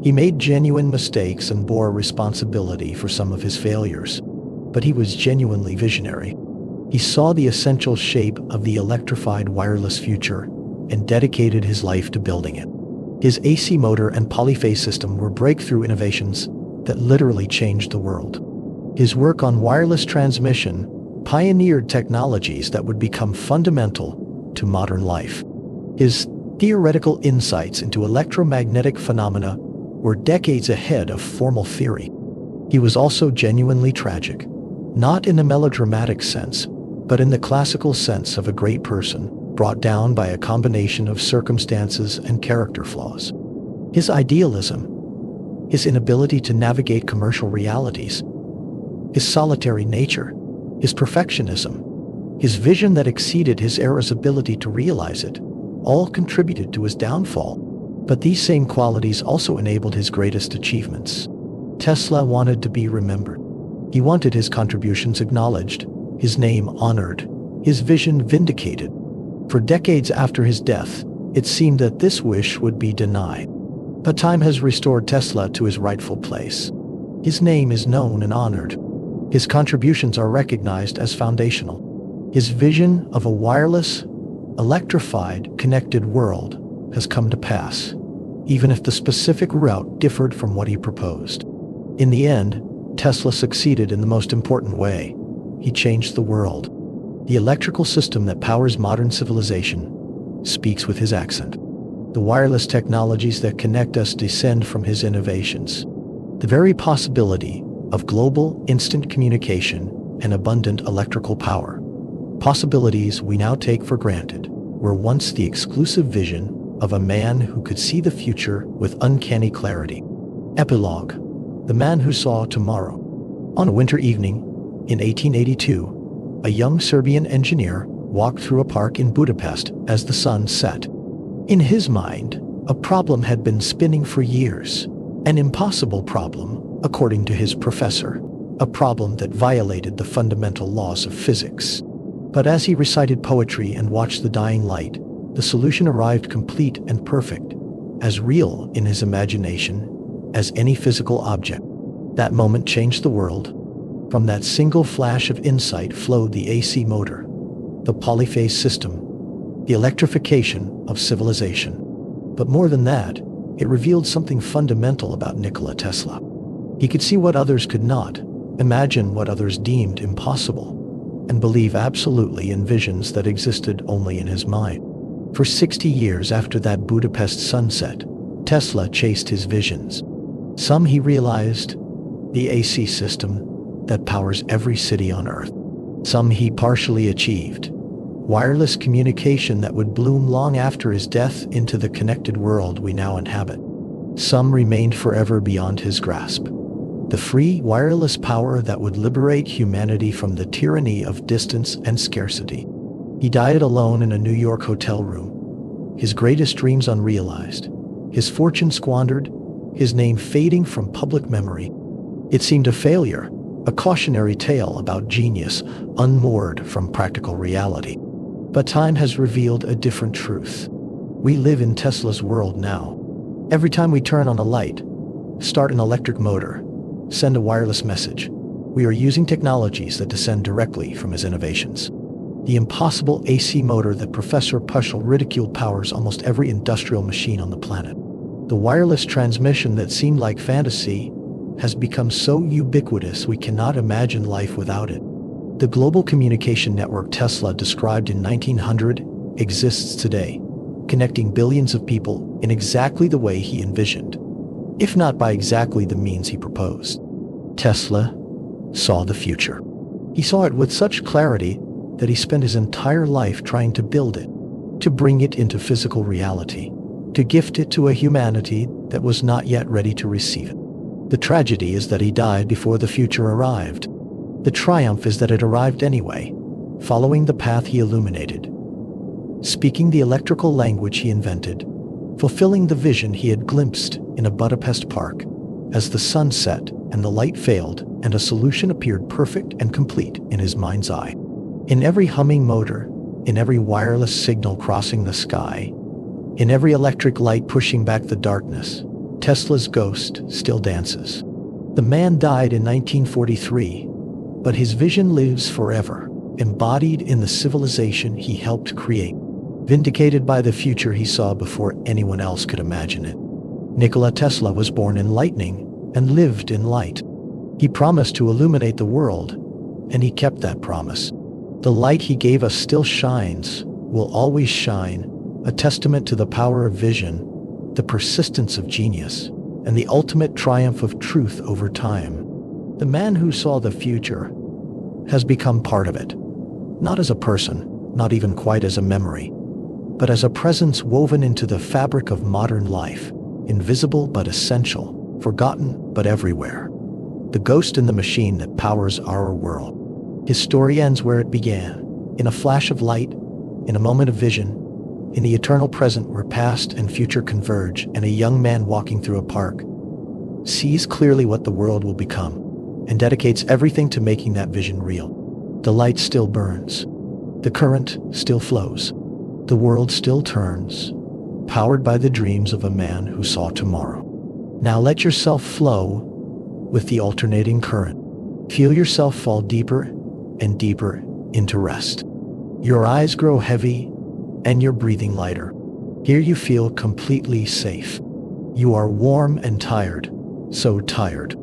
He made genuine mistakes and bore responsibility for some of his failures. But he was genuinely visionary. He saw the essential shape of the electrified wireless future and dedicated his life to building it. His AC motor and polyphase system were breakthrough innovations that literally changed the world. His work on wireless transmission pioneered technologies that would become fundamental to modern life. His theoretical insights into electromagnetic phenomena were decades ahead of formal theory. He was also genuinely tragic, not in a melodramatic sense, but in the classical sense of a great person brought down by a combination of circumstances and character flaws. His idealism, his inability to navigate commercial realities, his solitary nature, his perfectionism, his vision that exceeded his era's ability to realize it, all contributed to his downfall. But these same qualities also enabled his greatest achievements. Tesla wanted to be remembered. He wanted his contributions acknowledged, his name honored, his vision vindicated. For decades after his death, it seemed that this wish would be denied. But time has restored Tesla to his rightful place. His name is known and honored. His contributions are recognized as foundational. His vision of a wireless, electrified, connected world has come to pass, even if the specific route differed from what he proposed. In the end, Tesla succeeded in the most important way. He changed the world. The electrical system that powers modern civilization speaks with his accent. The wireless technologies that connect us descend from his innovations. The very possibility of global instant communication and abundant electrical power, possibilities we now take for granted, were once the exclusive vision of a man who could see the future with uncanny clarity. Epilog, the man who saw tomorrow. On a winter evening in 1882, a young Serbian engineer walked through a park in Budapest as the sun set. In his mind, a problem had been spinning for years, an impossible problem, according to his professor, a problem that violated the fundamental laws of physics. But as he recited poetry and watched the dying light, the solution arrived complete and perfect, as real in his imagination as any physical object. That moment changed the world. From that single flash of insight flowed the AC motor, the polyphase system, the electrification of civilization. But more than that, it revealed something fundamental about Nikola Tesla. He could see what others could not, imagine what others deemed impossible, and believe absolutely in visions that existed only in his mind. For 60 years after that Budapest sunset, Tesla chased his visions. Some he realized, the AC system that powers every city on Earth. Some he partially achieved, wireless communication that would bloom long after his death into the connected world we now inhabit. Some remained forever beyond his grasp. The free, wireless power that would liberate humanity from the tyranny of distance and scarcity. He died alone in a New York hotel room, his greatest dreams unrealized, his fortune squandered, his name fading from public memory. It seemed a failure, a cautionary tale about genius unmoored from practical reality. But time has revealed a different truth. We live in Tesla's world now. Every time we turn on a light, start an electric motor, send a wireless message, we are using technologies that descend directly from his innovations. The impossible AC motor that Professor Puschel ridiculed powers almost every industrial machine on the planet. The wireless transmission that seemed like fantasy has become so ubiquitous we cannot imagine life without it. The global communication network Tesla described in 1900 exists today, connecting billions of people in exactly the way he envisioned, if not by exactly the means he proposed. Tesla saw the future. He saw it with such clarity that he spent his entire life trying to build it, to bring it into physical reality, to gift it to a humanity that was not yet ready to receive it. The tragedy is that he died before the future arrived. The triumph is that it arrived anyway, following the path he illuminated, speaking the electrical language he invented, fulfilling the vision he had glimpsed in a Budapest park as the sun set and the light failed and a solution appeared perfect and complete in his mind's eye. In every humming motor, in every wireless signal crossing the sky, in every electric light pushing back the darkness, Tesla's ghost still dances. The man died in 1943, but his vision lives forever, embodied in the civilization he helped create, vindicated by the future he saw before anyone else could imagine it. Nikola Tesla was born in lightning and lived in light. He promised to illuminate the world, and he kept that promise. The light he gave us still shines, will always shine, a testament to the power of vision, the persistence of genius, and the ultimate triumph of truth over time. The man who saw the future has become part of it, not as a person, not even quite as a memory, but as a presence woven into the fabric of modern life, invisible but essential, forgotten but everywhere. The ghost in the machine that powers our world. His story ends where it began, in a flash of light, in a moment of vision, in the eternal present where past and future converge, and a young man walking through a park sees clearly what the world will become and dedicates everything to making that vision real. The light still burns. The current still flows. The world still turns, powered by the dreams of a man who saw tomorrow. Now let yourself flow with the alternating current. Feel yourself fall deeper and deeper into rest. Your eyes grow heavy and your breathing lighter. Here you feel completely safe. You are warm and tired, so tired.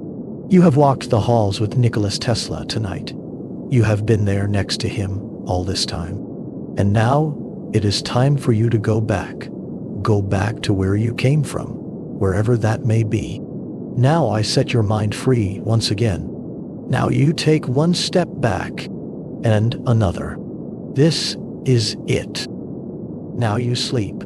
You have walked the halls with Nikola Tesla tonight. You have been there next to him all this time. And now it is time for you to go back. Go back to where you came from, wherever that may be. Now I set your mind free once again. Now you take one step back and another. This is it. Now you sleep.